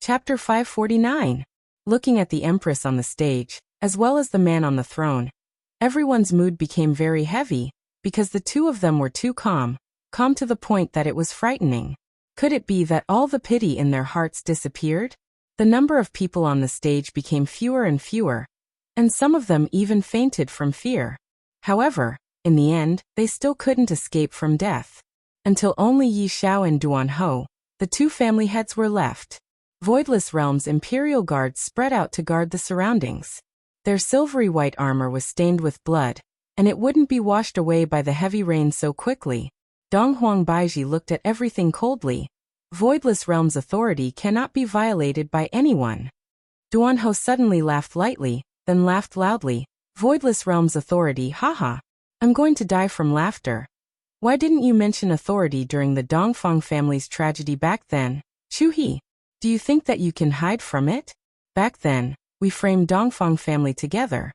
Chapter 549. Looking at the Empress on the stage, as well as the man on the throne, everyone's mood became very heavy, because the two of them were too calm to the point that it was frightening. Could it be that all the pity in their hearts disappeared? The number of people on the stage became fewer and fewer, and some of them even fainted from fear. However, in the end, they still couldn't escape from death. Until only Yi Xiao and Duan Ho, the two family heads, were left. Voidless Realm's Imperial Guards spread out to guard the surroundings. Their silvery white armor was stained with blood, and it wouldn't be washed away by the heavy rain so quickly. Donghuang Baiji looked at everything coldly. Voidless Realm's authority cannot be violated by anyone. Duan Ho suddenly laughed lightly, then laughed loudly. Voidless Realm's authority, haha. I'm going to die from laughter. Why didn't you mention authority during the Dongfang family's tragedy back then? Chu He, do you think that you can hide from it? Back then, we framed Dongfang family together.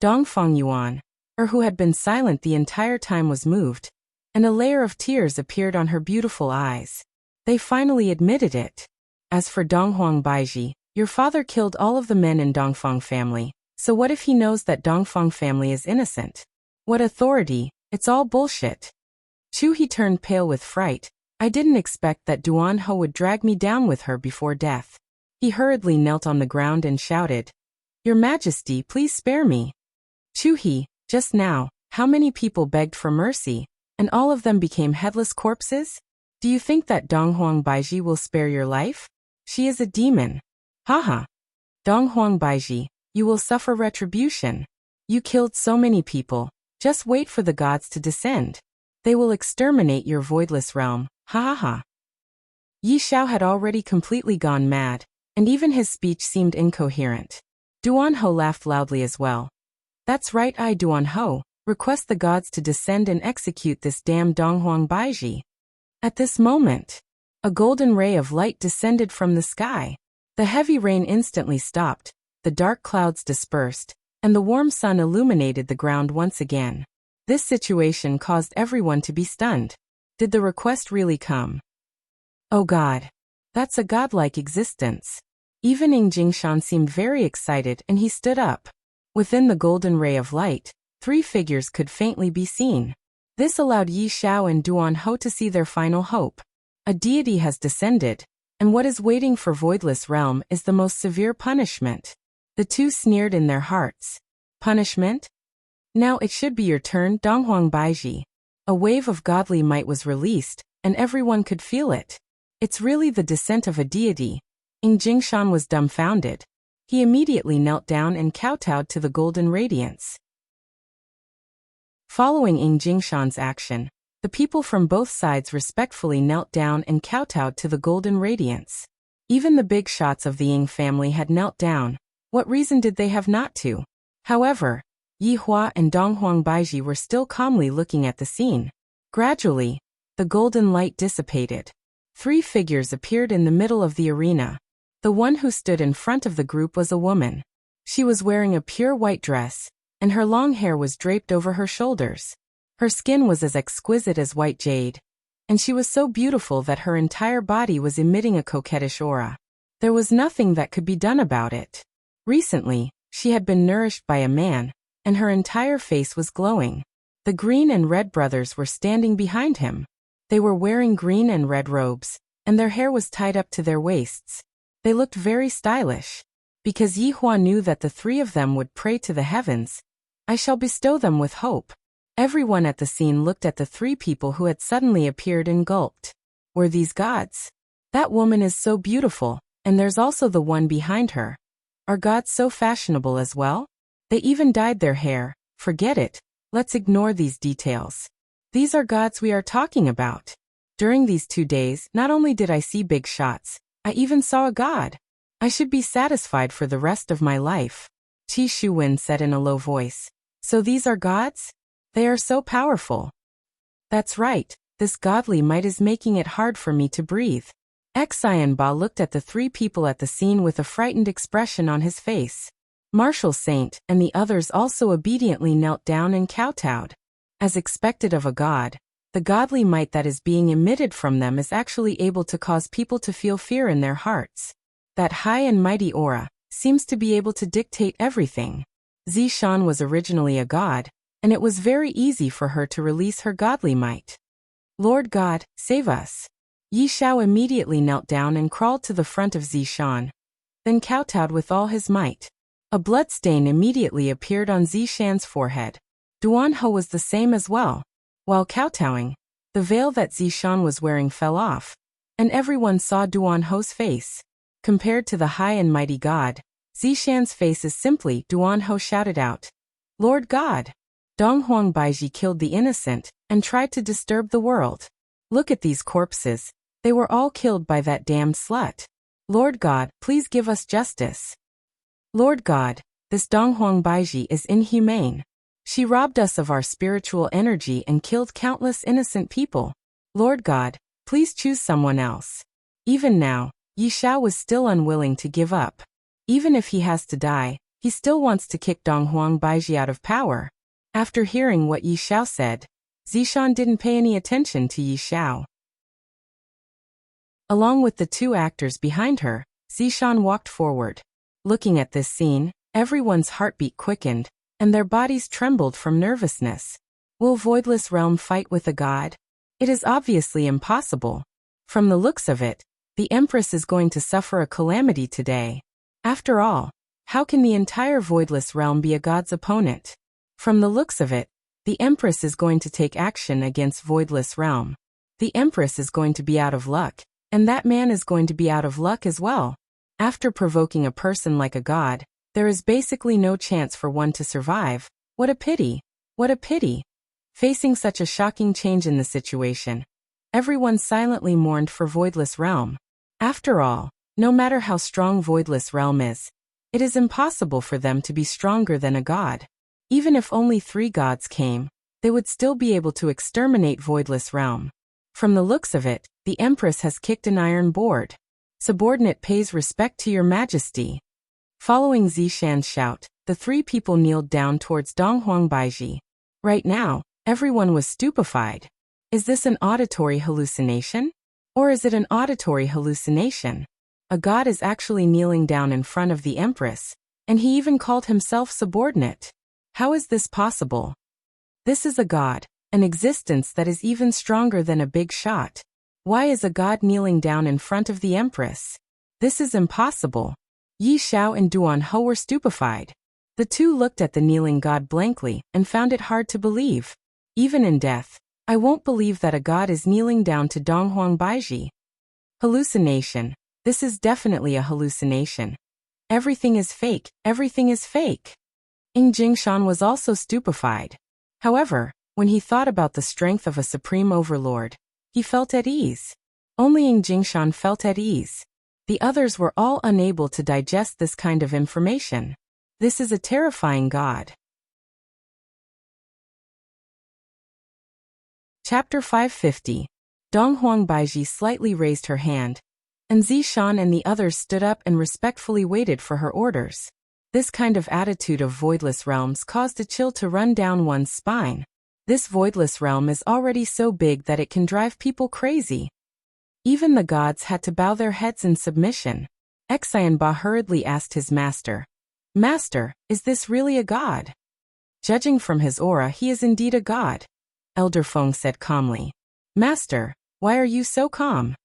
Dongfang Yuan, who had been silent the entire time, was moved, and a layer of tears appeared on her beautiful eyes. They finally admitted it. As for Donghuang Baiji, your father killed all of the men in Dongfang family, so what if he knows that Dongfang family is innocent? What authority? It's all bullshit. Chu He turned pale with fright. I didn't expect that Duan Ho would drag me down with her before death. He hurriedly knelt on the ground and shouted, Your Majesty, please spare me. Chu He, just now, how many people begged for mercy, and all of them became headless corpses? Do you think that Donghuang Baiji will spare your life? She is a demon. Haha. Donghuang Baiji, you will suffer retribution. You killed so many people. Just wait for the gods to descend. They will exterminate your voidless realm. Ha ha ha. Yi Xiao had already completely gone mad, and even his speech seemed incoherent. Duan Ho laughed loudly as well. That's right, I Duan Ho, request the gods to descend and execute this damn Donghuang Baiji. At this moment, a golden ray of light descended from the sky. The heavy rain instantly stopped, the dark clouds dispersed, and the warm sun illuminated the ground once again. This situation caused everyone to be stunned. Did the request really come? Oh God. That's a godlike existence. Even Ing Jingshan seemed very excited, and he stood up. Within the golden ray of light, 3 figures could faintly be seen. This allowed Yi Xiao and Duan Ho to see their final hope. A deity has descended, and what is waiting for Voidless Realm is the most severe punishment. The two sneered in their hearts. Punishment? Now it should be your turn, Donghuang Baiji. A wave of godly might was released, and everyone could feel it. It's really the descent of a deity. Ing Jingshan was dumbfounded. He immediately knelt down and kowtowed to the golden radiance. Following Ing Jingshan's action, the people from both sides respectfully knelt down and kowtowed to the golden radiance. Even the big shots of the Ing family had knelt down. What reason did they have not to? However, Yi Hua and Donghuang Baiji were still calmly looking at the scene. Gradually, the golden light dissipated. 3 figures appeared in the middle of the arena. The one who stood in front of the group was a woman. She was wearing a pure white dress, and her long hair was draped over her shoulders. Her skin was as exquisite as white jade, and she was so beautiful that her entire body was emitting a coquettish aura. There was nothing that could be done about it. Recently, she had been nourished by a man, and her entire face was glowing. The green and red brothers were standing behind him. They were wearing green and red robes, and their hair was tied up to their waists. They looked very stylish. Because Yi Hua knew that the 3 of them would pray to the heavens, I shall bestow them with hope. Everyone at the scene looked at the 3 people who had suddenly appeared and gulped. Were these gods? That woman is so beautiful, and there's also the one behind her. Are gods so fashionable as well? They even dyed their hair. Forget it. Let's ignore these details. These are gods we are talking about. During these 2 days, not only did I see big shots, I even saw a god. I should be satisfied for the rest of my life. Qi Shuwen said in a low voice. So these are gods? They are so powerful. That's right, this godly might is making it hard for me to breathe. Xian Ba looked at the 3 people at the scene with a frightened expression on his face. Martial Saint and the others also obediently knelt down and kowtowed. As expected of a god, the godly might that is being emitted from them is actually able to cause people to feel fear in their hearts. That high and mighty aura seems to be able to dictate everything. Zishan was originally a god, and it was very easy for her to release her godly might. Lord God, save us. Yi Shao immediately knelt down and crawled to the front of Zishan, then kowtowed with all his might. A blood stain immediately appeared on Zishan's forehead. Duan He was the same as well. While kowtowing, the veil that Zishan was wearing fell off, and everyone saw Duan He's face. Compared to the high and mighty god, Zishan's face is simply. Duan He shouted out, "Lord God! Donghuang Baiji killed the innocent and tried to disturb the world. Look at these corpses. They were all killed by that damned slut. Lord God, please give us justice. Lord God, this Donghuang Baiji is inhumane. She robbed us of our spiritual energy and killed countless innocent people. Lord God, please choose someone else." Even now, Yi Shao was still unwilling to give up. Even if he has to die, he still wants to kick Donghuang Baiji out of power. After hearing what Yi Shao said, Zishan didn't pay any attention to Yi Shao. Along with the two actors behind her, Zishan walked forward. Looking at this scene, everyone's heartbeat quickened, and their bodies trembled from nervousness. Will Voidless Realm fight with a god? It is obviously impossible. From the looks of it, the Empress is going to suffer a calamity today. After all, how can the entire Voidless Realm be a god's opponent? From the looks of it, the Empress is going to take action against Voidless Realm. The Empress is going to be out of luck, and that man is going to be out of luck as well. After provoking a person like a god, there is basically no chance for one to survive. What a pity! What a pity! Facing such a shocking change in the situation, everyone silently mourned for Voidless Realm. After all, no matter how strong Voidless Realm is, it is impossible for them to be stronger than a god. Even if only 3 gods came, they would still be able to exterminate Voidless Realm. From the looks of it, the Empress has kicked an iron board. Subordinate pays respect to your majesty. Following Zishan's shout, the 3 people kneeled down towards Donghuang Baiji. Right now, everyone was stupefied. Is this an auditory hallucination? Or is it an auditory hallucination? A god is actually kneeling down in front of the Empress, and he even called himself subordinate. How is this possible? This is a god, an existence that is even stronger than a big shot. Why is a god kneeling down in front of the Empress? This is impossible. Yi Shao and Duan He were stupefied. The two looked at the kneeling god blankly and found it hard to believe. Even in death, I won't believe that a god is kneeling down to Donghuang Baiji. Hallucination. This is definitely a hallucination. Everything is fake. Everything is fake. Ying Jingshan was also stupefied. However, when he thought about the strength of a supreme overlord, he felt at ease. Only Ying Jingshan felt at ease. The others were all unable to digest this kind of information. This is a terrifying god. Chapter 550. Donghuang Baiji slightly raised her hand, and Zishan and the others stood up and respectfully waited for her orders. This kind of attitude of Voidless Realms caused a chill to run down one's spine. This Voidless Realm is already so big that it can drive people crazy. Even the gods had to bow their heads in submission. Xianba hurriedly asked his master, "Master, is this really a god?" "Judging from his aura, he is indeed a god," Elder Feng said calmly. "Master, why are you so calm?"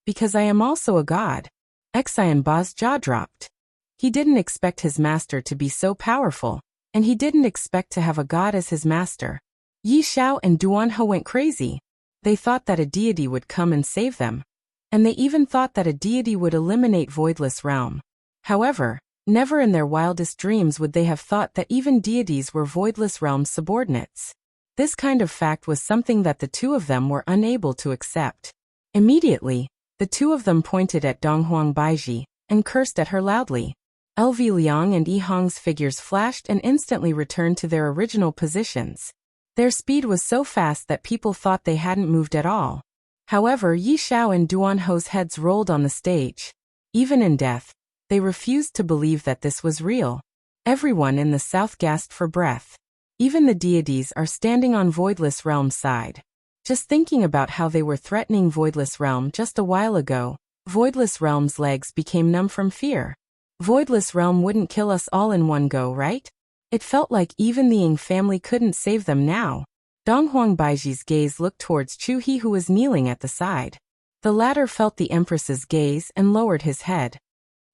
"Because I am also a god." Xianba's jaw dropped. He didn't expect his master to be so powerful, and he didn't expect to have a god as his master. Yi Shao and Duan He went crazy. They thought that a deity would come and save them, and they even thought that a deity would eliminate Voidless Realm. However, never in their wildest dreams would they have thought that even deities were Voidless Realm's subordinates. This kind of fact was something that the two of them were unable to accept. Immediately, the two of them pointed at Donghuang Baiji and cursed at her loudly. LV Liang and Yi Hong's figures flashed and instantly returned to their original positions. Their speed was so fast that people thought they hadn't moved at all. However, Yi Shao and Duan He's heads rolled on the stage. Even in death, they refused to believe that this was real. Everyone in the south gasped for breath. Even the deities are standing on Voidless Realm's side. Just thinking about how they were threatening Voidless Realm just a while ago, Voidless Realm's legs became numb from fear. Voidless Realm wouldn't kill us all in one go, right? It felt like even the Ying family couldn't save them now. Donghuang Baiji's gaze looked towards Chu He, who was kneeling at the side. The latter felt the Empress's gaze and lowered his head.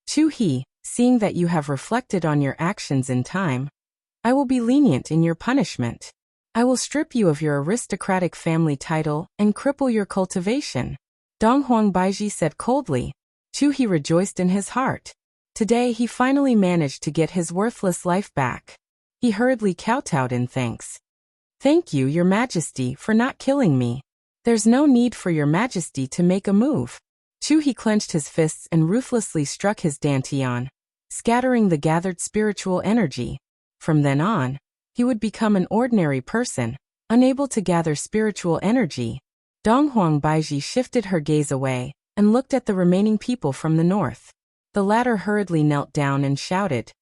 Chu He, seeing that you have reflected on your actions in time, I will be lenient in your punishment. I will strip you of your aristocratic family title and cripple your cultivation. Donghuang Baiji said coldly. Chu He rejoiced in his heart. Today he finally managed to get his worthless life back. He hurriedly kowtowed in thanks. Thank you, Your Majesty, for not killing me. There's no need for Your Majesty to make a move. Chu He clenched his fists and ruthlessly struck his dantian, scattering the gathered spiritual energy. From then on, he would become an ordinary person, unable to gather spiritual energy. Donghuang Baiji shifted her gaze away and looked at the remaining people from the north. The latter hurriedly knelt down and shouted,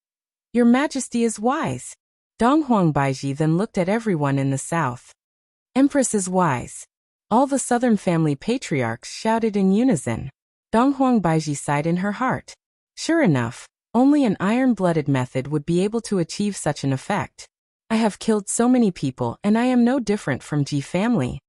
Your Majesty is wise. Donghuang Baiji then looked at everyone in the south. Empress is wise. All the southern family patriarchs shouted in unison. Donghuang Baiji sighed in her heart. Sure enough, only an iron-blooded method would be able to achieve such an effect. I have killed so many people and I am no different from Ji family.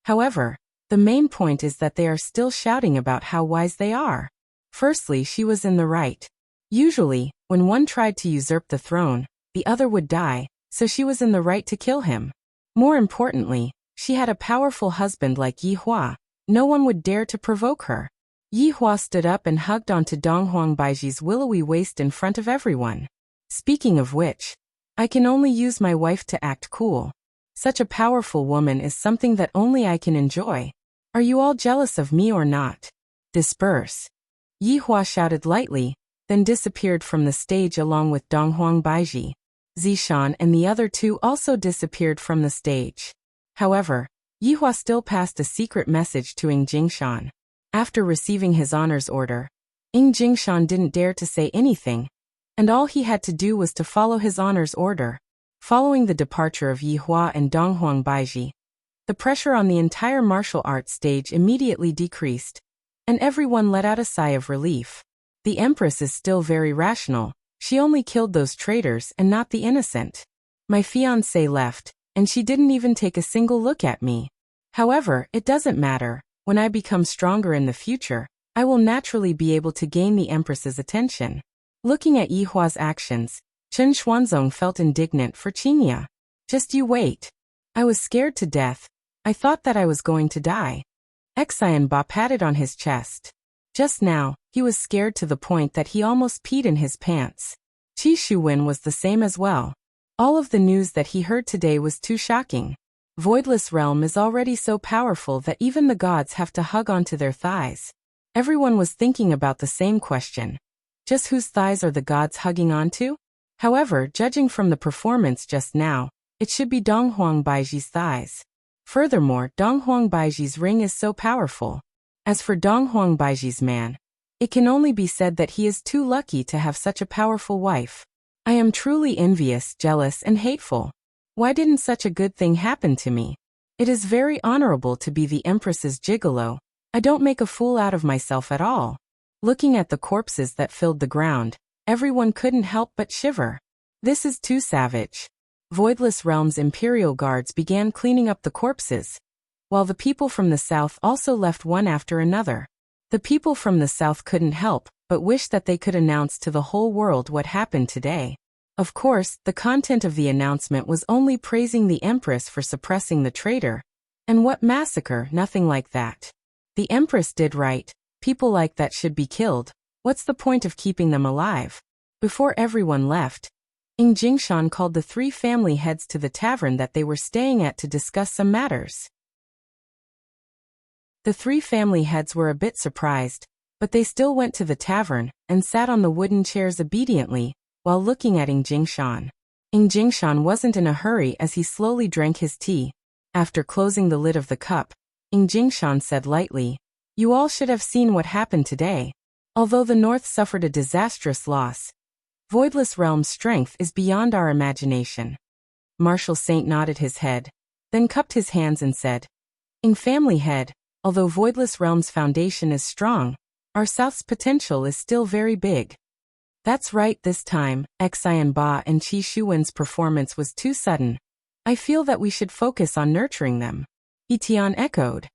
However, the main point is that they are still shouting about how wise they are. Firstly, she was in the right. Usually, when one tried to usurp the throne, the other would die, so she was in the right to kill him. More importantly, she had a powerful husband like Yi Hua. No one would dare to provoke her. Yi Hua stood up and hugged onto Donghuang Baiji's willowy waist in front of everyone. Speaking of which, I can only use my wife to act cool. Such a powerful woman is something that only I can enjoy. Are you all jealous of me or not? Disperse. Yi Hua shouted lightly, then disappeared from the stage along with Donghuang Baiji. Zishan and the other two also disappeared from the stage. However, Yi Hua still passed a secret message to Ying Jingshan. After receiving his honor's order, Ying Jingshan didn't dare to say anything, and all he had to do was to follow his honor's order. Following the departure of Yi Hua and Donghuang Baiji, the pressure on the entire martial arts stage immediately decreased, and everyone let out a sigh of relief. The Empress is still very rational. She only killed those traitors and not the innocent. My fiancé left, and she didn't even take a single look at me. However, it doesn't matter. When I become stronger in the future, I will naturally be able to gain the Empress's attention. Looking at Yi Hua's actions, Chen Xuanzong felt indignant for Qingya. Just you wait. I was scared to death. I thought that I was going to die. Xian Ba patted on his chest. Just now, he was scared to the point that he almost peed in his pants. Qi Shuwen was the same as well. All of the news that he heard today was too shocking. Voidless Realm is already so powerful that even the gods have to hug onto their thighs. Everyone was thinking about the same question. Just whose thighs are the gods hugging onto? However, judging from the performance just now, it should be Donghuang Baiji's thighs. Furthermore, Donghuang Baiji's ring is so powerful. As for Donghuang Baiji's man, it can only be said that he is too lucky to have such a powerful wife. I am truly envious, jealous, and hateful. Why didn't such a good thing happen to me? It is very honorable to be the Empress's gigolo. I don't make a fool out of myself at all. Looking at the corpses that filled the ground, everyone couldn't help but shiver. This is too savage. Voidless Realm's Imperial Guards began cleaning up the corpses, while the people from the south also left one after another. The people from the south couldn't help but wish that they could announce to the whole world what happened today. Of course, the content of the announcement was only praising the Empress for suppressing the traitor. And what massacre, nothing like that. The Empress did right. People like that should be killed. What's the point of keeping them alive? Before everyone left, Ying Jingshan called the three family heads to the tavern that they were staying at to discuss some matters. The three family heads were a bit surprised, but they still went to the tavern and sat on the wooden chairs obediently, while looking at Ying Jingshan. Ying Jingshan wasn't in a hurry as he slowly drank his tea. After closing the lid of the cup, Ying Jingshan said lightly, You all should have seen what happened today. Although the North suffered a disastrous loss, Voidless Realm's strength is beyond our imagination. Marshal Saint nodded his head, then cupped his hands and said, Ying family head, Although Voidless Realm's foundation is strong, our South's potential is still very big. That's right, this time, Xian Ba and Qi Shuwen's performance was too sudden. I feel that we should focus on nurturing them. He Tian echoed.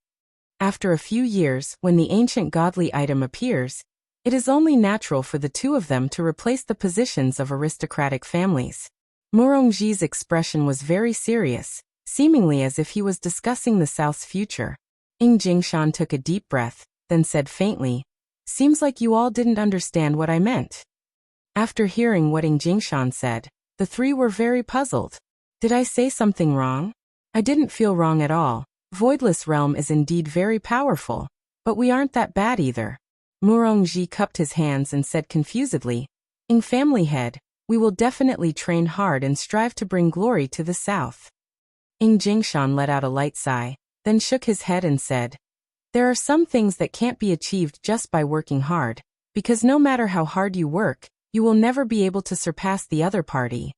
After a few years, when the ancient godly item appears, it is only natural for the two of them to replace the positions of aristocratic families. Murongji's expression was very serious, seemingly as if he was discussing the South's future. Ying Jingshan took a deep breath, then said faintly, "Seems like you all didn't understand what I meant." After hearing what Ying Jingshan said, the three were very puzzled. Did I say something wrong? I didn't feel wrong at all. Voidless Realm is indeed very powerful, but we aren't that bad either. Murongji cupped his hands and said confusedly, "Ying family head, we will definitely train hard and strive to bring glory to the South." Ying Jingshan let out a light sigh, then shook his head and said, "There are some things that can't be achieved just by working hard, because no matter how hard you work, you will never be able to surpass the other party."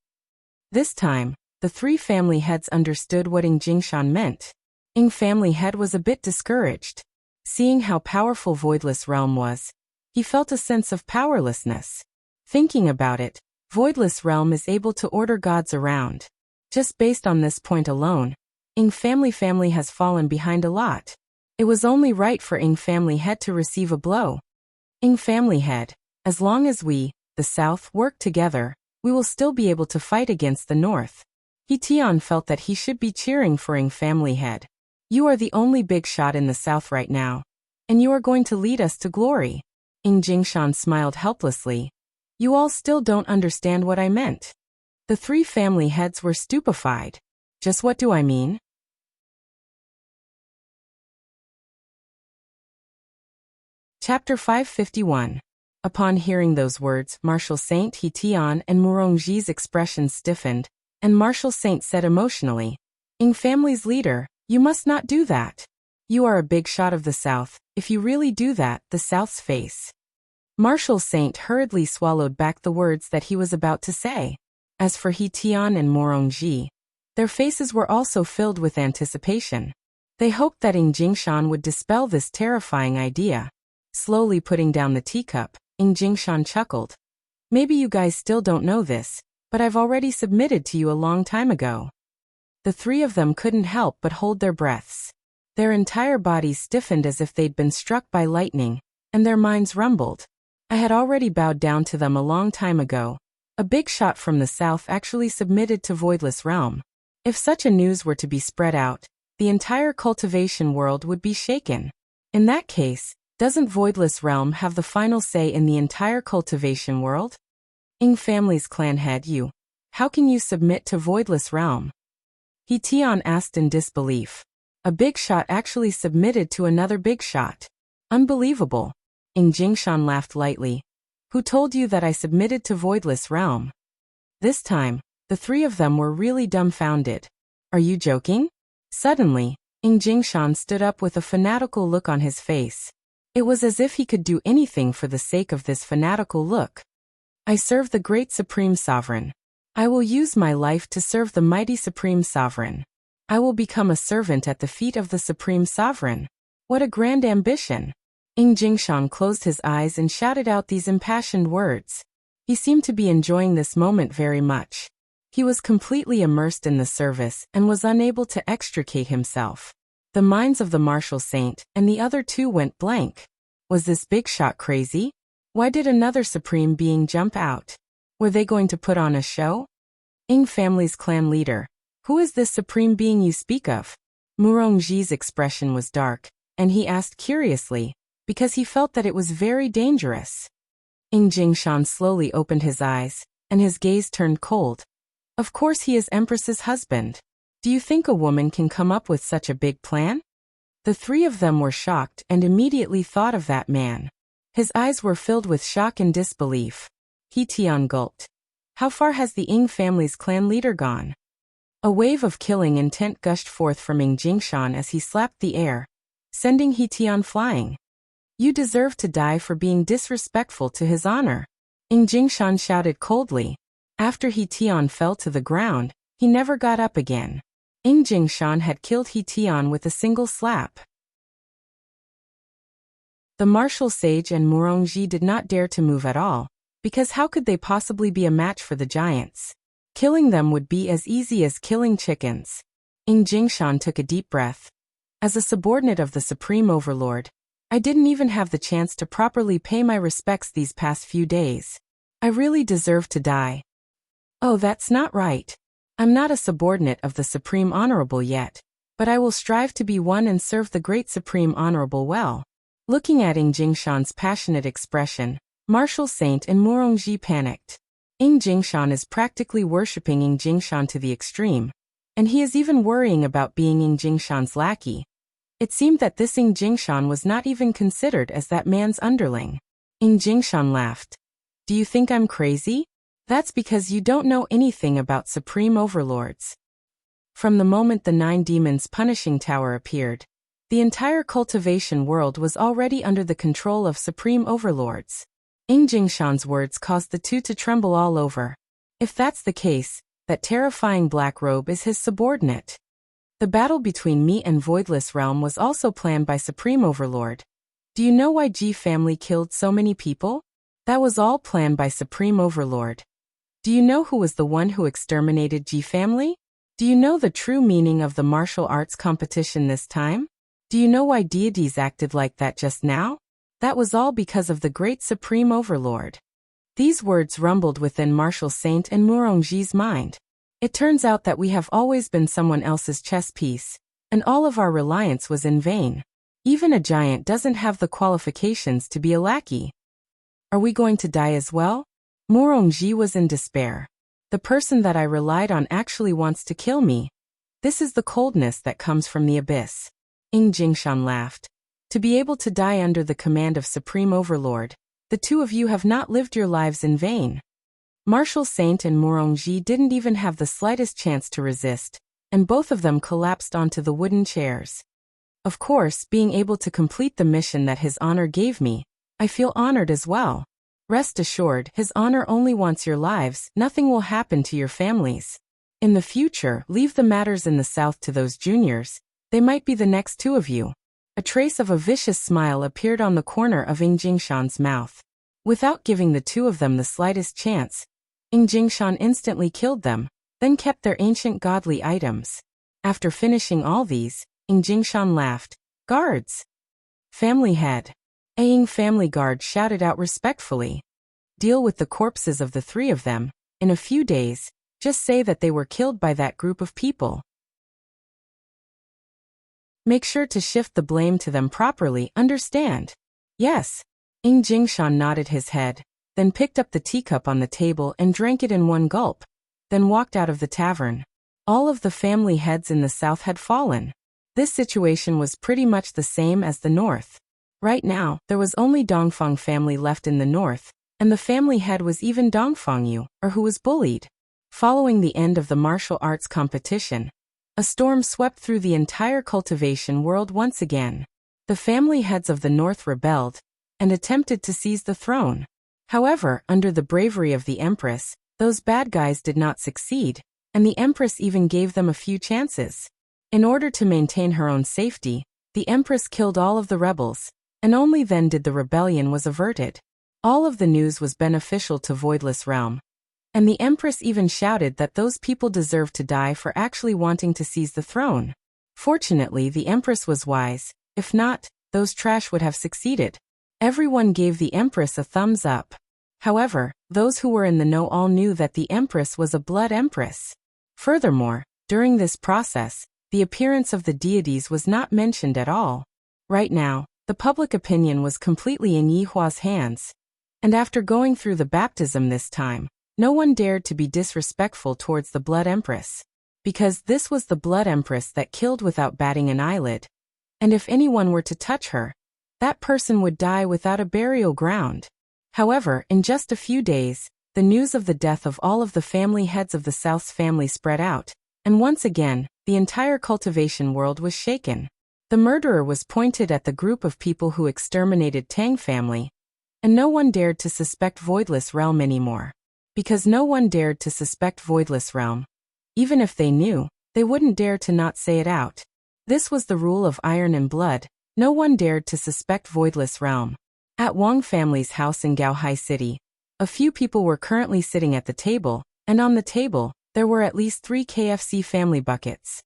This time, the three family heads understood what Ying Jingshan meant. Ying family head was a bit discouraged. Seeing how powerful Voidless Realm was, he felt a sense of powerlessness. Thinking about it, Voidless Realm is able to order gods around. Just based on this point alone, Ying family has fallen behind a lot. It was only right for Ying family head to receive a blow. Ying family head, as long as we, the South, work together, we will still be able to fight against the North. He Tian felt that he should be cheering for Ying family head. You are the only big shot in the South right now, and you are going to lead us to glory. Ying Jingshan smiled helplessly. You all still don't understand what I meant. The three family heads were stupefied. Just what do I mean? Chapter 551. Upon hearing those words, Marshal Saint He Tian and Murongji's expressions stiffened, and Marshal Saint said emotionally, "Ying family's leader, you must not do that. You are a big shot of the South. If you really do that, the South's face." Marshal Saint hurriedly swallowed back the words that he was about to say. As for He Tian and Murongji, their faces were also filled with anticipation. They hoped that Ying Jingshan would dispel this terrifying idea. Slowly putting down the teacup, Ying Jingshan chuckled. "Maybe you guys still don't know this, but I've already submitted to you a long time ago." The three of them couldn't help but hold their breaths. Their entire bodies stiffened as if they'd been struck by lightning, and their minds rumbled. I had already bowed down to them a long time ago. A big shot from the South actually submitted to Voidless Realm. If such a news were to be spread out, the entire cultivation world would be shaken. In that case, doesn't Voidless Realm have the final say in the entire cultivation world? Ying family's clan head, you. How can you submit to Voidless Realm? He Tian asked in disbelief. A big shot actually submitted to another big shot. Unbelievable. Ying Jingshan laughed lightly. Who told you that I submitted to Voidless Realm? This time, the three of them were really dumbfounded. Are you joking? Suddenly, Ying Jingshan stood up with a fanatical look on his face. It was as if he could do anything for the sake of this fanatical look. I serve the great Supreme Sovereign. I will use my life to serve the mighty Supreme Sovereign. I will become a servant at the feet of the Supreme Sovereign. What a grand ambition. Ying Jingshan closed his eyes and shouted out these impassioned words. He seemed to be enjoying this moment very much. He was completely immersed in the service and was unable to extricate himself. The minds of the Marshal Saint and the other two went blank. Was this big shot crazy? Why did another supreme being jump out? Were they going to put on a show? Ying family's clan leader. Who is this supreme being you speak of? Murongji's expression was dark, and he asked curiously, because he felt that it was very dangerous. Ying Jingshan slowly opened his eyes, and his gaze turned cold. Of course he is Empress's husband. Do you think a woman can come up with such a big plan? The three of them were shocked and immediately thought of that man. His eyes were filled with shock and disbelief. He Tian gulped. How far has the Ying family's clan leader gone? A wave of killing intent gushed forth from Ying Jingshan as he slapped the air, sending He Tian flying. You deserve to die for being disrespectful to his honor. Ying Jingshan shouted coldly. After He Tian fell to the ground, he never got up again. Ying Jingshan had killed He Tian with a single slap. The martial sage and Murongji did not dare to move at all, because how could they possibly be a match for the giants? Killing them would be as easy as killing chickens. Jingshan took a deep breath. As a subordinate of the Supreme Overlord, I didn't even have the chance to properly pay my respects these past few days. I really deserve to die. Oh, that's not right. I'm not a subordinate of the Supreme Honorable yet, but I will strive to be one and serve the great Supreme Honorable well. Looking at Jingshan's passionate expression, Martial Saint and Murongji panicked. Jingshan is practically worshipping Jingshan to the extreme, and he is even worrying about being Jingshan's lackey. It seemed that this Jingshan was not even considered as that man's underling. Jingshan laughed. Do you think I'm crazy? That's because you don't know anything about Supreme Overlords. From the moment the 9 Demons Punishing Tower appeared, the entire cultivation world was already under the control of Supreme Overlords. Jingshan's words caused the two to tremble all over. If that's the case, that terrifying black robe is his subordinate. The battle between me and Voidless Realm was also planned by Supreme Overlord. Do you know why Ji family killed so many people? That was all planned by Supreme Overlord. Do you know who was the one who exterminated Ji family? Do you know the true meaning of the martial arts competition this time? Do you know why deities acted like that just now? That was all because of the great Supreme Overlord. These words rumbled within Martial Saint and Murongji's mind. It turns out that we have always been someone else's chess piece, and all of our reliance was in vain. Even a giant doesn't have the qualifications to be a lackey. Are we going to die as well? Murongji was in despair. The person that I relied on actually wants to kill me. This is the coldness that comes from the abyss. Jingshan laughed. To be able to die under the command of Supreme Overlord, the two of you have not lived your lives in vain. Martial Saint and Murongji didn't even have the slightest chance to resist, and both of them collapsed onto the wooden chairs. Of course, being able to complete the mission that His Honor gave me, I feel honored as well. Rest assured, His Honor only wants your lives, nothing will happen to your families. In the future, leave the matters in the south to those juniors, they might be the next two of you. A trace of a vicious smile appeared on the corner of Jingshan's mouth. Without giving the two of them the slightest chance, Jingshan instantly killed them, then kept their ancient godly items. After finishing all these, Jingshan laughed. Guards! Family head. Family guard shouted out respectfully. Deal with the corpses of the three of them, in a few days, just say that they were killed by that group of people. Make sure to shift the blame to them properly, understand? Yes. Jingshan nodded his head, then picked up the teacup on the table and drank it in one gulp, then walked out of the tavern. All of the family heads in the south had fallen. This situation was pretty much the same as the north. Right now, there was only Dongfang family left in the north, and the family head was even Dongfang Yu, or who was bullied. Following the end of the martial arts competition, a storm swept through the entire cultivation world once again. The family heads of the north rebelled and attempted to seize the throne. However, under the bravery of the Empress, those bad guys did not succeed, and the Empress even gave them a few chances. In order to maintain her own safety, the Empress killed all of the rebels, and only then did the rebellion was averted. All of the news was beneficial to Voidless Realm, and the Empress even shouted that those people deserved to die for actually wanting to seize the throne. Fortunately, the Empress was wise. If not, those trash would have succeeded. Everyone gave the Empress a thumbs up. However, those who were in the know all knew that the Empress was a blood Empress. Furthermore, during this process, the appearance of the deities was not mentioned at all. Right now, the public opinion was completely in Yihua's hands. And after going through the baptism this time, no one dared to be disrespectful towards the Blood Empress. Because this was the Blood Empress that killed without batting an eyelid. And if anyone were to touch her, that person would die without a burial ground. However, in just a few days, the news of the death of all of the family heads of the South's family spread out, and once again, the entire cultivation world was shaken. The murderer was pointed at the group of people who exterminated Tang family, and no one dared to suspect Voidless Realm anymore. Because no one dared to suspect Voidless Realm. Even if they knew, they wouldn't dare to not say it out. This was the rule of Iron and Blood, No one dared to suspect Voidless Realm. At Wang family's house in Gaohai City, a few people were currently sitting at the table, and on the table, there were at least 3 KFC family buckets.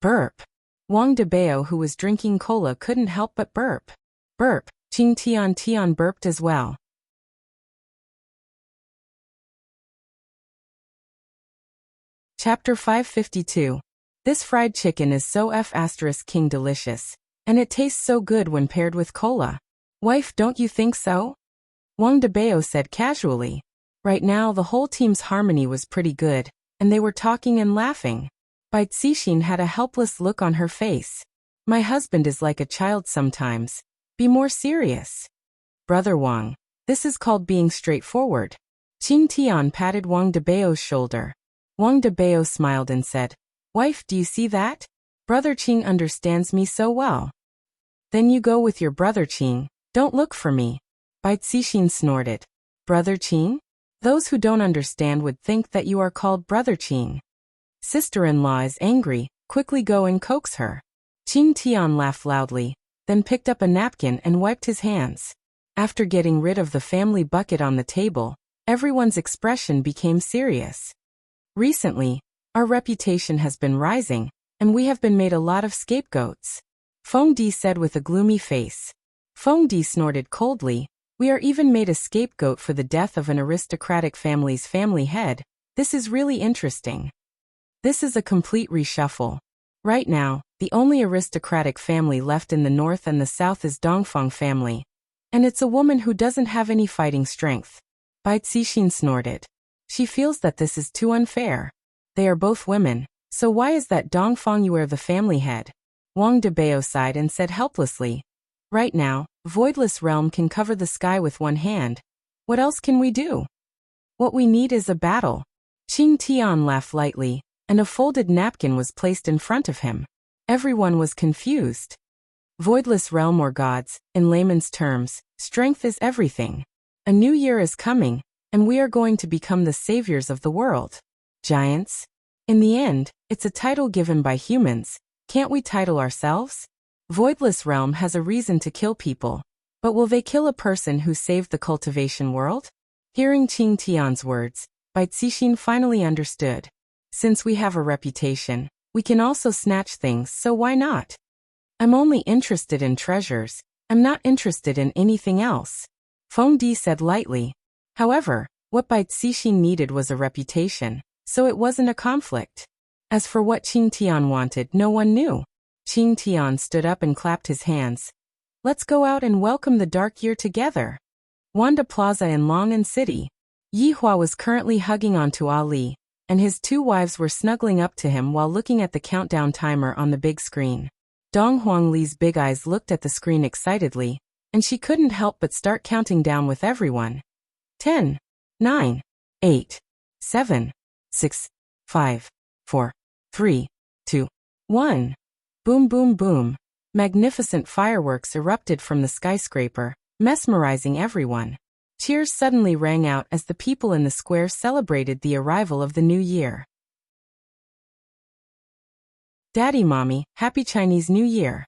Burp. Wang Debao, who was drinking cola, couldn't help but burp. Burp. Qing Tian burped as well. Chapter 552. This fried chicken is so F**king delicious. And it tastes so good when paired with cola. Wife, don't you think so? Wang Debao said casually. Right now the whole team's harmony was pretty good, and they were talking and laughing. Bai Cixin had a helpless look on her face. My husband is like a child sometimes. Be more serious. Brother Wang. This is called being straightforward. Qing Tian patted Wang Debao's shoulder. Wang Debao smiled and said, Wife, do you see that? Brother Qing understands me so well. Then you go with your brother Qing. Don't look for me. Bai Cixin snorted. Brother Qing? Those who don't understand would think that you are called Brother Qing. Sister-in-law is angry, quickly go and coax her. Qing Tian laughed loudly, then picked up a napkin and wiped his hands. After getting rid of the family bucket on the table, everyone's expression became serious. Recently, our reputation has been rising, and we have been made a lot of scapegoats. Feng Di said with a gloomy face. Feng Di snorted coldly. We are even made a scapegoat for the death of an aristocratic family's family head. This is really interesting. This is a complete reshuffle. Right now, the only aristocratic family left in the north and the south is Dongfang family. And it's a woman who doesn't have any fighting strength. Bai Cixin snorted. She feels that this is too unfair. They are both women, so why is that Dongfang you are the family head? Wang Debao sighed and said helplessly. Right now, Voidless Realm can cover the sky with one hand. What else can we do? What we need is a battle. Qing Tian laughed lightly, and a folded napkin was placed in front of him. Everyone was confused. Voidless Realm or gods, in layman's terms, strength is everything. A new year is coming, and we are going to become the saviors of the world. Giants? In the end, it's a title given by humans. Can't we title ourselves? Voidless Realm has a reason to kill people, but will they kill a person who saved the cultivation world? Hearing Qing Tian's words, Bai Cixin finally understood. Since we have a reputation, we can also snatch things, so why not? I'm only interested in treasures. I'm not interested in anything else. Feng Di said lightly. However, what Bai Cixin needed was a reputation, so it wasn't a conflict. As for what Qing Tian wanted, no one knew. Qing Tian stood up and clapped his hands. Let's go out and welcome the dark year together. Wanda Plaza in Long'an City. Yi Hua was currently hugging onto Ali, and his 2 wives were snuggling up to him while looking at the countdown timer on the big screen. Dong Huangli's big eyes looked at the screen excitedly, and she couldn't help but start counting down with everyone. 10, 9, 8, 7, 6, 5, 4, 3, 2, 1. Boom boom boom. Magnificent fireworks erupted from the skyscraper, mesmerizing everyone. Cheers suddenly rang out as the people in the square celebrated the arrival of the new year. Daddy Mommy, Happy Chinese New Year.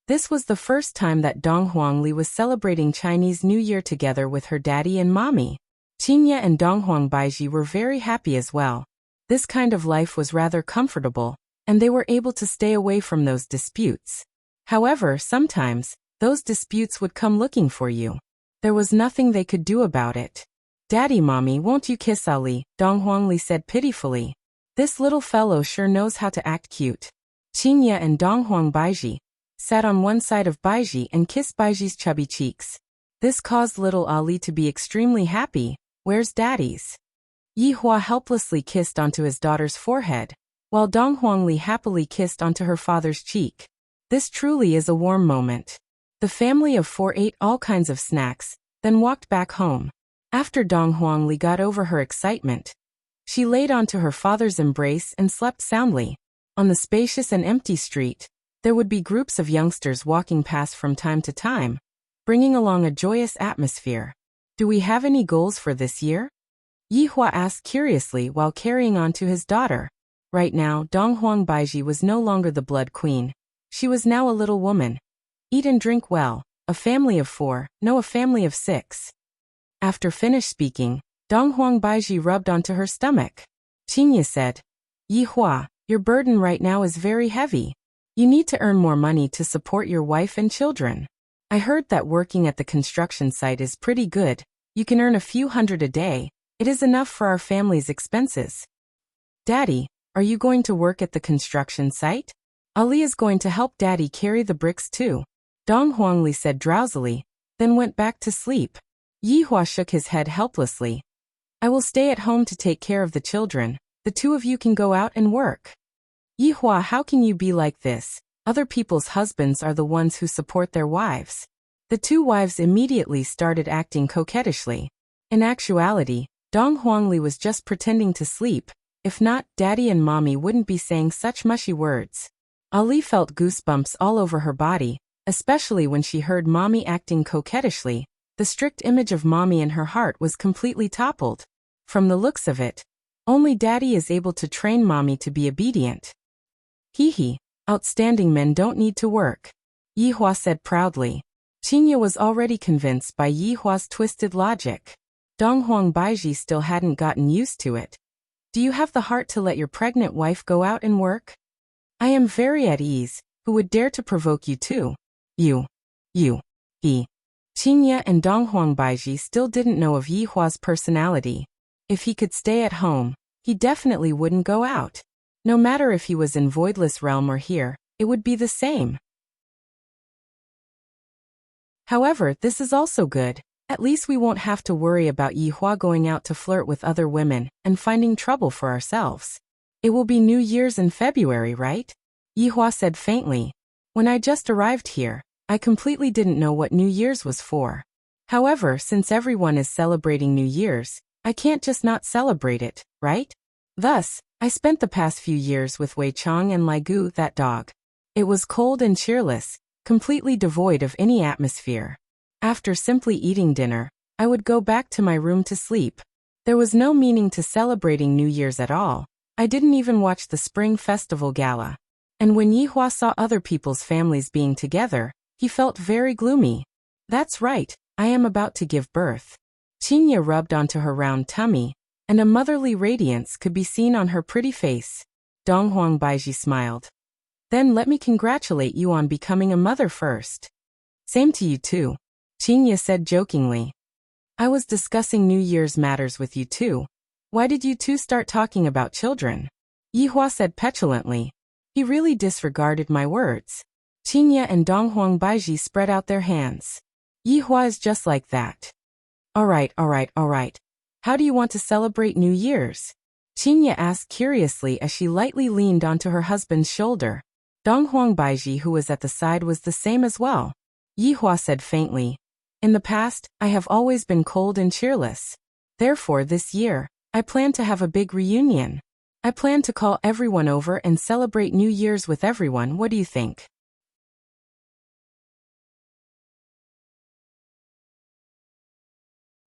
This was the first time that Dong Huangli was celebrating Chinese New Year together with her daddy and mommy. Qingye and Donghuang Baiji were very happy as well. This kind of life was rather comfortable, and they were able to stay away from those disputes. However, sometimes, those disputes would come looking for you. There was nothing they could do about it. Daddy Mommy, won't you kiss Ali? Dong Huangli said pitifully. This little fellow sure knows how to act cute. Qingye and Donghuang Baiji sat on one side of Baiji and kissed Baiji's chubby cheeks. This caused little Ali to be extremely happy. Where's daddy's? Yi Hua helplessly kissed onto his daughter's forehead, while Dong Huangli happily kissed onto her father's cheek. This truly is a warm moment. The family of 4 ate all kinds of snacks, then walked back home. After Dong Huangli got over her excitement, she laid onto her father's embrace and slept soundly. On the spacious and empty street, there would be groups of youngsters walking past from time to time, bringing along a joyous atmosphere. Do we have any goals for this year? Yi Hua asked curiously while carrying on to his daughter. Right now, Donghuang Baiji was no longer the blood queen. She was now a little woman. Eat and drink well. A family of 4, no a family of 6. After finished speaking, Dong Huang Baiji rubbed onto her stomach. Qingye said, Yi Hua, your burden right now is very heavy. You need to earn more money to support your wife and children. I heard that working at the construction site is pretty good. You can earn a few hundred a day. It is enough for our family's expenses. Daddy, are you going to work at the construction site? Ali is going to help Daddy carry the bricks too. Dong Huangli said drowsily, then went back to sleep. Yi Hua shook his head helplessly. I will stay at home to take care of the children. The two of you can go out and work. Yi Hua, how can you be like this? Other people's husbands are the ones who support their wives. The two wives immediately started acting coquettishly. In actuality, Dong Huangli was just pretending to sleep. If not, Daddy and Mommy wouldn't be saying such mushy words. Ali felt goosebumps all over her body, especially when she heard Mommy acting coquettishly. The strict image of Mommy in her heart was completely toppled. From the looks of it, only Daddy is able to train Mommy to be obedient. Hee, outstanding men don't need to work, Yi Hua said proudly. Qingye was already convinced by Yi Hua's twisted logic. Dong Huang Baiji still hadn't gotten used to it. Do you have the heart to let your pregnant wife go out and work? I am very at ease. Who would dare to provoke you too? You. He. Qingye and Dong Huang Baiji still didn't know of Yi Hua's personality. If he could stay at home, he definitely wouldn't go out. No matter if he was in Voidless Realm or here, it would be the same. However, this is also good. At least we won't have to worry about Yi Hua going out to flirt with other women and finding trouble for ourselves. It will be New Year's in February, right? Yi Hua said faintly. When I just arrived here, I completely didn't know what New Year's was for. However, since everyone is celebrating New Year's, I can't just not celebrate it, right? Thus, I spent the past few years with Wei Chong and Lai Gu, that dog. It was cold and cheerless, completely devoid of any atmosphere. After simply eating dinner, I would go back to my room to sleep. There was no meaning to celebrating New Year's at all. I didn't even watch the Spring Festival Gala. And when Yi Hua saw other people's families being together, he felt very gloomy. That's right, I am about to give birth. Qingye rubbed onto her round tummy, and a motherly radiance could be seen on her pretty face. Dong Huang Baiji smiled. Then let me congratulate you on becoming a mother first. Same to you too, Qingye said jokingly. I was discussing New Year's matters with you too. Why did you two start talking about children? Yi Hua said petulantly. He really disregarded my words. Qingye and Dong Huang Baiji spread out their hands. Yi Hua is just like that. All right. How do you want to celebrate New Year's? Qingye asked curiously as she lightly leaned onto her husband's shoulder. Dong Huang Baiji, who was at the side, was the same as well. Yi Hua said faintly. In the past, I have always been cold and cheerless. Therefore, this year, I plan to have a big reunion. I plan to call everyone over and celebrate New Year's with everyone. What do you think?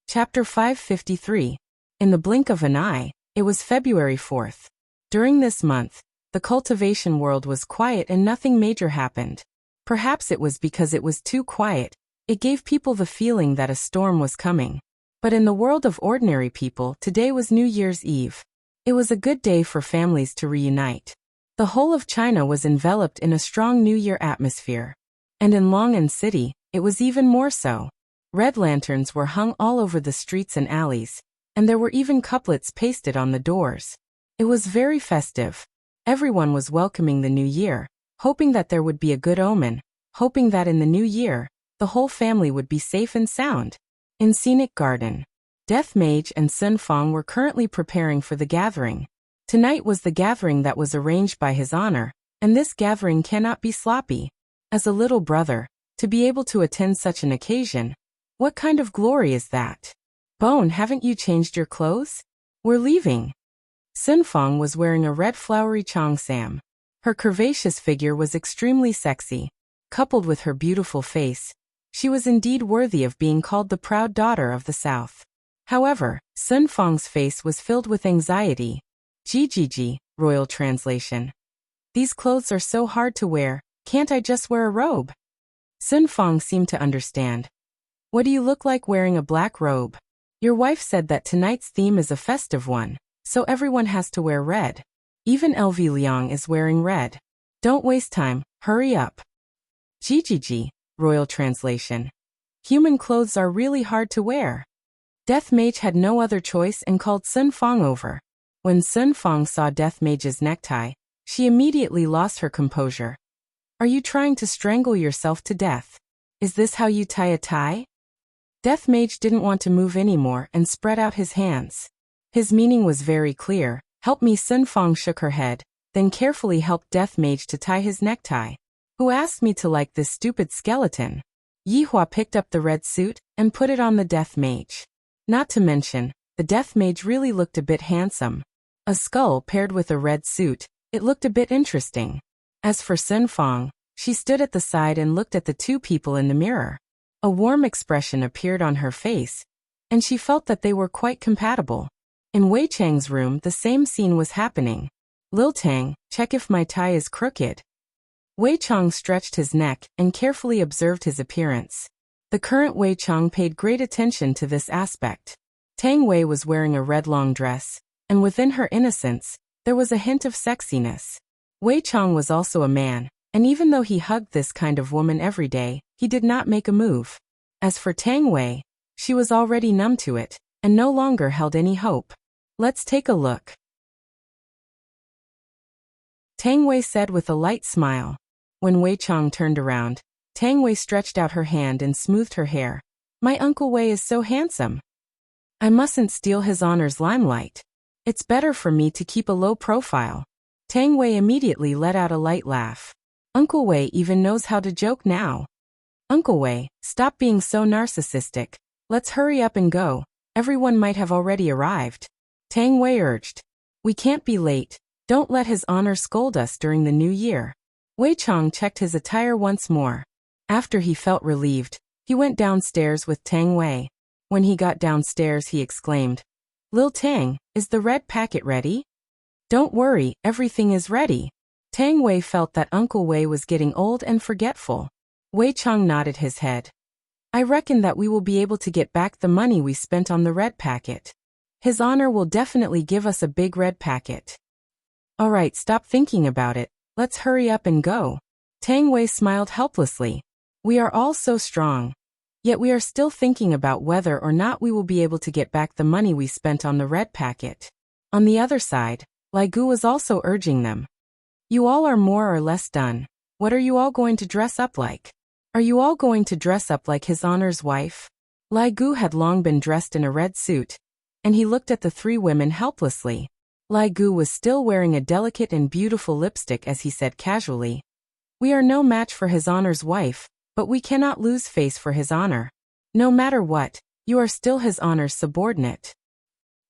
Chapter 553. In the blink of an eye, it was February 4th. During this month, the cultivation world was quiet and nothing major happened. Perhaps it was because it was too quiet. It gave people the feeling that a storm was coming. But in the world of ordinary people, today was New Year's Eve. It was a good day for families to reunite. The whole of China was enveloped in a strong New Year atmosphere. And in Long'an City, it was even more so. Red lanterns were hung all over the streets and alleys, and there were even couplets pasted on the doors. It was very festive. Everyone was welcoming the new year, hoping that there would be a good omen, hoping that in the new year, the whole family would be safe and sound. In Scenic Garden, Death Mage and Sun Fong were currently preparing for the gathering. Tonight was the gathering that was arranged by his honor, and this gathering cannot be sloppy. As a little brother, to be able to attend such an occasion, what kind of glory is that? Bone, haven't you changed your clothes? We're leaving. Sun Fong was wearing a red flowery cheongsam. Her curvaceous figure was extremely sexy. Coupled with her beautiful face, she was indeed worthy of being called the proud daughter of the South. However, Sun Fong's face was filled with anxiety. Gigi, royal translation. These clothes are so hard to wear, can't I just wear a robe? Sun Fong seemed to understand. What do you look like wearing a black robe? Your wife said that tonight's theme is a festive one, so everyone has to wear red. Even LV Liang is wearing red. Don't waste time, hurry up. Jijiji, royal translation. Human clothes are really hard to wear. Death Mage had no other choice and called Sun Fong over. When Sun Fong saw Death Mage's necktie, she immediately lost her composure. Are you trying to strangle yourself to death? Is this how you tie a tie? Death Mage didn't want to move anymore and spread out his hands. His meaning was very clear. Help me. Sun Fong shook her head, then carefully helped Death Mage to tie his necktie. Who asked me to like this stupid skeleton? Yihua picked up the red suit and put it on the Death Mage. Not to mention, the Death Mage really looked a bit handsome. A skull paired with a red suit, it looked a bit interesting. As for Sun Fong, she stood at the side and looked at the two people in the mirror. A warm expression appeared on her face, and she felt that they were quite compatible. In Wei Chang's room, the same scene was happening. Lil Tang, check if my tie is crooked. Wei Chang stretched his neck and carefully observed his appearance. The current Wei Chang paid great attention to this aspect. Tang Wei was wearing a red long dress, and within her innocence, there was a hint of sexiness. Wei Chang was also a man, and even though he hugged this kind of woman every day, he did not make a move. As for Tang Wei, she was already numb to it, and no longer held any hope. Let's take a look. Tang Wei said with a light smile. When Wei Chang turned around, Tang Wei stretched out her hand and smoothed her hair. My Uncle Wei is so handsome. I mustn't steal his honor's limelight. It's better for me to keep a low profile. Tang Wei immediately let out a light laugh. Uncle Wei even knows how to joke now. Uncle Wei, stop being so narcissistic. Let's hurry up and go. Everyone might have already arrived. Tang Wei urged. We can't be late. Don't let his honor scold us during the new year. Wei Chang checked his attire once more. After he felt relieved, he went downstairs with Tang Wei. When he got downstairs, he exclaimed, Lil Tang, is the red packet ready? Don't worry, everything is ready. Tang Wei felt that Uncle Wei was getting old and forgetful. Wei Chang nodded his head. I reckon that we will be able to get back the money we spent on the red packet. His honor will definitely give us a big red packet. Alright, stop thinking about it. Let's hurry up and go. Tang Wei smiled helplessly. We are all so strong. Yet we are still thinking about whether or not we will be able to get back the money we spent on the red packet. On the other side, Lai Gu was also urging them. You all are more or less done. What are you all going to dress up like? Are you all going to dress up like his honor's wife? Lai Gu had long been dressed in a red suit, and he looked at the three women helplessly. Lai Gu was still wearing a delicate and beautiful lipstick as he said casually. We are no match for his honor's wife, but we cannot lose face for his honor. No matter what, you are still his honor's subordinate.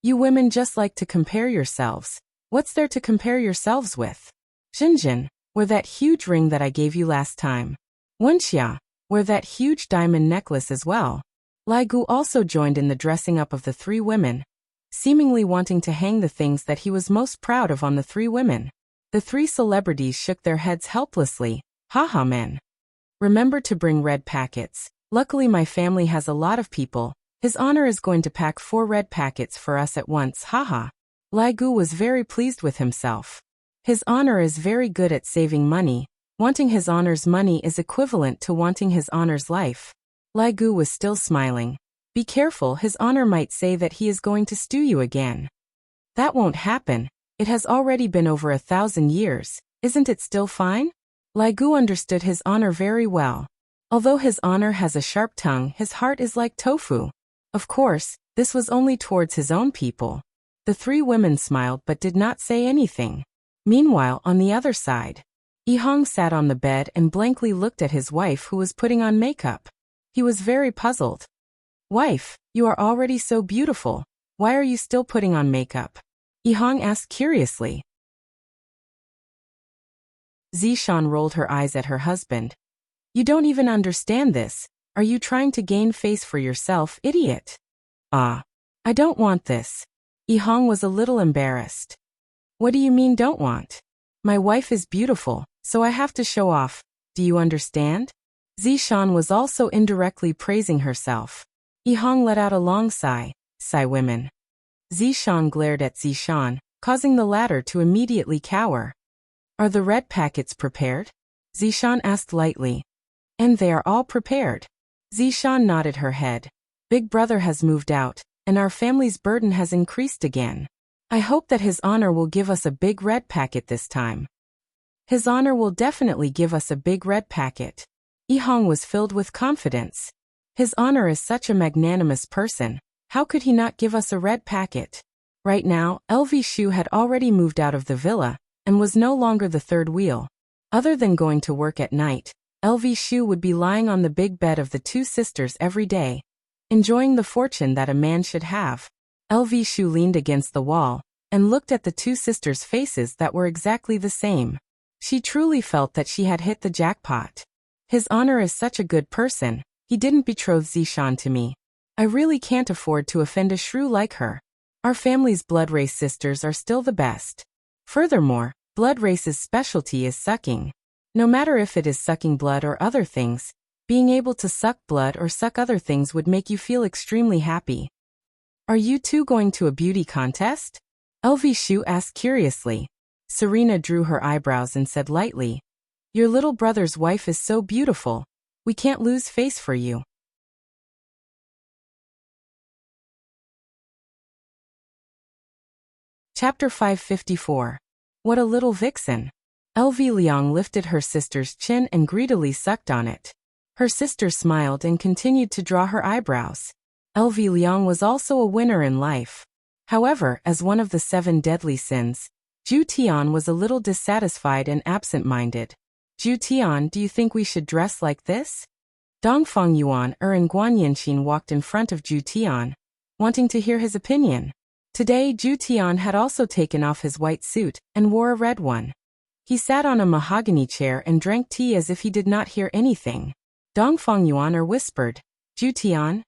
You women just like to compare yourselves. What's there to compare yourselves with? Jinjin, wear that huge ring that I gave you last time. Wenxia, wear that huge diamond necklace as well. Lai Gu also joined in the dressing up of the three women, seemingly wanting to hang the things that he was most proud of on the three women. The three celebrities shook their heads helplessly. Haha men. Remember to bring red packets. Luckily my family has a lot of people. His honor is going to pack 4 red packets for us at once. Haha. Lai Gu was very pleased with himself. His honor is very good at saving money. Wanting his honor's money is equivalent to wanting his honor's life. Lai Gu was still smiling. Be careful, his honor might say that he is going to stew you again. That won't happen. It has already been over 1,000 years. Isn't it still fine? Lai Gu understood his honor very well. Although his honor has a sharp tongue, his heart is like tofu. Of course, this was only towards his own people. The three women smiled but did not say anything. Meanwhile, on the other side, Yihang sat on the bed and blankly looked at his wife who was putting on makeup. He was very puzzled. Wife, you are already so beautiful. Why are you still putting on makeup? Yihang asked curiously. Zishan rolled her eyes at her husband. You don't even understand this. Are you trying to gain face for yourself, idiot? Ah. I don't want this. Yihang was a little embarrassed. What do you mean don't want? My wife is beautiful, so I have to show off. Do you understand? Zishan was also indirectly praising herself. Yihong let out a long sigh. Sigh women. Zishan glared at Zishan, causing the latter to immediately cower. Are the red packets prepared? Zishan asked lightly. And they are all prepared. Zishan nodded her head. Big brother has moved out, and our family's burden has increased again. I hope that His Honor will give us a big red packet this time. His Honor will definitely give us a big red packet. Yihong was filled with confidence. His Honor is such a magnanimous person. How could he not give us a red packet? Right now, LV Shu had already moved out of the villa, and was no longer the third wheel. Other than going to work at night, LV Shu would be lying on the big bed of the two sisters every day, enjoying the fortune that a man should have. LV Shu leaned against the wall, and looked at the two sisters' faces that were exactly the same. She truly felt that she had hit the jackpot. His Honor is such a good person, he didn't betroth Zishan to me. I really can't afford to offend a shrew like her. Our family's blood race sisters are still the best. Furthermore, blood race's specialty is sucking. No matter if it is sucking blood or other things, being able to suck blood or suck other things would make you feel extremely happy. Are you two going to a beauty contest? LV Shu asked curiously. Serena drew her eyebrows and said lightly, your little brother's wife is so beautiful. We can't lose face for you. Chapter 554. What a little vixen. LV Liang lifted her sister's chin and greedily sucked on it. Her sister smiled and continued to draw her eyebrows. LV Liang was also a winner in life. However, as one of the 7 deadly sins, Zhu Tian was a little dissatisfied and absent-minded. Zhu Tian, do you think we should dress like this? Dongfang Yuan and Guan Yanqin walked in front of Zhu Tian, wanting to hear his opinion. Today Zhu Tian had also taken off his white suit and wore a red one. He sat on a mahogany chair and drank tea as if he did not hear anything. Dongfang Yuan whispered, Zhu Tian?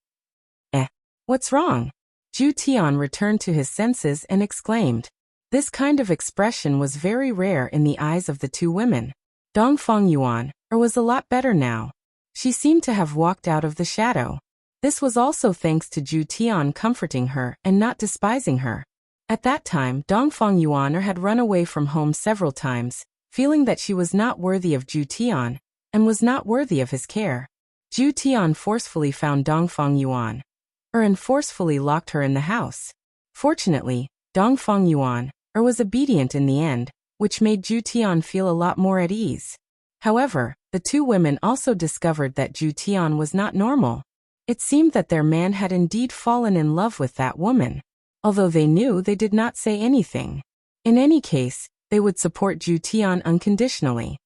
What's wrong? Zhu Tian returned to his senses and exclaimed. This kind of expression was very rare in the eyes of the two women. Dongfang Yuan was a lot better now. She seemed to have walked out of the shadow. This was also thanks to Zhu Tian comforting her and not despising her. At that time, Dongfang Yuan had run away from home several times, feeling that she was not worthy of Zhu Tian, and was not worthy of his care. Zhu Tian forcefully found Dongfang Yuan, and forcefully locked her in the house. Fortunately, Dongfang Yuan was obedient in the end, which made Zhu Tian feel a lot more at ease. However, the two women also discovered that Zhu Tian was not normal. It seemed that their man had indeed fallen in love with that woman. Although they knew, they did not say anything. In any case, they would support Zhu Tian unconditionally.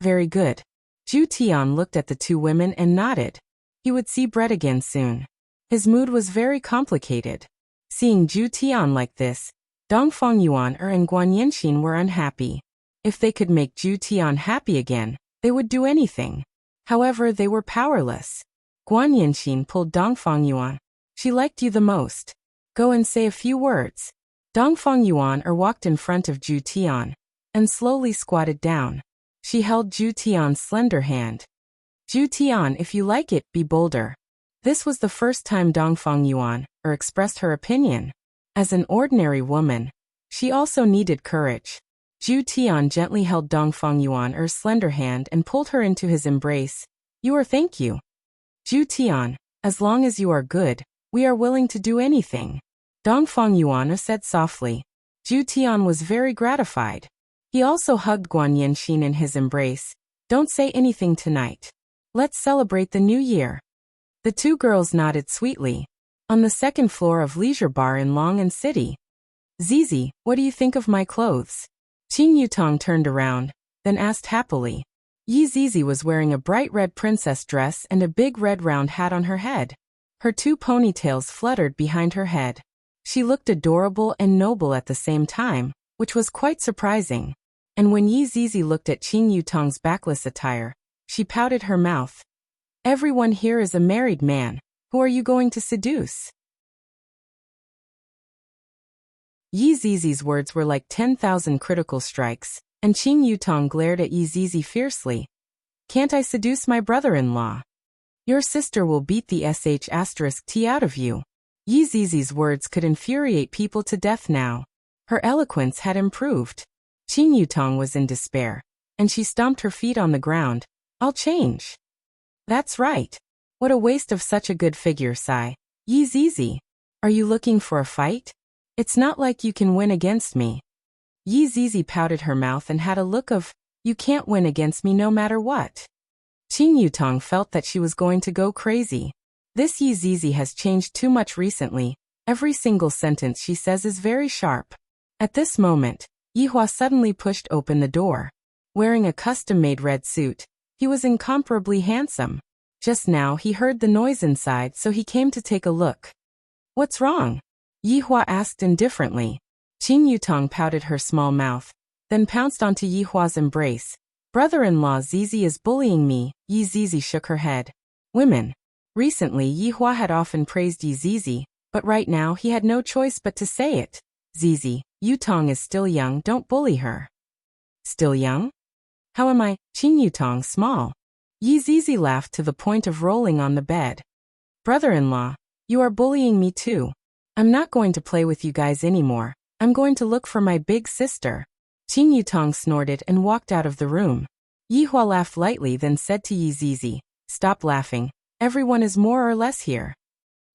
Very good. Zhu Tian looked at the two women and nodded. He would see Brett again soon. His mood was very complicated. Seeing Zhu Tian like this, Dongfang Yuan and Guan Yanqin were unhappy. If they could make Zhu Tian happy again, they would do anything. However, they were powerless. Guan Yanqin pulled Dongfang Yuan. She liked you the most. Go and say a few words. Dongfang Yuan walked in front of Zhu Tian, and slowly squatted down. She held Zhu Tian's slender hand. Zhu Tian, if you like it, be bolder. This was the first time Dongfang Yuan expressed her opinion. As an ordinary woman, she also needed courage. Zhu Tian gently held Dongfang Yuan's slender hand and pulled her into his embrace. Thank you. Zhu Tian, as long as you are good, we are willing to do anything. Dongfang Yuan said softly. Zhu Tian was very gratified. He also hugged Guan Yanqin in his embrace. Don't say anything tonight. Let's celebrate the new year. The two girls nodded sweetly. On the second floor of Leisure Bar in Long and City. Zizi, what do you think of my clothes? Qing Yutong turned around, then asked happily. Yi Zizi was wearing a bright red princess dress and a big red round hat on her head. Her two ponytails fluttered behind her head. She looked adorable and noble at the same time, which was quite surprising. And when Yi Zizi looked at Qing Yutong's backless attire, she pouted her mouth. Everyone here is a married man. Who are you going to seduce? Yi Zizi's words were like 10,000 critical strikes, and Qing Yutong glared at Yi Zizi fiercely. Can't I seduce my brother-in-law? Your sister will beat the sh*t out of you. Yi Zizi's words could infuriate people to death now. Her eloquence had improved. Qin Yutong was in despair, and she stomped her feet on the ground. I'll change. That's right. What a waste of such a good figure, sigh. Yi Zizi, are you looking for a fight? It's not like you can win against me. Yi Zizi pouted her mouth and had a look of, you can't win against me no matter what. Qin Yutong felt that she was going to go crazy. This Yi Zizi has changed too much recently. Every single sentence she says is very sharp. At this moment, Yihua suddenly pushed open the door. Wearing a custom-made red suit, he was incomparably handsome. Just now he heard the noise inside, so he came to take a look. What's wrong? Yihua asked indifferently. Qin Yutong pouted her small mouth, then pounced onto Yihua's embrace. Brother-in-law Zizi is bullying me. Yi Zizi shook her head. Women. Recently Yihua had often praised Yi Zizi, but right now he had no choice but to say it. Zizi, Yutong is still young, don't bully her. Still young? How am I? Qin Yutong small. Yi Zizi laughed to the point of rolling on the bed. Brother-in-law, you are bullying me too. I'm not going to play with you guys anymore. I'm going to look for my big sister. Qin Yutong snorted and walked out of the room. Yihua laughed lightly, then said to Yi Zizi, stop laughing. Everyone is more or less here.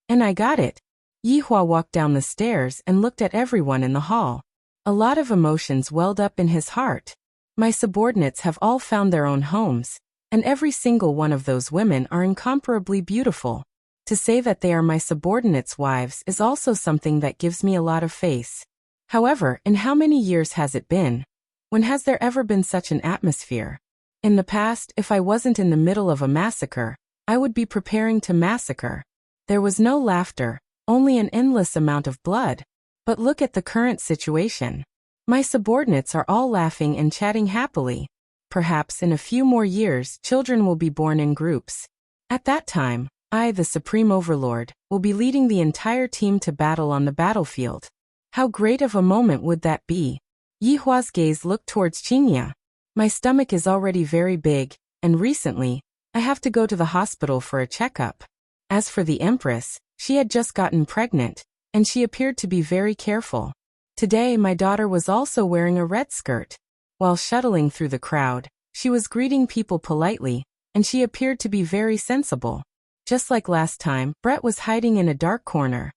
And I got it. Yihua walked down the stairs and looked at everyone in the hall. A lot of emotions welled up in his heart. My subordinates have all found their own homes, and every single one of those women are incomparably beautiful. To say that they are my subordinates' wives is also something that gives me a lot of faith. However, in how many years has it been? When has there ever been such an atmosphere? In the past, if I wasn't in the middle of a massacre, I would be preparing to massacre. There was no laughter, only an endless amount of blood. But look at the current situation. My subordinates are all laughing and chatting happily. Perhaps in a few more years, children will be born in groups. At that time, I, the Supreme Overlord, will be leading the entire team to battle on the battlefield. How great of a moment would that be? Yihua's gaze looked towards Qingya. My stomach is already very big, and recently, I have to go to the hospital for a checkup. As for the Empress, she had just gotten pregnant, and she appeared to be very careful. Today my daughter was also wearing a red skirt. While shuttling through the crowd, she was greeting people politely, and she appeared to be very sensible. Just like last time, Brett was hiding in a dark corner.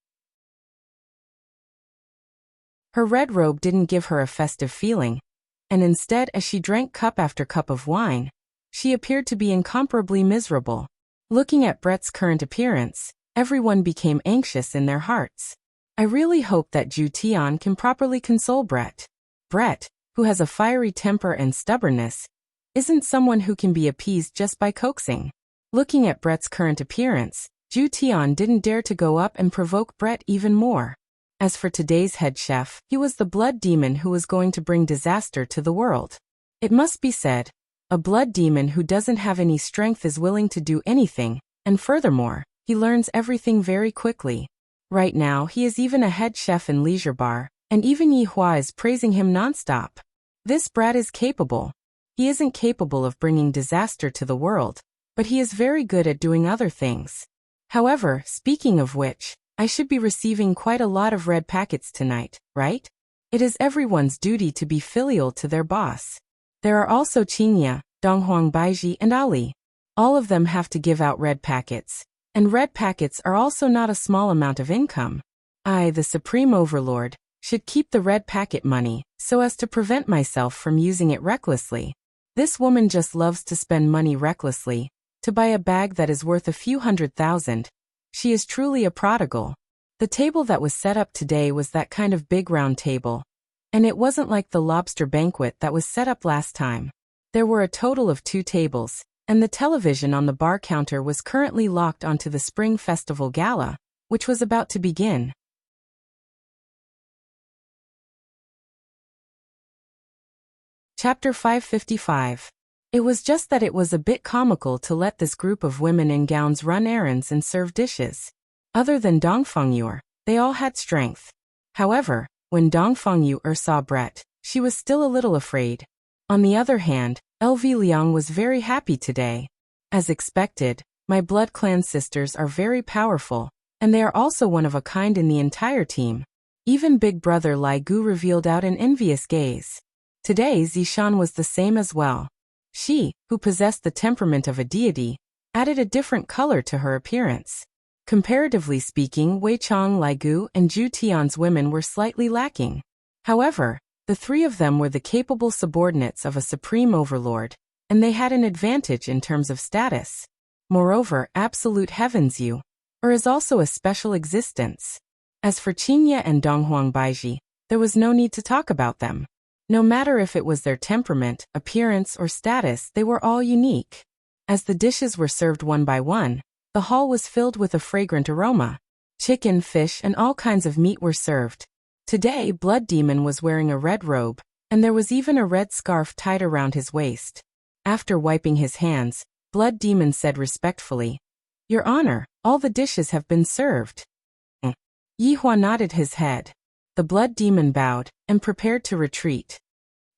Her red robe didn't give her a festive feeling, and instead, as she drank cup after cup of wine, she appeared to be incomparably miserable. Looking at Brett's current appearance, everyone became anxious in their hearts. I really hope that Zhu Tian can properly console Brett. Brett, who has a fiery temper and stubbornness, isn't someone who can be appeased just by coaxing. Looking at Brett's current appearance, Zhu Tian didn't dare to go up and provoke Brett even more. As for today's head chef, he was the blood demon who was going to bring disaster to the world. It must be said, a blood demon who doesn't have any strength is willing to do anything, and furthermore, he learns everything very quickly. Right now he is even a head chef in Leisure Bar, and even Yihua is praising him nonstop. This brat is capable. He isn't capable of bringing disaster to the world, but he is very good at doing other things. However, speaking of which, I should be receiving quite a lot of red packets tonight, right? It is everyone's duty to be filial to their boss. There are also Qingya, Donghuang Baiji and Ali. All of them have to give out red packets, and red packets are also not a small amount of income. I, the Supreme Overlord, should keep the red packet money, so as to prevent myself from using it recklessly. This woman just loves to spend money recklessly, to buy a bag that is worth a few $100,000. She is truly a prodigal. The table that was set up today was that kind of big round table, and it wasn't like the lobster banquet that was set up last time. There were a total of 2 tables, and the television on the bar counter was currently locked onto the Spring Festival Gala, which was about to begin. Chapter 555. It was just that it was a bit comical to let this group of women in gowns run errands and serve dishes. Other than Dongfeng they all had strength. However, when Dongfeng saw Brett, she was still a little afraid. On the other hand, LV Liang was very happy today. As expected, my blood clan sisters are very powerful, and they are also one of a kind in the entire team. Even big brother Lai Gu revealed out an envious gaze. Today Zishan was the same as well. She, who possessed the temperament of a deity, added a different color to her appearance. Comparatively speaking, Wei Chang, Lai Gu, and Zhu Tian's women were slightly lacking. However, the three of them were the capable subordinates of a supreme overlord, and they had an advantage in terms of status. Moreover, absolute heavens is also a special existence. As for Qingye and Donghuang Baiji, there was no need to talk about them. No matter if it was their temperament, appearance, or status, they were all unique. As the dishes were served one by one, the hall was filled with a fragrant aroma. Chicken, fish, and all kinds of meat were served. Today, Blood Demon was wearing a red robe, and there was even a red scarf tied around his waist. After wiping his hands, Blood Demon said respectfully, "Your Honor, all the dishes have been served." Yihua nodded his head. The Blood Demon bowed and prepared to retreat.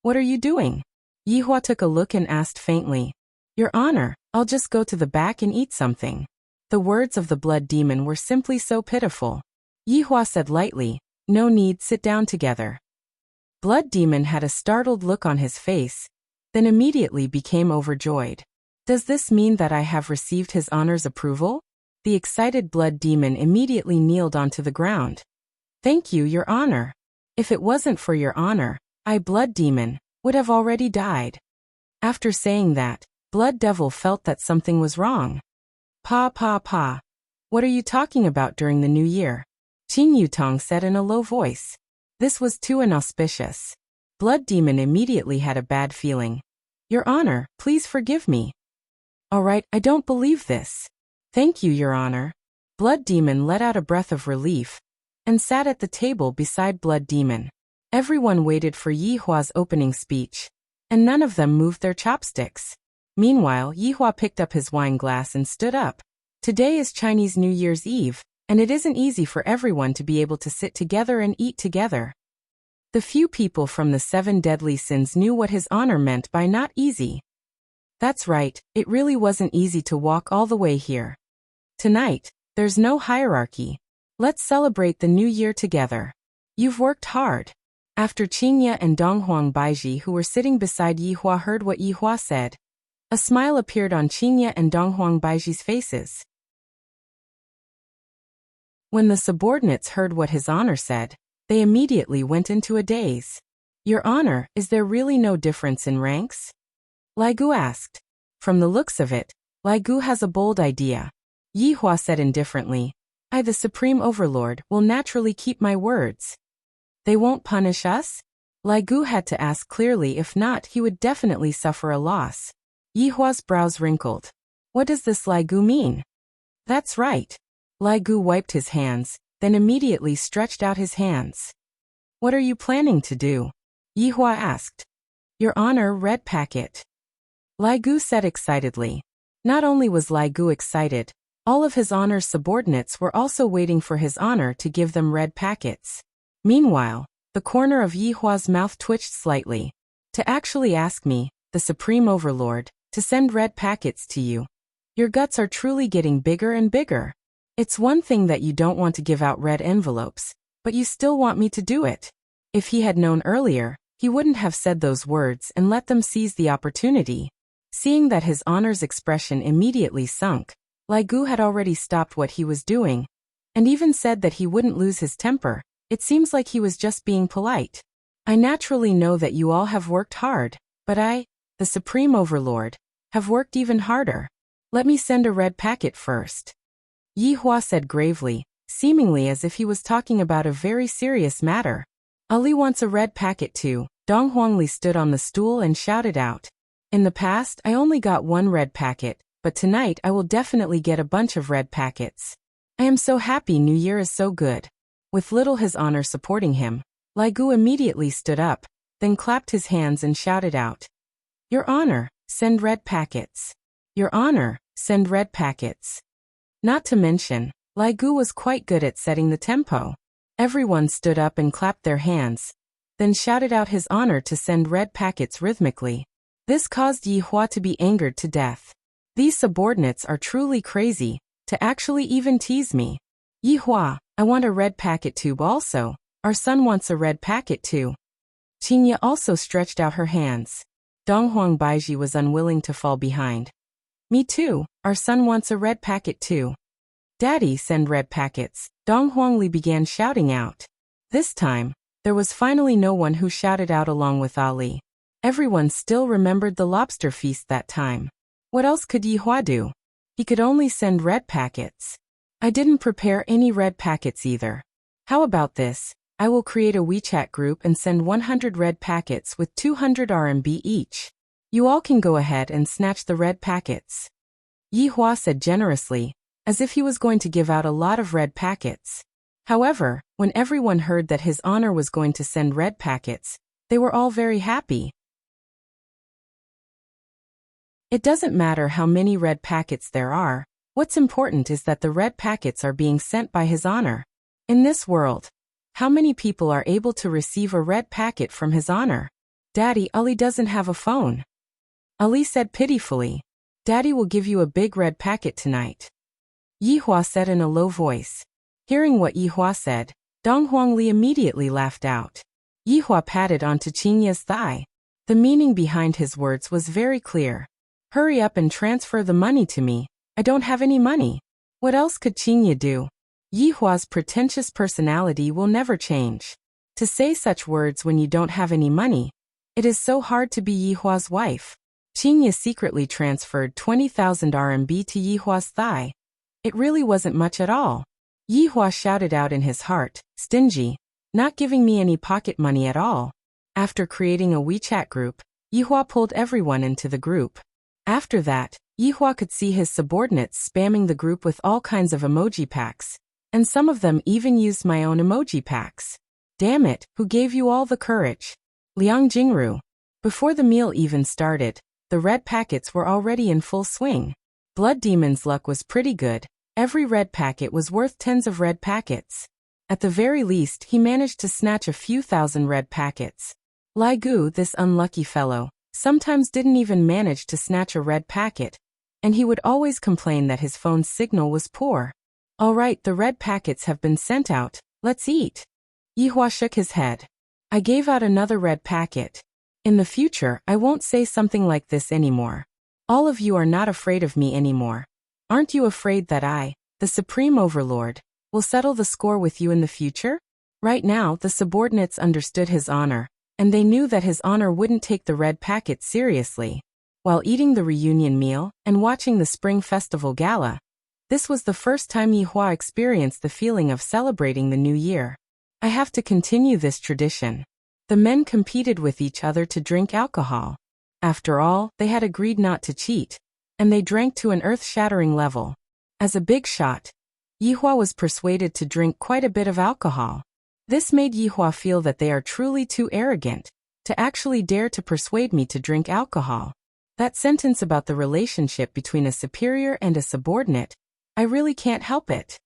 "What are you doing?" Yihua took a look and asked faintly. "Your Honor, I'll just go to the back and eat something." The words of the Blood Demon were simply so pitiful. Yihua said lightly, "No need, sit down together." Blood Demon had a startled look on his face, then immediately became overjoyed. "Does this mean that I have received His Honor's approval?" The excited Blood Demon immediately kneeled onto the ground. "Thank you, Your Honor. If it wasn't for Your Honor, I, Blood Demon, would have already died." After saying that, Blood Devil felt that something was wrong. Pa. What are you talking about during the New Year?" Qing Yutong said in a low voice. This was too inauspicious. Blood Demon immediately had a bad feeling. "Your Honor, please forgive me." "All right, I don't believe this." "Thank you, Your Honor." Blood Demon let out a breath of relief and sat at the table beside Blood Demon. Everyone waited for Yihua's opening speech, and none of them moved their chopsticks. Meanwhile, Yihua picked up his wine glass and stood up. Today is Chinese New Year's Eve, and it isn't easy for everyone to be able to sit together and eat together. The few people from the 7 deadly sins knew what His Honor meant by not easy. That's right, it really wasn't easy to walk all the way here. Tonight, there's no hierarchy. Let's celebrate the new year together. You've worked hard. After Qingye and Donghuang Baiji, who were sitting beside Yihua, heard what Yihua said, a smile appeared on Qingye and Donghuang Baiji's faces. When the subordinates heard what His Honor said, they immediately went into a daze. "Your Honor, is there really no difference in ranks?" Lai Gu asked. "From the looks of it, Lai Gu has a bold idea." Yihua said indifferently, "I, the Supreme Overlord, will naturally keep my words." "They won't punish us?" Lai Gu had to ask clearly, if not, he would definitely suffer a loss. Yihua's brows wrinkled. "What does this Lai Gu mean?" "That's right." Lai Gu wiped his hands, then immediately stretched out his hands. "What are you planning to do?" Yihua asked. "Your Honor, red packet." Lai Gu said excitedly. Not only was Lai Gu excited, all of His Honor's subordinates were also waiting for His Honor to give them red packets. Meanwhile, the corner of Yihua's mouth twitched slightly. "To actually ask me, the Supreme Overlord, to send red packets to you. Your guts are truly getting bigger and bigger. It's one thing that you don't want to give out red envelopes, but you still want me to do it." If he had known earlier, he wouldn't have said those words and let them seize the opportunity. Seeing that His Honor's expression immediately sunk, Lai Gu had already stopped what he was doing, and even said that he wouldn't lose his temper. It seems like he was just being polite. "I naturally know that you all have worked hard, but I, the Supreme Overlord, have worked even harder. Let me send a red packet first." Yihua said gravely, seemingly as if he was talking about a very serious matter. "Ali wants a red packet too." Dong Huangli stood on the stool and shouted out. "In the past, I only got one red packet, but tonight I will definitely get a bunch of red packets. I am so happy New Year is so good." With little His Honor supporting him, Lai Gu immediately stood up, then clapped his hands and shouted out, "Your Honor, send red packets. Your Honor, send red packets." Not to mention, Lai Gu was quite good at setting the tempo. Everyone stood up and clapped their hands, then shouted out His Honor to send red packets rhythmically. This caused Yi Hua to be angered to death. These subordinates are truly crazy, to actually even tease me. Yi Hua, I want a red packet tube also. Our son wants a red packet too. Qingye also stretched out her hands. Donghuang Baiji was unwilling to fall behind. Me too, our son wants a red packet too. Daddy, send red packets. Donghuang Li began shouting out. This time, there was finally no one who shouted out along with Ali. Everyone still remembered the lobster feast that time. What else could Yi Hua do? He could only send red packets. I didn't prepare any red packets either. How about this? I will create a WeChat group and send 100 red packets with 200 RMB each. You all can go ahead and snatch the red packets. Yi Hua said generously, as if he was going to give out a lot of red packets. However, when everyone heard that his honor was going to send red packets, they were all very happy. It doesn't matter how many red packets there are, what's important is that the red packets are being sent by his honor. In this world, how many people are able to receive a red packet from his honor? Daddy, Ali doesn't have a phone. Ali said pitifully. Daddy will give you a big red packet tonight. Yi Hua said in a low voice. Hearing what Yi Hua said, Donghuang Li immediately laughed out. Yi Hua patted onto Qingye's thigh. The meaning behind his words was very clear. Hurry up and transfer the money to me. I don't have any money. What else could Qingye do? Yi Hua's pretentious personality will never change. To say such words when you don't have any money. It is so hard to be Yi Hua's wife. Qingye secretly transferred 20,000 RMB to Yi Hua's thigh. It really wasn't much at all. Yi Hua shouted out in his heart, stingy, not giving me any pocket money at all. After creating a WeChat group, Yi Hua pulled everyone into the group. After that, Yi Hua could see his subordinates spamming the group with all kinds of emoji packs. And some of them even used my own emoji packs. Damn it, who gave you all the courage? Liang Jingru. Before the meal even started, the red packets were already in full swing. Blood Demon's luck was pretty good. Every red packet was worth tens of red packets. At the very least, he managed to snatch a few thousand red packets. Lai Gu, this unlucky fellow, sometimes didn't even manage to snatch a red packet, and he would always complain that his phone's signal was poor. All right, the red packets have been sent out, let's eat. Yi Hua shook his head. I gave out another red packet. In the future, I won't say something like this anymore. All of you are not afraid of me anymore. Aren't you afraid that I, the Supreme Overlord, will settle the score with you in the future? Right now, the subordinates understood his honor, and they knew that his honor wouldn't take the red packet seriously. While eating the reunion meal and watching the Spring Festival Gala, this was the first time Yi Hua experienced the feeling of celebrating the new year. I have to continue this tradition. The men competed with each other to drink alcohol. After all, they had agreed not to cheat, and they drank to an earth-shattering level. As a big shot, Yi Hua was persuaded to drink quite a bit of alcohol. This made Yi Hua feel that they are truly too arrogant to actually dare to persuade me to drink alcohol. That sentence about the relationship between a superior and a subordinate, I really can't help it.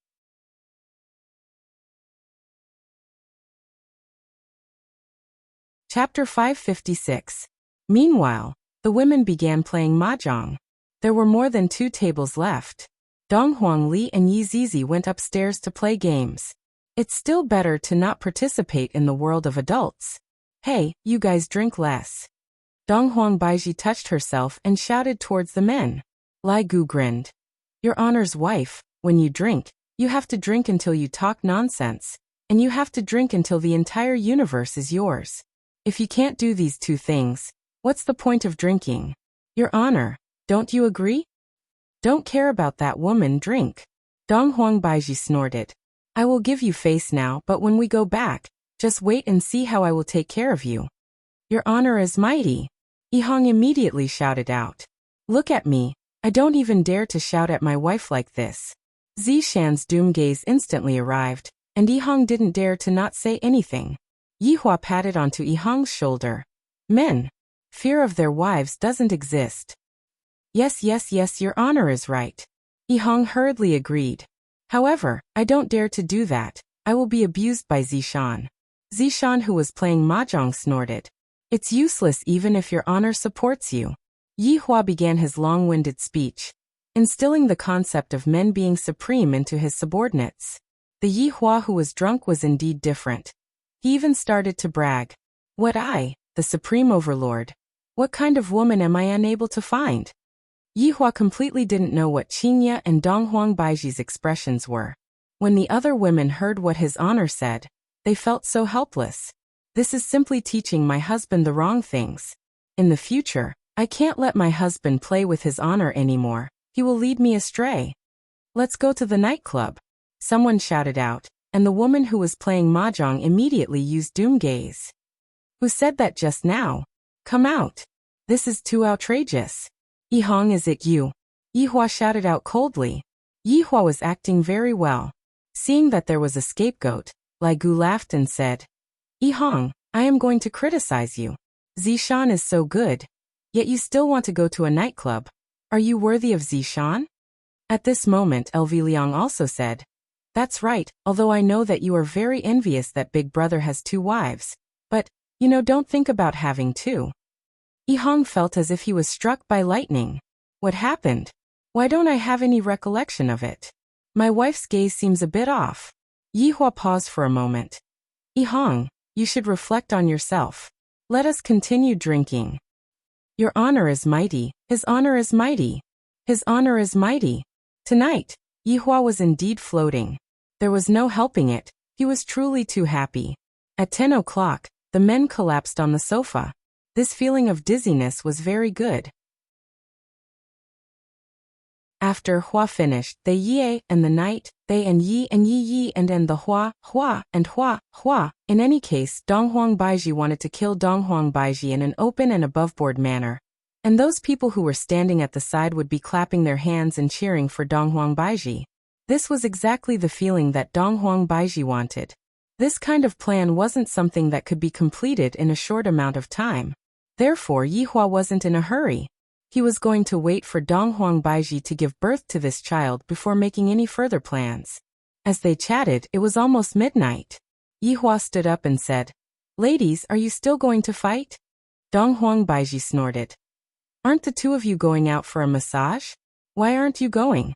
Chapter 556. Meanwhile, the women began playing mahjong. There were more than 2 tables left. Donghuang Li and Yi Zizi went upstairs to play games. It's still better to not participate in the world of adults. Hey, you guys drink less. Donghuang Baiji touched herself and shouted towards the men. Lai Gu grinned. Your honor's wife, when you drink, you have to drink until you talk nonsense, and you have to drink until the entire universe is yours. If you can't do these 2 things, what's the point of drinking? Your honor, don't you agree? Don't care about that woman, drink. Donghuang Baiji snorted. I will give you face now, but when we go back, just wait and see how I will take care of you. Your honor is mighty. Yihang immediately shouted out. Look at me. I don't even dare to shout at my wife like this. Zishan's doom gaze instantly arrived, and Yihang didn't dare to not say anything. Yi Hua patted onto Yihang's shoulder. Men. Fear of their wives doesn't exist. Yes, your honor is right. Yihang hurriedly agreed. However, I don't dare to do that. I will be abused by Zishan. Zishan, who was playing mahjong, snorted. It's useless even if your honor supports you. Yi Hua began his long-winded speech, instilling the concept of men being supreme into his subordinates. The Yi Hua who was drunk was indeed different. He even started to brag. What I, the supreme overlord? What kind of woman am I unable to find? Yi Hua completely didn't know what Qingye and Donghuang Baiji's expressions were. When the other women heard what his honor said, they felt so helpless. This is simply teaching my husband the wrong things. In the future, I can't let my husband play with his honor anymore. He will lead me astray. Let's go to the nightclub. Someone shouted out, and the woman who was playing mahjong immediately used doom gaze. Who said that just now? Come out. This is too outrageous. Yi Hong, is it you? Yi Hua shouted out coldly. Yi Hua was acting very well. Seeing that there was a scapegoat, Lai Gu laughed and said, Yi Hong, I am going to criticize you. Zishan is so good. Yet you still want to go to a nightclub. Are you worthy of Zishan? At this moment LV Liang also said, That's right, although I know that you are very envious that Big Brother has 2 wives. But, don't think about having 2. Yi Hong felt as if he was struck by lightning. What happened? Why don't I have any recollection of it? My wife's gaze seems a bit off. Yi Hua paused for a moment. Yi Hong, you should reflect on yourself. Let us continue drinking. Your honor is mighty, his honor is mighty. His honor is mighty. Tonight, Yi Hua was indeed floating. There was no helping it, he was truly too happy. At 10 o'clock, the men collapsed on the sofa. This feeling of dizziness was very good. After Hua finished, they Ye and the night, they and Yi and the Hua and Hua. In any case, Donghuang Baiji wanted to kill Donghuang Baiji in an open and aboveboard manner. And those people who were standing at the side would be clapping their hands and cheering for Donghuang Baiji. This was exactly the feeling that Donghuang Baiji wanted. This kind of plan wasn't something that could be completed in a short amount of time. Therefore, Yi Hua wasn't in a hurry. He was going to wait for Donghuang Baiji to give birth to this child before making any further plans. As they chatted, it was almost midnight. Yi Hua stood up and said, Ladies, are you still going to fight? Donghuang Baiji snorted. Aren't the 2 of you going out for a massage? Why aren't you going?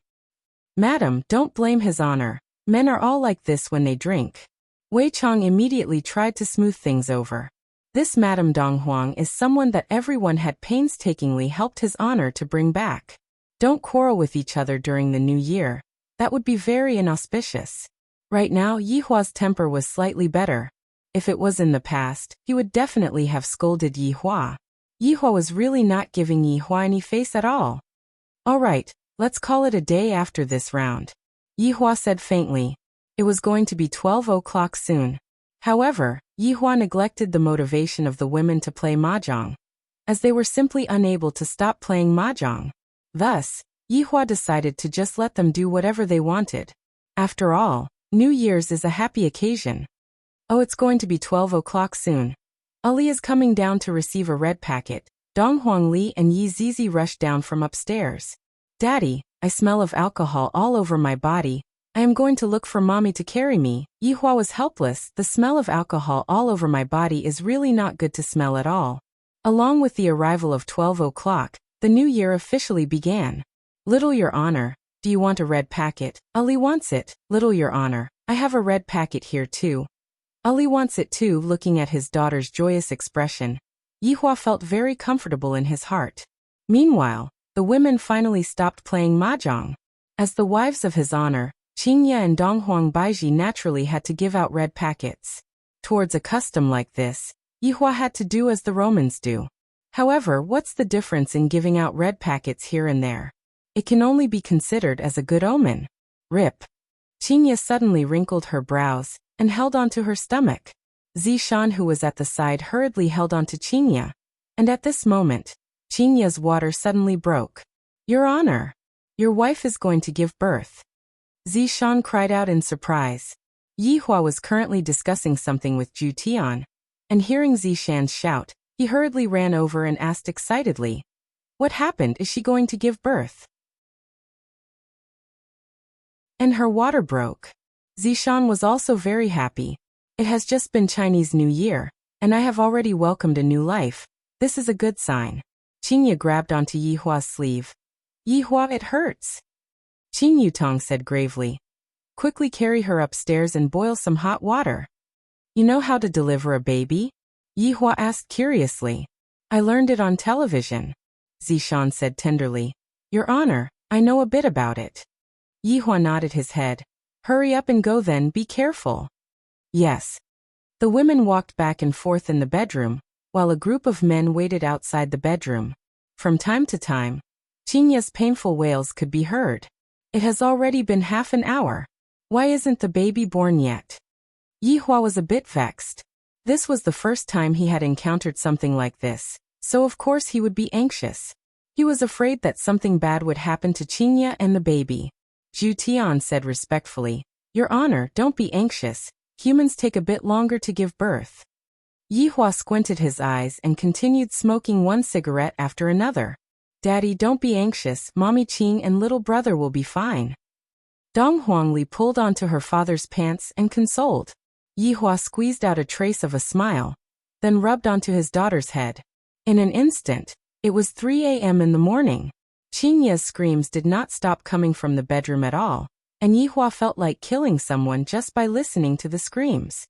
Madam, don't blame his honor. Men are all like this when they drink. Wei Chong immediately tried to smooth things over. This Madame Donghuang is someone that everyone had painstakingly helped his honor to bring back. Don't quarrel with each other during the new year. That would be very inauspicious. Right now, Yi Hua's temper was slightly better. If it was in the past, he would definitely have scolded Yi Hua. Yi Hua was really not giving Yi Hua any face at all. All right, let's call it a day after this round. Yi Hua said faintly. It was going to be 12 o'clock soon. However, Yi Hua neglected the motivation of the women to play mahjong, as they were simply unable to stop playing mahjong. Thus, Yi Hua decided to just let them do whatever they wanted. After all, New Year's is a happy occasion. Oh, it's going to be 12 o'clock soon. Ali is coming down to receive a red packet. Donghuang Li and Yi Zizi rushed down from upstairs. Daddy, I smell of alcohol all over my body. I am going to look for mommy to carry me. Yi Hua was helpless. The smell of alcohol all over my body is really not good to smell at all. Along with the arrival of 12 o'clock, the new year officially began. Little Your Honor, do you want a red packet? Ali wants it. Little Your Honor, I have a red packet here too. Ali wants it too. Looking at his daughter's joyous expression, Yi Hua felt very comfortable in his heart. Meanwhile, the women finally stopped playing mahjong. As the wives of his honor, Qingye and Donghuang Baiji naturally had to give out red packets. Towards a custom like this, Yi Hua had to do as the Romans do. However, what's the difference in giving out red packets here and there? It can only be considered as a good omen. Rip. Qingye suddenly wrinkled her brows and held onto her stomach. Zishan, who was at the side, hurriedly held onto Qingye. And at this moment, Qingye's water suddenly broke. Your Honor, your wife is going to give birth. Zishan cried out in surprise. Yi Hua was currently discussing something with Zhu Tian, and hearing Zishan's shout, he hurriedly ran over and asked excitedly, What happened? Is she going to give birth? And her water broke. Zishan was also very happy. It has just been Chinese New Year, And I have already welcomed a new life. This is a good sign. Qingya grabbed onto Yihua's sleeve. Yihua, it hurts. Qing Yutong said gravely. Quickly carry her upstairs and boil some hot water. You know how to deliver a baby? Yihua asked curiously. I learned it on television. Zishan said tenderly. Your Honor, I know a bit about it. Yihua nodded his head. Hurry up and go then, be careful. Yes. The women walked back and forth in the bedroom, while a group of men waited outside the bedroom. From time to time, Qingya's painful wails could be heard. It has already been half an hour. Why isn't the baby born yet? Yihua was a bit vexed. This was the first time he had encountered something like this, so of course he would be anxious. He was afraid that something bad would happen to Qingya and the baby. Zhu Tian said respectfully, Your Honor, don't be anxious. Humans take a bit longer to give birth. Yihua squinted his eyes and continued smoking one cigarette after another. Daddy, don't be anxious. Mommy Qing and little brother will be fine. Dong Huangli pulled onto her father's pants and consoled. Yihua squeezed out a trace of a smile, then rubbed onto his daughter's head. In an instant, it was 3 a.m. in the morning. Qingya's screams did not stop coming from the bedroom at all, and Yihua felt like killing someone just by listening to the screams.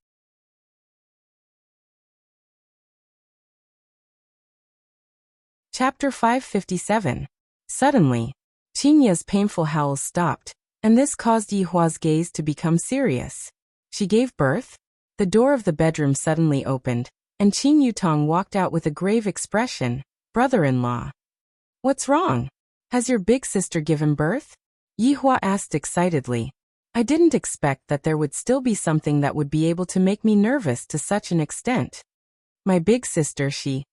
Chapter 557. Suddenly, Qingya's painful howls stopped, and this caused Yihua's gaze to become serious. She gave birth? The door of the bedroom suddenly opened, and Qing Yutong walked out with a grave expression. Brother-in-law. What's wrong? Has your big sister given birth? Yihua asked excitedly. I didn't expect that there would still be something that would be able to make me nervous to such an extent. My big sister, she.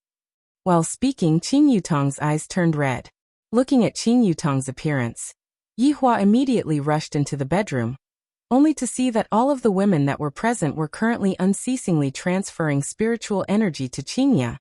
While speaking, Qing Yutong's eyes turned red. Looking at Qing Yutong's appearance, Yihua immediately rushed into the bedroom, only to see that all of the women that were present were currently unceasingly transferring spiritual energy to Qingya.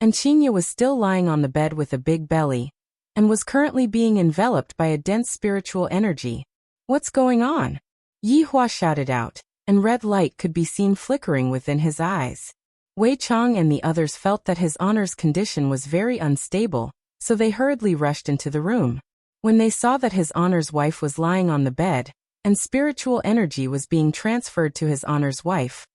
And Qingya was still lying on the bed with a big belly, and was currently being enveloped by a dense spiritual energy. What's going on? Yihua shouted out, and red light could be seen flickering within his eyes. Wei Chang and the others felt that his honor's condition was very unstable, so they hurriedly rushed into the room. When they saw that his honor's wife was lying on the bed, and spiritual energy was being transferred to his honor's wife,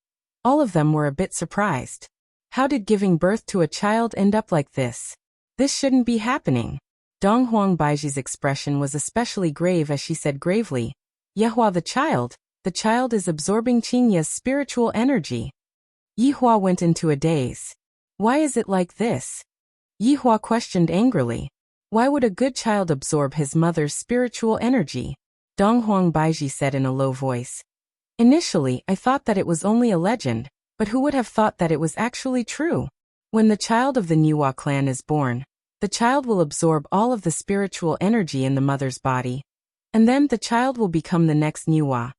all of them were a bit surprised. How did giving birth to a child end up like this? This shouldn't be happening. Dong Huang Baiji's expression was especially grave as she said gravely, Yihua, the child is absorbing Qingya's spiritual energy. Yihua went into a daze. Why is it like this? Yihua questioned angrily. Why would a good child absorb his mother's spiritual energy? Dong Huang Baiji said in a low voice. Initially, I thought that it was only a legend, but who would have thought that it was actually true? When the child of the Niwa clan is born, the child will absorb all of the spiritual energy in the mother's body, and then the child will become the next Niwa,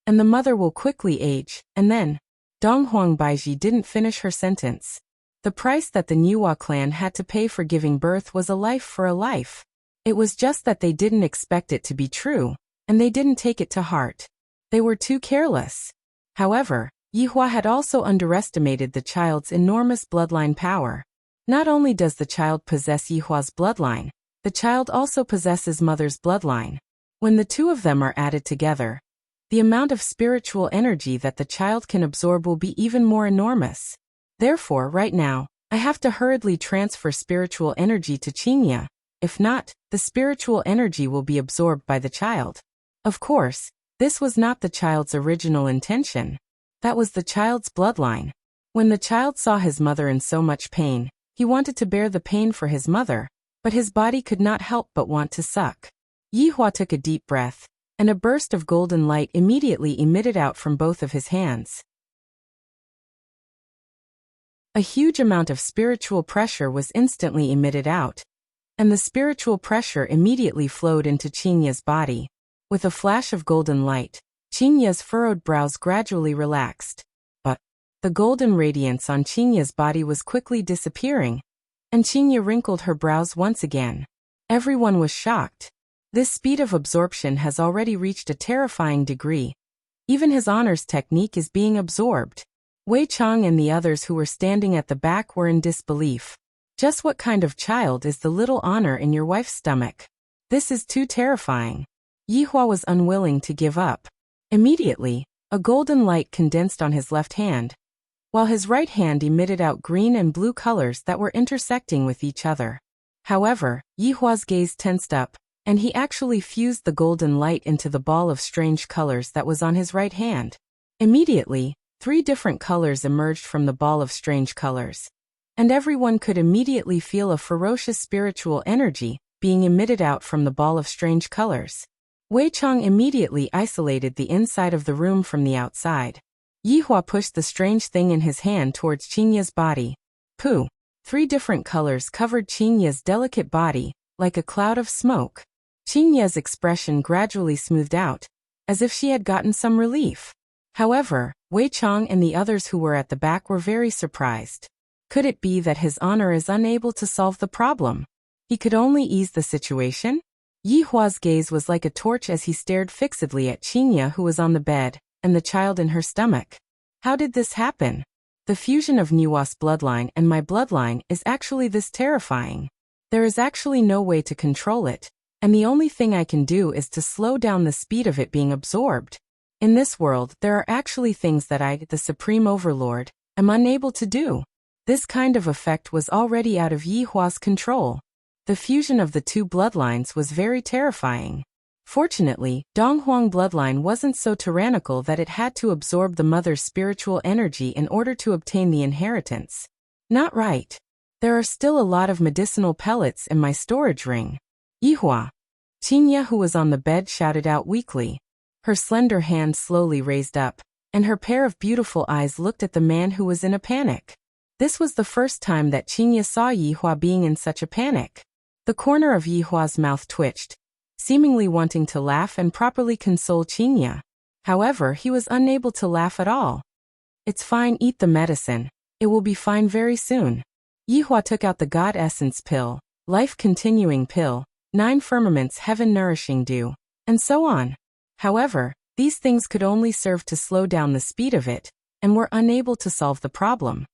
and the mother will quickly age, and then, Dong Huang Baiji didn't finish her sentence. The price that the Niwa clan had to pay for giving birth was a life for a life. It was just that they didn't expect it to be true, and they didn't take it to heart. They were too careless. However, Yihua had also underestimated the child's enormous bloodline power. Not only does the child possess Yihua's bloodline, the child also possesses mother's bloodline. When the two of them are added together, the amount of spiritual energy that the child can absorb will be even more enormous. Therefore, right now, I have to hurriedly transfer spiritual energy to Qingya. If not, the spiritual energy will be absorbed by the child. Of course, this was not the child's original intention. That was the child's bloodline. When the child saw his mother in so much pain, he wanted to bear the pain for his mother, but his body could not help but want to suck. Yihua took a deep breath, and a burst of golden light immediately emitted out from both of his hands. A huge amount of spiritual pressure was instantly emitted out, and the spiritual pressure immediately flowed into Qingya's body. With a flash of golden light, Qingya's furrowed brows gradually relaxed. But the golden radiance on Qingya's body was quickly disappearing, and Qingya wrinkled her brows once again. Everyone was shocked. This speed of absorption has already reached a terrifying degree. Even his honor's technique is being absorbed. Wei Chang and the others who were standing at the back were in disbelief. Just what kind of child is the little honor in your wife's stomach? This is too terrifying. Yi Hua was unwilling to give up. Immediately, a golden light condensed on his left hand, while his right hand emitted out green and blue colors that were intersecting with each other. However, Yi Hua's gaze tensed up, and he actually fused the golden light into the ball of strange colors that was on his right hand. Immediately, 3 different colors emerged from the ball of strange colors, and everyone could immediately feel a ferocious spiritual energy being emitted out from the ball of strange colors. Wei Chang immediately isolated the inside of the room from the outside. Yi Hua pushed the strange thing in his hand towards Qingya's body. Pooh! 3 different colors covered Qingya's delicate body, like a cloud of smoke. Qingya's expression gradually smoothed out, as if she had gotten some relief. However, Wei Chang and the others who were at the back were very surprised. Could it be that his honor is unable to solve the problem? He could only ease the situation? Yi Hua's gaze was like a torch as he stared fixedly at Qingya, who was on the bed, and the child in her stomach. How did this happen? The fusion of Niwa's bloodline and my bloodline is actually this terrifying. There is actually no way to control it, and the only thing I can do is to slow down the speed of it being absorbed. In this world, there are actually things that I, the Supreme Overlord, am unable to do. This kind of effect was already out of Yi Hua's control. The fusion of the 2 bloodlines was very terrifying. Fortunately, Donghuang bloodline wasn't so tyrannical that it had to absorb the mother's spiritual energy in order to obtain the inheritance. Not right. There are still a lot of medicinal pellets in my storage ring. Yi Hua. Qingya, who was on the bed, shouted out weakly. Her slender hand slowly raised up, and her pair of beautiful eyes looked at the man who was in a panic. This was the first time that Qingya saw Yi Hua being in such a panic. The corner of Yi Hua's mouth twitched, seemingly wanting to laugh and properly console Qingya. However, he was unable to laugh at all. It's fine, eat the medicine. It will be fine very soon. Yi Hua took out the God Essence pill, Life-Continuing pill, 9 firmaments heaven-nourishing dew, and so on. However, these things could only serve to slow down the speed of it, and were unable to solve the problem.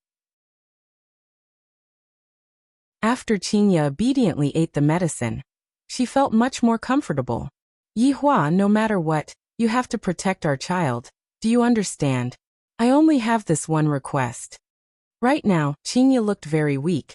After Qingya obediently ate the medicine, she felt much more comfortable. Yi Hua, no matter what, you have to protect our child. Do you understand? I only have this one request. Right now, Qingya looked very weak.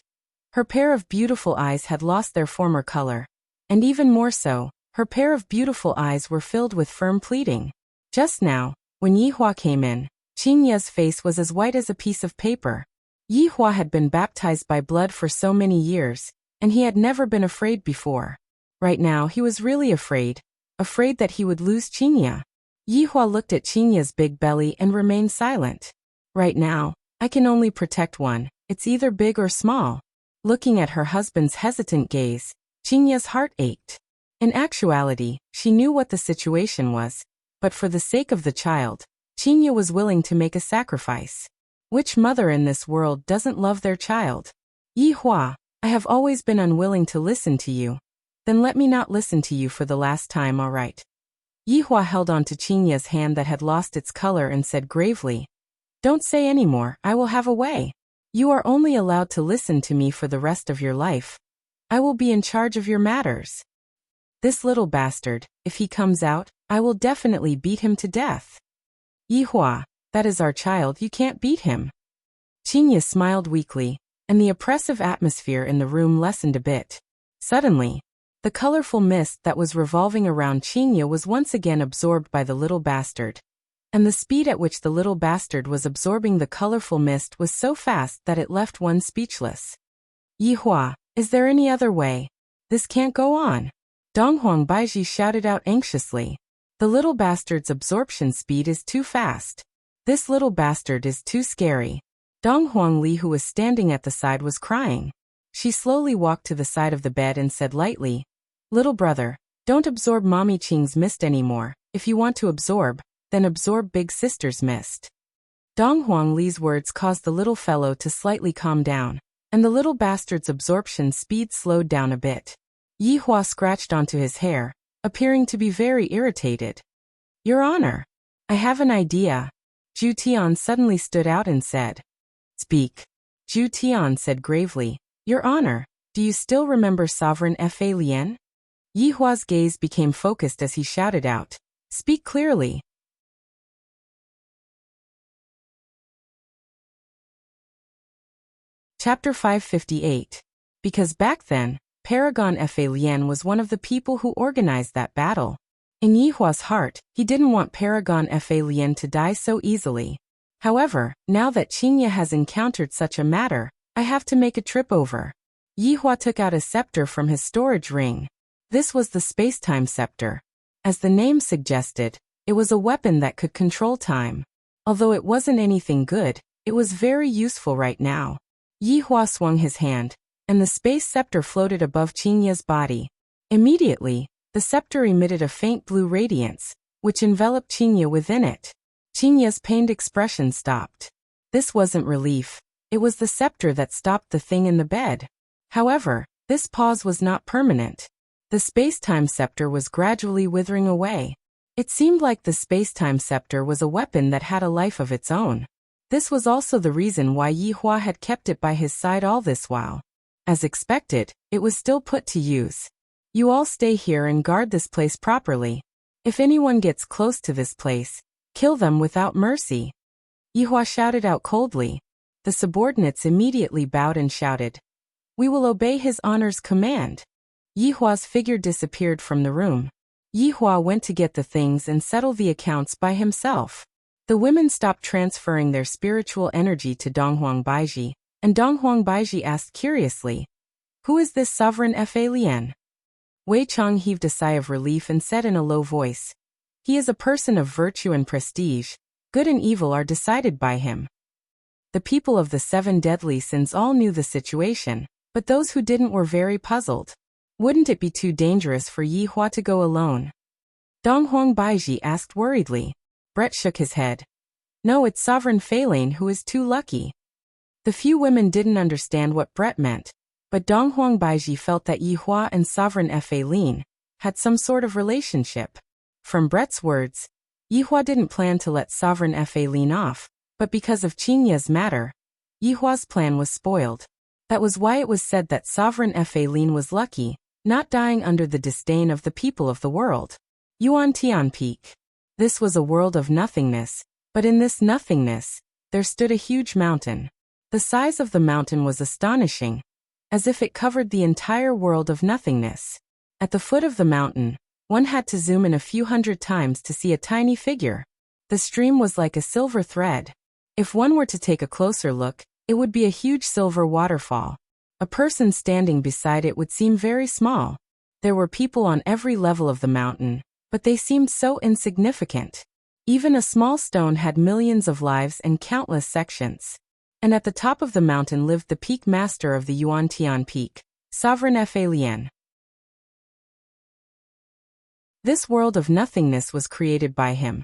Her pair of beautiful eyes had lost their former color. And even more so, her pair of beautiful eyes were filled with firm pleading. Just now, when Yi Hua came in, Qingya's face was as white as a piece of paper. Yi Hua had been baptized by blood for so many years, and he had never been afraid before. Right now he was really afraid that he would lose Qingya. Yi Hua looked at Qingya's big belly and remained silent. Right now, I can only protect one, it's either big or small. Looking at her husband's hesitant gaze, Qingya's heart ached. In actuality, she knew what the situation was, but for the sake of the child, Qingya was willing to make a sacrifice. Which mother in this world doesn't love their child? Yi Hua, I have always been unwilling to listen to you. Then let me not listen to you for the last time, all right? Yi Hua held on to Qingya's hand that had lost its color and said gravely, Don't say any more, I will have a way. You are only allowed to listen to me for the rest of your life. I will be in charge of your matters. This little bastard, if he comes out, I will definitely beat him to death. Yi Hua, that is our child, you can't beat him. Qingya smiled weakly, and the oppressive atmosphere in the room lessened a bit. Suddenly, the colorful mist that was revolving around Qingya was once again absorbed by the little bastard. And the speed at which the little bastard was absorbing the colorful mist was so fast that it left one speechless. Yi Hua, is there any other way? This can't go on. Donghuang Baiji shouted out anxiously. The little bastard's absorption speed is too fast. This little bastard is too scary. Donghuang Li, who was standing at the side, was crying. She slowly walked to the side of the bed and said lightly, Little brother, don't absorb Mommy Qing's mist anymore. If you want to absorb, then absorb big sister's mist. Donghuang Li's words caused the little fellow to slightly calm down, and the little bastard's absorption speed slowed down a bit. Yi Hua scratched onto his hair, appearing to be very irritated. Your Honor, I have an idea. Zhu Tian suddenly stood out and said, "Speak." Zhu Tian said gravely, "Your Honor, do you still remember Sovereign Fa Lien?" Yi Hua's gaze became focused as he shouted out, "Speak clearly." Chapter 558. Because back then, Paragon Fa Lien was one of the people who organized that battle. In Yi Hua's heart, he didn't want Paragon Fa Lien to die so easily. However, now that Qingye has encountered such a matter, I have to make a trip over. Yi Hua took out a scepter from his storage ring. This was the space-time scepter. As the name suggested, it was a weapon that could control time. Although it wasn't anything good, it was very useful right now. Yi Hua swung his hand, and the space scepter floated above Qingye's body. Immediately, the scepter emitted a faint blue radiance, which enveloped Qingye within it. Qingye's pained expression stopped. This wasn't relief. It was the scepter that stopped the thing in the bed. However, this pause was not permanent. The space-time scepter was gradually withering away. It seemed like the space-time scepter was a weapon that had a life of its own. This was also the reason why Yi Hua had kept it by his side all this while. As expected, it was still put to use. You all stay here and guard this place properly. If anyone gets close to this place, kill them without mercy. Yi Hua shouted out coldly. The subordinates immediately bowed and shouted, "We will obey His Honor's command." Yi Hua's figure disappeared from the room. Yi Hua went to get the things and settle the accounts by himself. The women stopped transferring their spiritual energy to Donghuang Baiji, and Donghuang Baiji asked curiously, "Who is this Sovereign Fa Lien?" Wei Chang heaved a sigh of relief and said in a low voice, "He is a person of virtue and prestige. Good and evil are decided by him." The people of the 7 deadly sins all knew the situation, but those who didn't were very puzzled. Wouldn't it be too dangerous for Yi Hua to go alone? Donghuang Baiji asked worriedly. Brett shook his head. "No, it's Sovereign Feilane who is too lucky." The few women didn't understand what Brett meant, but Donghuang Baiji felt that Yi Hua and Sovereign Feilane had some sort of relationship. From Brett's words, Yi Hua didn't plan to let Sovereign Feilane off, but because of Qingye's matter, Yi Hua's plan was spoiled. That was why it was said that Sovereign Feilane was lucky, not dying under the disdain of the people of the world. Yuan Tian Peak. This was a world of nothingness, but in this nothingness, there stood a huge mountain. The size of the mountain was astonishing, as if it covered the entire world of nothingness. At the foot of the mountain, one had to zoom in a few hundred times to see a tiny figure. The stream was like a silver thread. If one were to take a closer look, it would be a huge silver waterfall. A person standing beside it would seem very small. There were people on every level of the mountain, but they seemed so insignificant. Even a small stone had millions of lives and countless sections. And at the top of the mountain lived the peak master of the Yuan Tian Peak, Sovereign Fa Lien. This world of nothingness was created by him.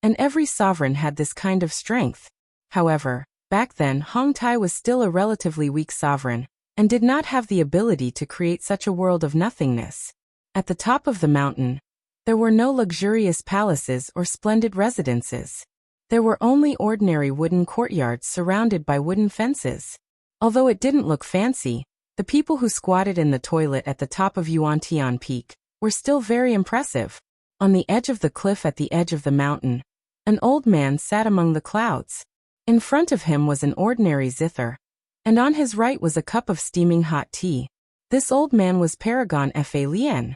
And every sovereign had this kind of strength. However, back then Hong Tai was still a relatively weak sovereign, and did not have the ability to create such a world of nothingness. At the top of the mountain, there were no luxurious palaces or splendid residences. There were only ordinary wooden courtyards surrounded by wooden fences. Although it didn't look fancy, the people who squatted in the toilet at the top of Yuan Tian Peak were still very impressive. On the edge of the cliff at the edge of the mountain, an old man sat among the clouds. In front of him was an ordinary zither, and on his right was a cup of steaming hot tea. This old man was Paragon Fa Lien.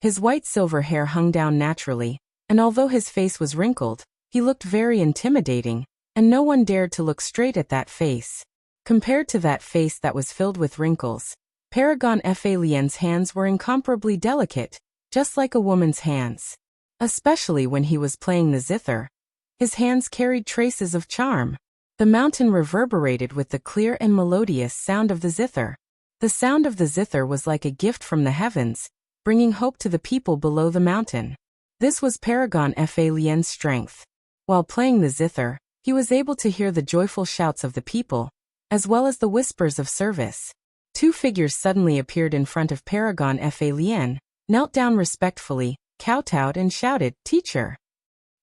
His white silver hair hung down naturally, and although his face was wrinkled, he looked very intimidating, and no one dared to look straight at that face. Compared to that face that was filled with wrinkles, Paragon Fa Lien's hands were incomparably delicate, just like a woman's hands. Especially when he was playing the zither. His hands carried traces of charm. The mountain reverberated with the clear and melodious sound of the zither. The sound of the zither was like a gift from the heavens, bringing hope to the people below the mountain. This was Paragon Fa Lien's strength. While playing the zither, he was able to hear the joyful shouts of the people, as well as the whispers of service. 2 figures suddenly appeared in front of Paragon Fa Lien, knelt down respectfully, kowtowed and shouted, "Teacher!"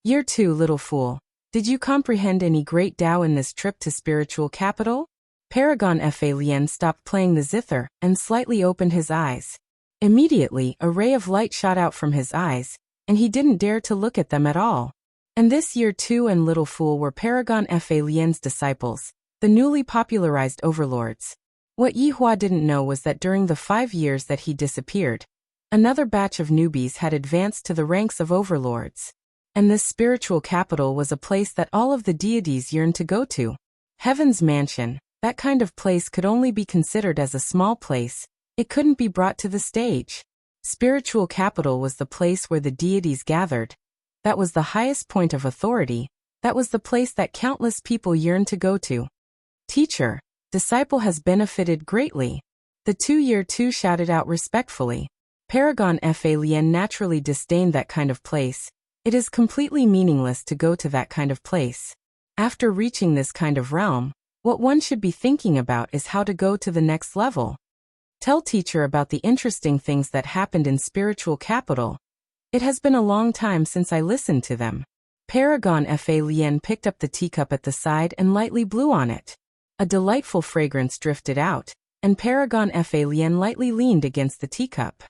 "Year 2, little fool. Did you comprehend any great Tao in this trip to spiritual capital? Paragon Fa Lien stopped playing the zither and slightly opened his eyes. Immediately, a ray of light shot out from his eyes, and he didn't dare to look at them at all. And this Year 2 and Little Fool were Paragon Fa Lien's disciples, the newly popularized overlords. What Yi Hua didn't know was that during the 5 years that he disappeared, another batch of newbies had advanced to the ranks of overlords. And this spiritual capital was a place that all of the deities yearned to go to. Heaven's mansion, that kind of place could only be considered as a small place. It couldn't be brought to the stage. Spiritual capital was the place where the deities gathered. That was the highest point of authority. That was the place that countless people yearned to go to. Teacher, disciple has benefited greatly. The Year 2 shouted out respectfully. Paragon Fa Lien naturally disdained that kind of place. It is completely meaningless to go to that kind of place. After reaching this kind of realm, what one should be thinking about is how to go to the next level. Tell teacher about the interesting things that happened in spiritual capital. It has been a long time since I listened to them. Paragon Fa Lien picked up the teacup at the side and lightly blew on it. A delightful fragrance drifted out, and Paragon Fa Lien lightly leaned against the teacup.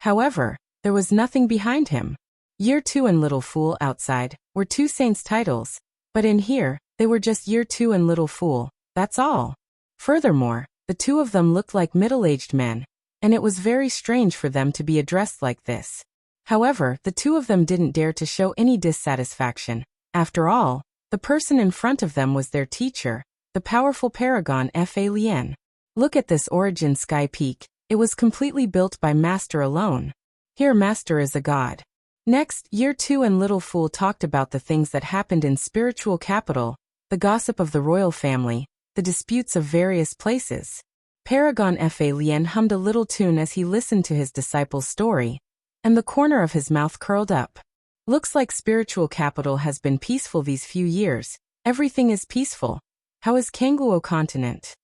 However, there was nothing behind him. Year 2 and Little Fool outside were 2 saints' titles, but in here, they were just Year 2 and Little Fool, that's all. Furthermore, the 2 of them looked like middle-aged men, and it was very strange for them to be addressed like this. However, the 2 of them didn't dare to show any dissatisfaction. After all, the person in front of them was their teacher, the powerful Paragon Fa Lien. Look at this origin sky peak, it was completely built by Master alone. Here Master is a god. Next, Year 2 and Little Fool talked about the things that happened in spiritual capital, the gossip of the royal family, the disputes of various places. Paragon Fa Lien hummed a little tune as he listened to his disciple's story, and the corner of his mouth curled up. Looks like spiritual capital has been peaceful these few years. Everything is peaceful. How is Kangluo continent?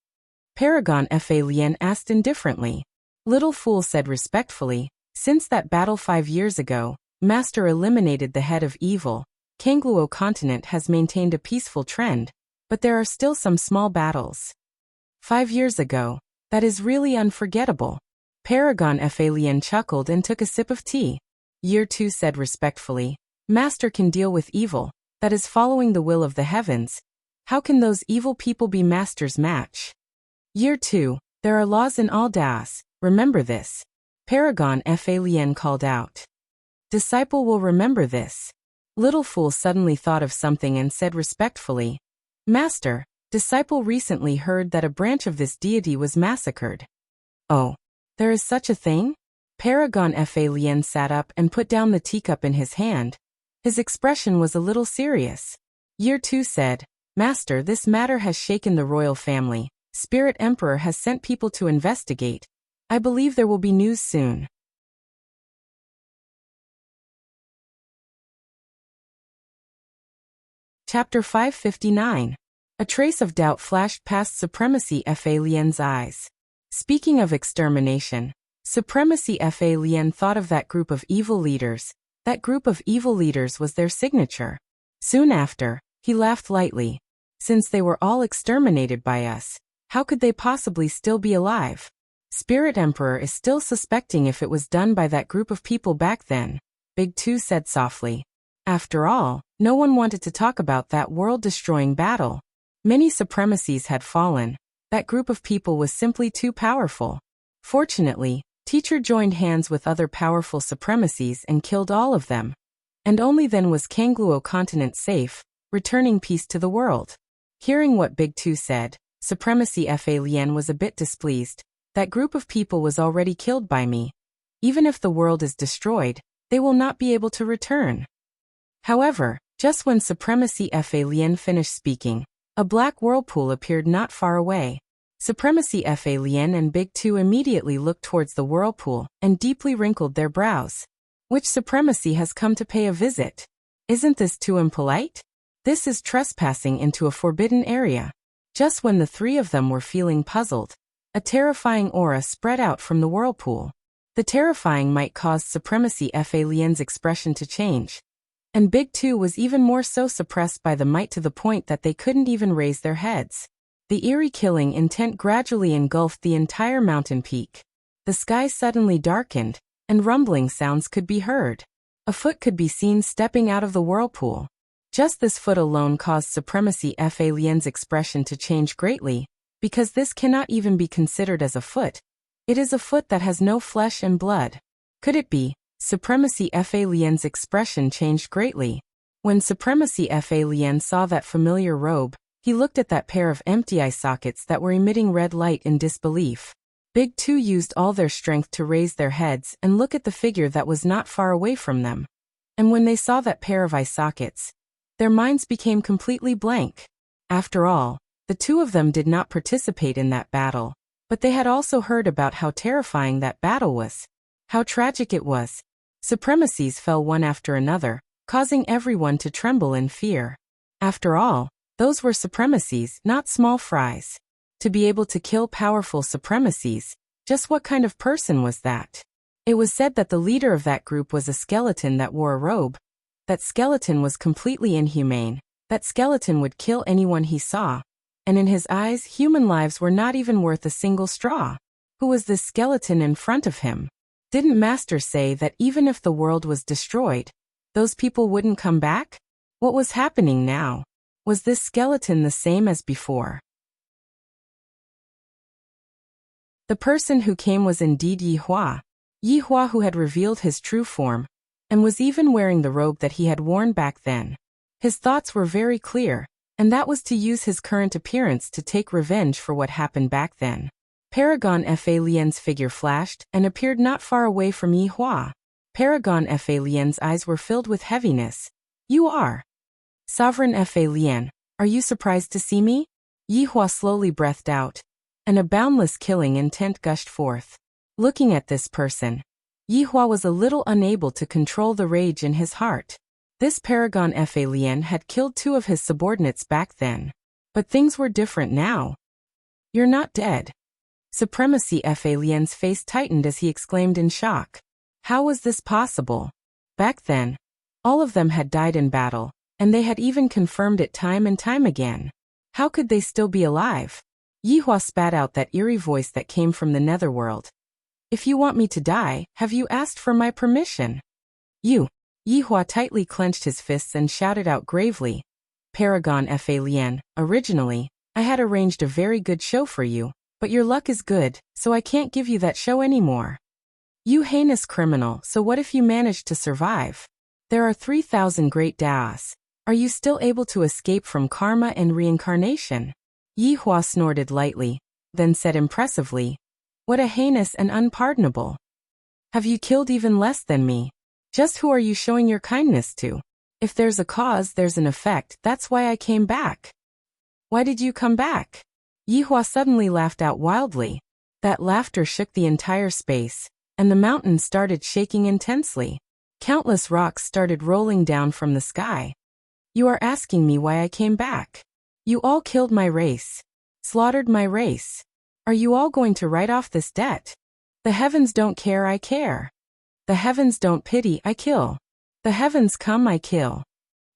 Paragon Fa Lien asked indifferently. Little Fool said respectfully, since that battle 5 years ago, Master eliminated the head of evil. Kangluo continent has maintained a peaceful trend, but there are still some small battles. 5 years ago, that is really unforgettable. Paragon Fa Lien chuckled and took a sip of tea. Year 2 said respectfully, Master can deal with evil, that is following the will of the heavens. How can those evil people be Master's match? Year 2, there are laws in all Daos, remember this. Paragon Fa Lien called out. Disciple will remember this. Little Fool suddenly thought of something and said respectfully, Master, disciple recently heard that a branch of this deity was massacred. Oh, there is such a thing? Paragon Fa Lien sat up and put down the teacup in his hand. His expression was a little serious. Year 2 said, Master, this matter has shaken the royal family. Spirit Emperor has sent people to investigate. I believe there will be news soon. Chapter 559. A trace of doubt flashed past Supremacy Fa Lien's eyes. Speaking of extermination, Supremacy Fa Lien thought of that group of evil leaders. That group of evil leaders was their signature. Soon after, he laughed lightly. Since they were all exterminated by us, how could they possibly still be alive? Spirit Emperor is still suspecting if it was done by that group of people back then, Big Two said softly. After all, no one wanted to talk about that world-destroying battle. Many supremacies had fallen. That group of people was simply too powerful. Fortunately, Teacher joined hands with other powerful supremacies and killed all of them. And only then was Kangluo continent safe, returning peace to the world. Hearing what Big Two said, Supremacy Fa Lien was a bit displeased. That group of people was already killed by me. Even if the world is destroyed, they will not be able to return. However, just when Supremacy Fa Lien finished speaking, a black whirlpool appeared not far away. Supremacy Fa Lien and Big Two immediately looked towards the whirlpool and deeply wrinkled their brows. Which supremacy has come to pay a visit? Isn't this too impolite? This is trespassing into a forbidden area. Just when the 3 of them were feeling puzzled, a terrifying aura spread out from the whirlpool. The terrifying might cause Supremacy Fa Lien's expression to change. And Big Two was even more so suppressed by the might to the point that they couldn't even raise their heads. The eerie killing intent gradually engulfed the entire mountain peak. The sky suddenly darkened, and rumbling sounds could be heard. A foot could be seen stepping out of the whirlpool. Just this foot alone caused Supremacy Fa Lien's expression to change greatly, because this cannot even be considered as a foot. It is a foot that has no flesh and blood. Could it be? Supremacy Fa Lien's expression changed greatly. When Supremacy Fa Lien saw that familiar robe, he looked at that pair of empty eye sockets that were emitting red light in disbelief. Big Two used all their strength to raise their heads and look at the figure that was not far away from them. And when they saw that pair of eye sockets, their minds became completely blank. After all, the two of them did not participate in that battle, but they had also heard about how terrifying that battle was, how tragic it was. Supremacies fell one after another, causing everyone to tremble in fear. After all, those were supremacies, not small fries. To be able to kill powerful supremacies, just what kind of person was that? It was said that the leader of that group was a skeleton that wore a robe. That skeleton was completely inhumane. That skeleton would kill anyone he saw. And in his eyes, human lives were not even worth a single straw. Who was this skeleton in front of him? Didn't Master say that even if the world was destroyed, those people wouldn't come back? What was happening now? Was this skeleton the same as before? The person who came was indeed Yi Hua. Yi Hua, who had revealed his true form, and was even wearing the robe that he had worn back then. His thoughts were very clear, and that was to use his current appearance to take revenge for what happened back then. Paragon Fa Lien's figure flashed and appeared not far away from Yi Hua. Paragon Fa Lien's eyes were filled with heaviness. You are Sovereign Fa Lien, are you surprised to see me? Yi Hua slowly breathed out, and a boundless killing intent gushed forth. Looking at this person, Yi Hua was a little unable to control the rage in his heart. This Paragon Fa Lien had killed two of his subordinates back then. But things were different now. You're not dead. Supremacy Fa Lien's face tightened as he exclaimed in shock. How was this possible? Back then, all of them had died in battle, and they had even confirmed it time and time again. How could they still be alive? Yi Hua spat out that eerie voice that came from the netherworld. If you want me to die, have you asked for my permission? You. Yi Hua tightly clenched his fists and shouted out gravely. Paragon Fa Lien, originally, I had arranged a very good show for you, but your luck is good, so I can't give you that show anymore. You heinous criminal, so what if you managed to survive? There are 3,000 great Daos. Are you still able to escape from karma and reincarnation? Yi Hua snorted lightly, then said impressively, what a heinous and unpardonable. Have you killed even less than me? Just who are you showing your kindness to? If there's a cause, there's an effect, that's why I came back. Why did you come back? Yi Hua suddenly laughed out wildly. That laughter shook the entire space, and the mountain started shaking intensely. Countless rocks started rolling down from the sky. You are asking me why I came back. You all killed my race. Slaughtered my race. Are you all going to write off this debt? The heavens don't care, I care. The heavens don't pity, I kill. The heavens come, I kill.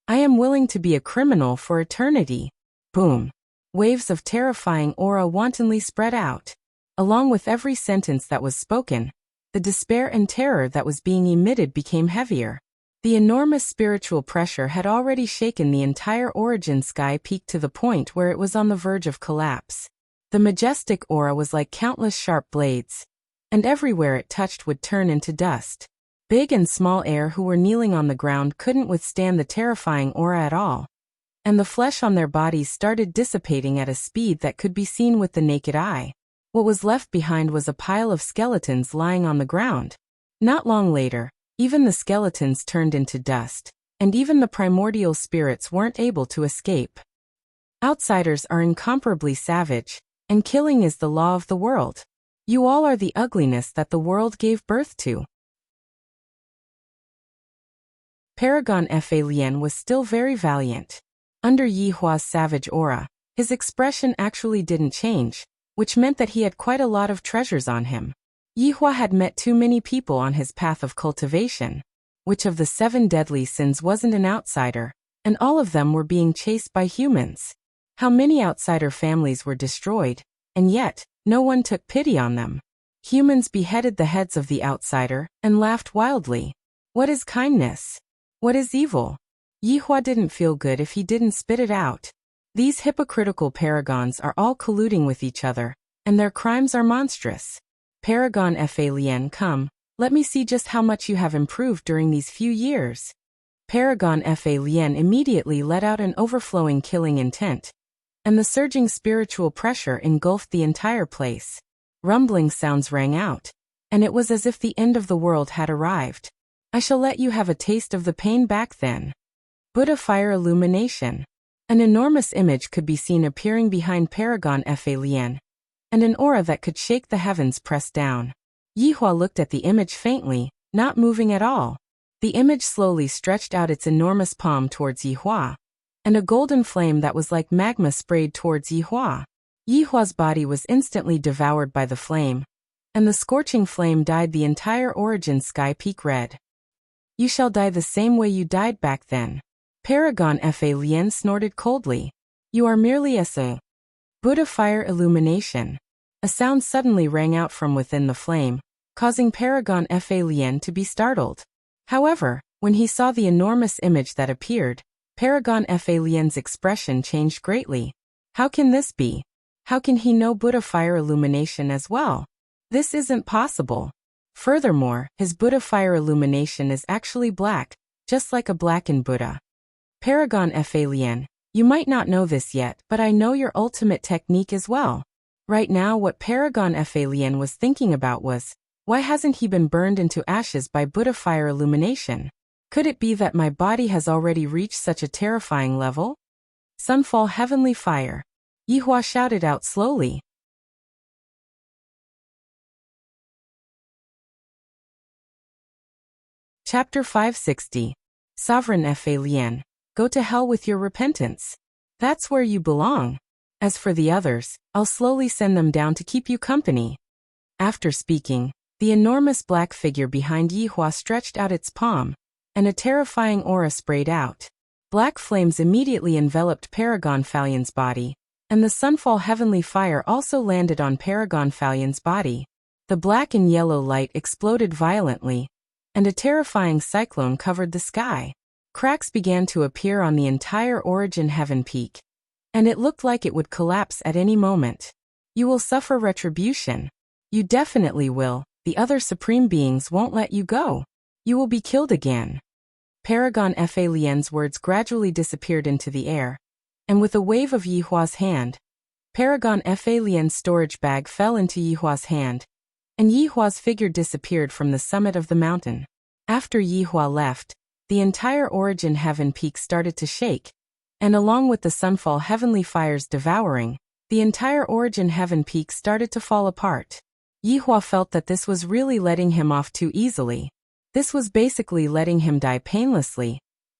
I am willing to be a criminal for eternity. Boom. Waves of terrifying aura wantonly spread out. Along with every sentence that was spoken, the despair and terror that was being emitted became heavier. The enormous spiritual pressure had already shaken the entire origin sky peak to the point where it was on the verge of collapse. The majestic aura was like countless sharp blades, and everywhere it touched would turn into dust. Big and small air who were kneeling on the ground couldn't withstand the terrifying aura at all, and the flesh on their bodies started dissipating at a speed that could be seen with the naked eye. What was left behind was a pile of skeletons lying on the ground. Not long later, even the skeletons turned into dust, and even the primordial spirits weren't able to escape. Outsiders are incomparably savage, and killing is the law of the world. You all are the ugliness that the world gave birth to. Paragon Fa Lien was still very valiant. Under Yi Hua's savage aura, his expression actually didn't change, which meant that he had quite a lot of treasures on him. Yi Hua had met too many people on his path of cultivation. Which of the 7 deadly sins wasn't an outsider? And all of them were being chased by humans. How many outsider families were destroyed, and yet, no one took pity on them. Humans beheaded the heads of the outsider, and laughed wildly. What is kindness? What is evil? Yihua didn't feel good if he didn't spit it out. These hypocritical paragons are all colluding with each other, and their crimes are monstrous. Paragon Fa Lien, come, let me see just how much you have improved during these few years. Paragon Fa Lien immediately let out an overflowing killing intent, and the surging spiritual pressure engulfed the entire place. Rumbling sounds rang out, and it was as if the end of the world had arrived. I shall let you have a taste of the pain back then. Buddha fire illumination. An enormous image could be seen appearing behind Paragon Fa Lien, and an aura that could shake the heavens pressed down. Yihua looked at the image faintly, not moving at all. The image slowly stretched out its enormous palm towards Yihua, and a golden flame that was like magma sprayed towards Yihua. Yihua's body was instantly devoured by the flame, and the scorching flame dyed the entire origin sky peak red. You shall die the same way you died back then. Paragon Fa Lien snorted coldly. You are merely a Buddha fire illumination. A sound suddenly rang out from within the flame, causing Paragon Fa Lien to be startled. However, when he saw the enormous image that appeared, Paragon Fa Lien's expression changed greatly. How can this be? How can he know Buddha fire illumination as well? This isn't possible. Furthermore, his Buddha fire illumination is actually black, just like a blackened Buddha. Paragon Fa Lien, you might not know this yet, but I know your ultimate technique as well. Right now what Paragon Fa Lien was thinking about was, why hasn't he been burned into ashes by Buddha fire illumination? Could it be that my body has already reached such a terrifying level? Sunfall heavenly fire. Yihua shouted out slowly. Chapter 560. Sovereign Fa Lien, go to hell with your repentance. That's where you belong. As for the others, I'll slowly send them down to keep you company. After speaking, the enormous black figure behind Yihua stretched out its palm, and a terrifying aura sprayed out. Black flames immediately enveloped Paragon Fa Lien's body, and the Sunfall heavenly fire also landed on Paragon Fa Lien's body. The black and yellow light exploded violently, and a terrifying cyclone covered the sky. Cracks began to appear on the entire origin heaven peak, and it looked like it would collapse at any moment. You will suffer retribution. You definitely will. The other supreme beings won't let you go. You will be killed again. Paragon Fa Lien's words gradually disappeared into the air, and with a wave of Yihua's hand, Paragon Fa Lien's storage bag fell into Yihua's hand, and Yihua's figure disappeared from the summit of the mountain. After Yihua left, the entire origin heaven peak started to shake, and along with the Sunfall heavenly fires devouring, the entire origin heaven peak started to fall apart. Yihua felt that this was really letting him off too easily. This was basically letting him die painlessly,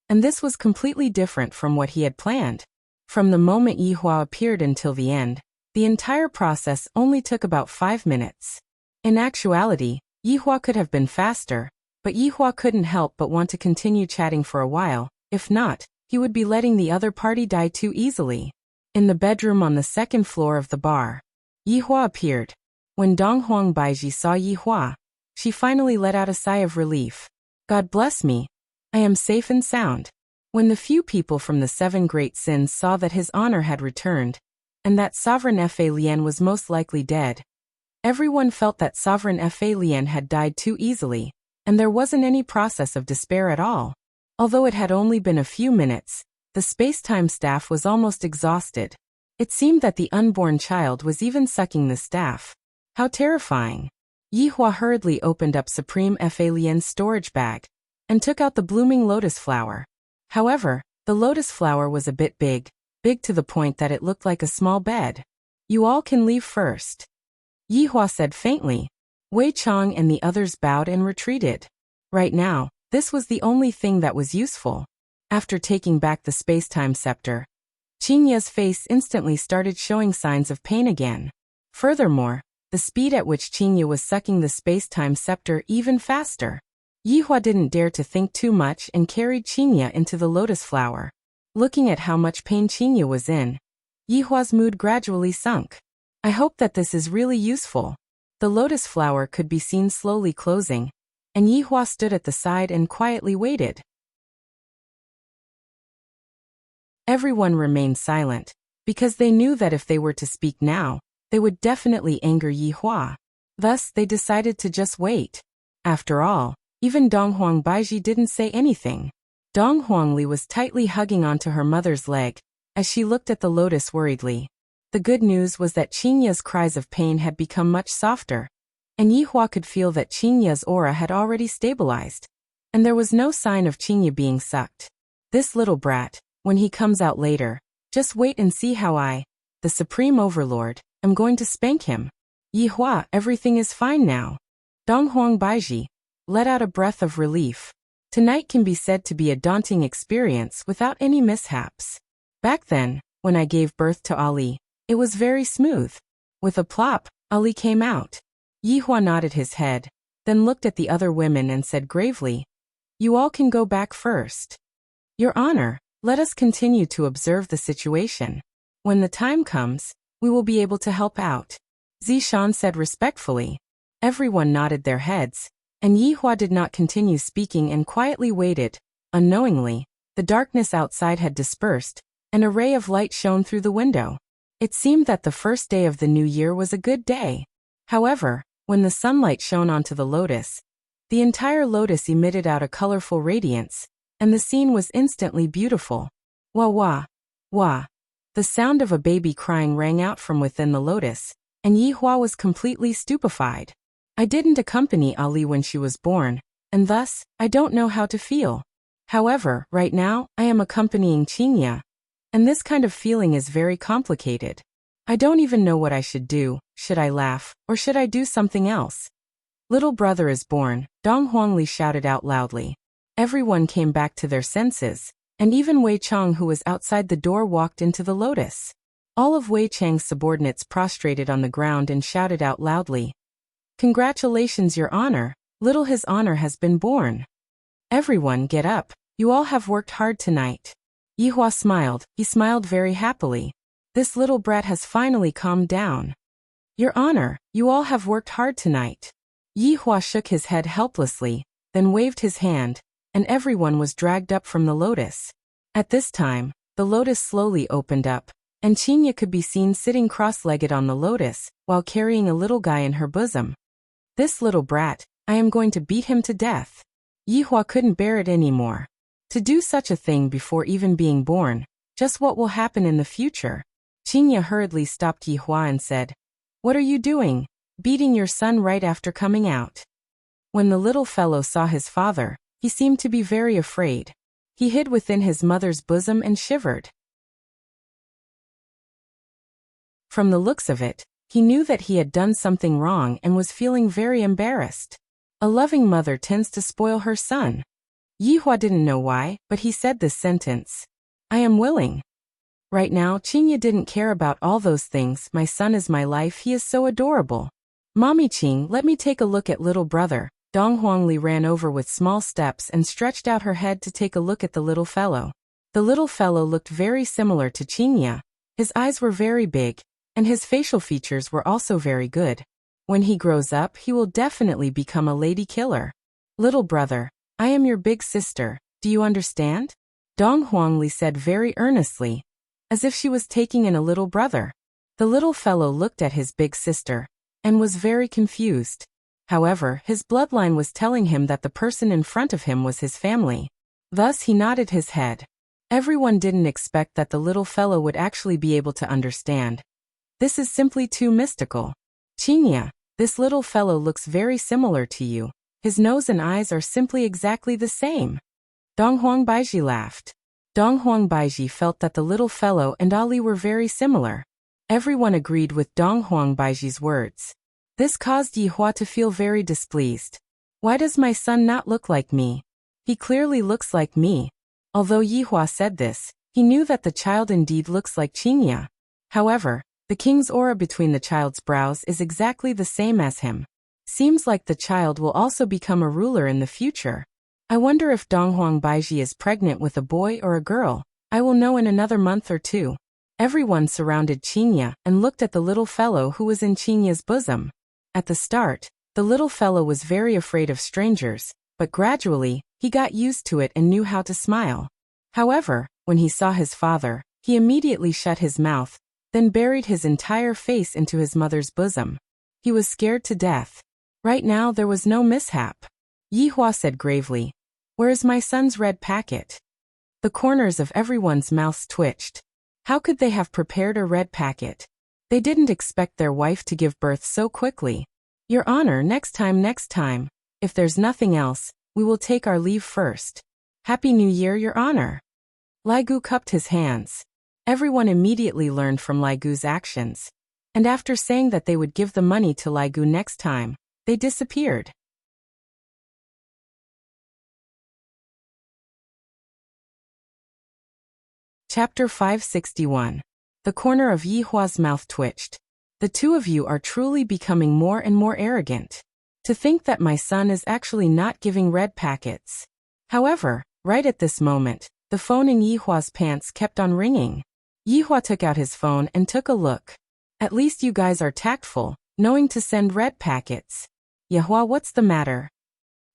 and this was completely different from what he had planned. From the moment Yihua appeared until the end, the entire process only took about 5 minutes. In actuality, Yihua could have been faster, but Yihua couldn't help but want to continue chatting for a while. If not, he would be letting the other party die too easily. In the bedroom on the 2nd floor of the bar, Yihua appeared. When Donghuang Baiji saw Yihua, she finally let out a sigh of relief. God bless me. I am safe and sound. When the few people from the 7 great sins saw that his honor had returned, and that Sovereign Fa Lien was most likely dead, everyone felt that Sovereign Fa Lien had died too easily, and there wasn't any process of despair at all. Although it had only been a few minutes, the space-time staff was almost exhausted. It seemed that the unborn child was even sucking the staff. How terrifying. Yihua hurriedly opened up Supreme Fa Lien's storage bag, and took out the blooming lotus flower. However, the lotus flower was a bit big to the point that it looked like a small bed. You all can leave first, Yihua said faintly. Wei Chong and the others bowed and retreated. Right now, this was the only thing that was useful. After taking back the space-time scepter, Qingya's face instantly started showing signs of pain again. Furthermore, the speed at which Qingya was sucking the space-time scepter even faster. Yihua didn't dare to think too much and carried Qinya into the lotus flower. Looking at how much pain Qinya was in, Yihua's mood gradually sunk. I hope that this is really useful. The lotus flower could be seen slowly closing, and Yihua stood at the side and quietly waited. Everyone remained silent, because they knew that if they were to speak now, they would definitely anger Yihua. Thus, they decided to just wait. After all, even Donghuang Baiji didn't say anything. Dong Huangli was tightly hugging onto her mother's leg, as she looked at the lotus worriedly. The good news was that Qinya's cries of pain had become much softer, and Yihua could feel that Qinya's aura had already stabilized, and there was no sign of Qinya being sucked. This little brat, when he comes out later, just wait and see how I, the Supreme Overlord, am going to spank him. Yihua, everything is fine now. Donghuang Baiji let out a breath of relief. Tonight can be said to be a daunting experience without any mishaps. Back then, when I gave birth to Ali, it was very smooth. With a plop, Ali came out. Yihua nodded his head, then looked at the other women and said gravely, "You all can go back first. Your Honor, let us continue to observe the situation. When the time comes, we will be able to help out," Zishan said respectfully. Everyone nodded their heads, and Yihua did not continue speaking and quietly waited. Unknowingly, the darkness outside had dispersed, and a ray of light shone through the window. It seemed that the first day of the new year was a good day. However, when the sunlight shone onto the lotus, the entire lotus emitted out a colorful radiance, and the scene was instantly beautiful. Wah wah, wah. The sound of a baby crying rang out from within the lotus, and Yihua was completely stupefied. I didn't accompany Ali when she was born, and thus, I don't know how to feel. However, right now, I am accompanying Qinya, and this kind of feeling is very complicated. I don't even know what I should do. Should I laugh, or should I do something else? Little brother is born, Dong Huangli shouted out loudly. Everyone came back to their senses, and even Wei Chang, who was outside the door, walked into the lotus. All of Wei Chang's subordinates prostrated on the ground and shouted out loudly, "Congratulations, Your Honor, little His Honor has been born. Everyone get up, you all have worked hard tonight." Yihua smiled, he smiled very happily. This little brat has finally calmed down. "Your Honor, you all have worked hard tonight." Yihua shook his head helplessly, then waved his hand, and everyone was dragged up from the lotus. At this time, the lotus slowly opened up, and Qinya could be seen sitting cross-legged on the lotus, while carrying a little guy in her bosom. This little brat, I am going to beat him to death. Yihua couldn't bear it anymore. To do such a thing before even being born, just what will happen in the future? Qinya hurriedly stopped Yihua and said, "What are you doing? Beating your son right after coming out?" When the little fellow saw his father, he seemed to be very afraid. He hid within his mother's bosom and shivered. From the looks of it, he knew that he had done something wrong and was feeling very embarrassed. A loving mother tends to spoil her son. Yihua didn't know why, but he said this sentence. "I am willing." Right now, Qinya didn't care about all those things. "My son is my life, he is so adorable. Mommy Qing, let me take a look at little brother." Dong Huangli ran over with small steps and stretched out her head to take a look at the little fellow. The little fellow looked very similar to Qinya. His eyes were very big, and his facial features were also very good. When he grows up, he will definitely become a lady killer. "Little brother, I am your big sister, do you understand?" Dong Huangli said very earnestly, as if she was taking in a little brother. The little fellow looked at his big sister, and was very confused. However, his bloodline was telling him that the person in front of him was his family. Thus he nodded his head. Everyone didn't expect that the little fellow would actually be able to understand. This is simply too mystical. "Qinya, this little fellow looks very similar to you. His nose and eyes are simply exactly the same." Donghuang Baiji laughed. Donghuang Baiji felt that the little fellow and Ali were very similar. Everyone agreed with Donghuang Baiji's words. This caused Yihua to feel very displeased. "Why does my son not look like me? He clearly looks like me." Although Yihua said this, he knew that the child indeed looks like Qinya. However, the king's aura between the child's brows is exactly the same as him. Seems like the child will also become a ruler in the future. I wonder if Donghuang Baiji is pregnant with a boy or a girl. I will know in another month or two. Everyone surrounded Qinya and looked at the little fellow who was in Qinya's bosom. At the start, the little fellow was very afraid of strangers, but gradually, he got used to it and knew how to smile. However, when he saw his father, he immediately shut his mouth, then buried his entire face into his mother's bosom. He was scared to death. Right now there was no mishap. Yihua said gravely, "Where's my son's red packet?" The corners of everyone's mouths twitched. How could they have prepared a red packet? They didn't expect their wife to give birth so quickly. "Your Honor, next time. If there's nothing else, we will take our leave first. Happy New Year, Your Honor." Lai Gu cupped his hands. Everyone immediately learned from Lai Gu's actions. And after saying that they would give the money to Lai Gu next time, they disappeared. Chapter 561. The corner of Yihua's mouth twitched. "The two of you are truly becoming more and more arrogant. To think that my son is actually not giving red packets." However, right at this moment, the phone in Yihua's pants kept on ringing. Yihua took out his phone and took a look. "At least you guys are tactful, knowing to send red packets." "Yihua, what's the matter?"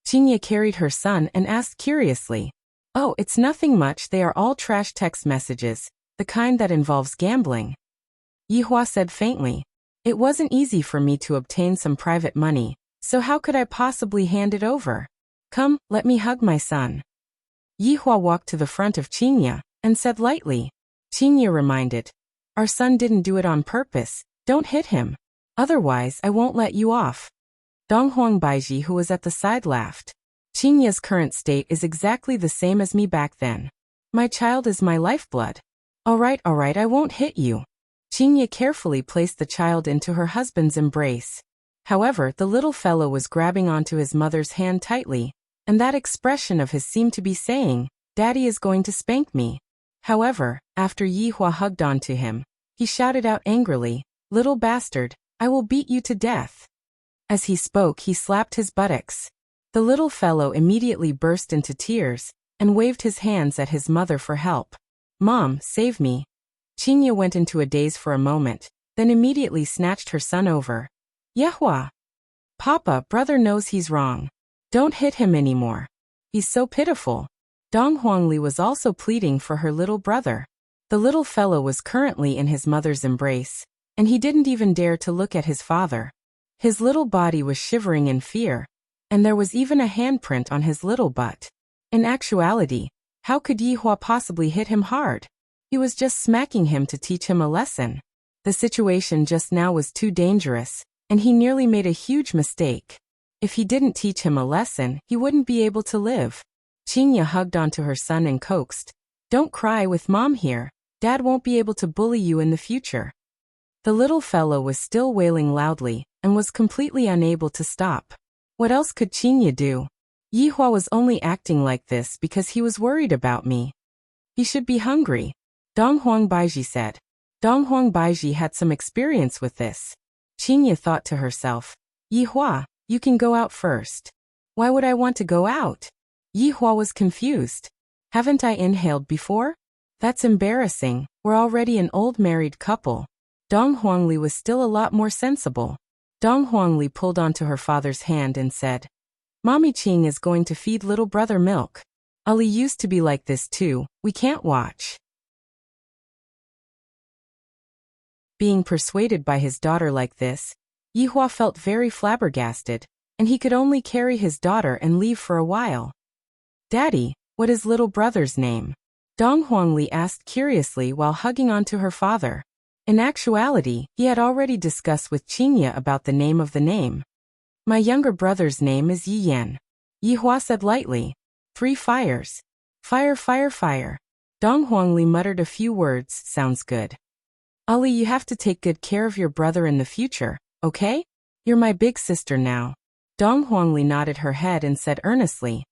Qinya carried her son and asked curiously. "Oh, it's nothing much, they are all trash text messages, the kind that involves gambling." Yihua said faintly. "It wasn't easy for me to obtain some private money, so how could I possibly hand it over? Come, let me hug my son." Yihua walked to the front of Qinya and said lightly. Qinya reminded, "Our son didn't do it on purpose, don't hit him. Otherwise I won't let you off." Donghuang Baiji, who was at the side, laughed. "Qinya's current state is exactly the same as me back then. My child is my lifeblood." All right, I won't hit you." Qinya carefully placed the child into her husband's embrace. However, the little fellow was grabbing onto his mother's hand tightly, and that expression of his seemed to be saying, "Daddy is going to spank me." However, after Yihua hugged onto him, he shouted out angrily, "Little bastard, I will beat you to death." As he spoke, he slapped his buttocks. The little fellow immediately burst into tears and waved his hands at his mother for help. "Mom, save me." Qinya went into a daze for a moment, then immediately snatched her son over. "Yihua! Papa, brother knows he's wrong. Don't hit him anymore. He's so pitiful." Dong Huangli was also pleading for her little brother. The little fellow was currently in his mother's embrace, and he didn't even dare to look at his father. His little body was shivering in fear, and there was even a handprint on his little butt. In actuality, how could Yihua possibly hit him hard? He was just smacking him to teach him a lesson. The situation just now was too dangerous, and he nearly made a huge mistake. If he didn't teach him a lesson, he wouldn't be able to live. Qinya hugged onto her son and coaxed, "Don't cry with Mom here. Dad won't be able to bully you in the future." The little fellow was still wailing loudly and was completely unable to stop. What else could Qinya do? Yihua was only acting like this because he was worried about me. He should be hungry, Donghuang Baiji said. Donghuang Baiji had some experience with this. Qinya thought to herself, "Yihua, you can go out first." "Why would I want to go out?" Yihua was confused. "Haven't I inhaled before? That's embarrassing, we're already an old married couple." Dong Huangli was still a lot more sensible. Dong Huangli pulled onto her father's hand and said, "Mommy Qing is going to feed little brother milk. Ali used to be like this too, we can't watch." Being persuaded by his daughter like this, Yihua felt very flabbergasted, and he could only carry his daughter and leave for a while. "Daddy, what is little brother's name?" Dong Huangli asked curiously while hugging onto her father. In actuality, he had already discussed with Qinya about the name of the name. "My younger brother's name is Yi Yan," Yihua said lightly. "Three fires. Fire, fire, fire." Dong Huangli muttered a few words, "Sounds good. Ali, you have to take good care of your brother in the future, okay? You're my big sister now." Dong Huangli nodded her head and said earnestly,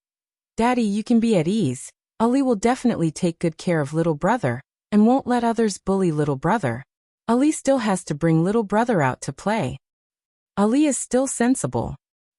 "Daddy, you can be at ease. Ali will definitely take good care of little brother, and won't let others bully little brother. Ali still has to bring little brother out to play. Ali is still sensible.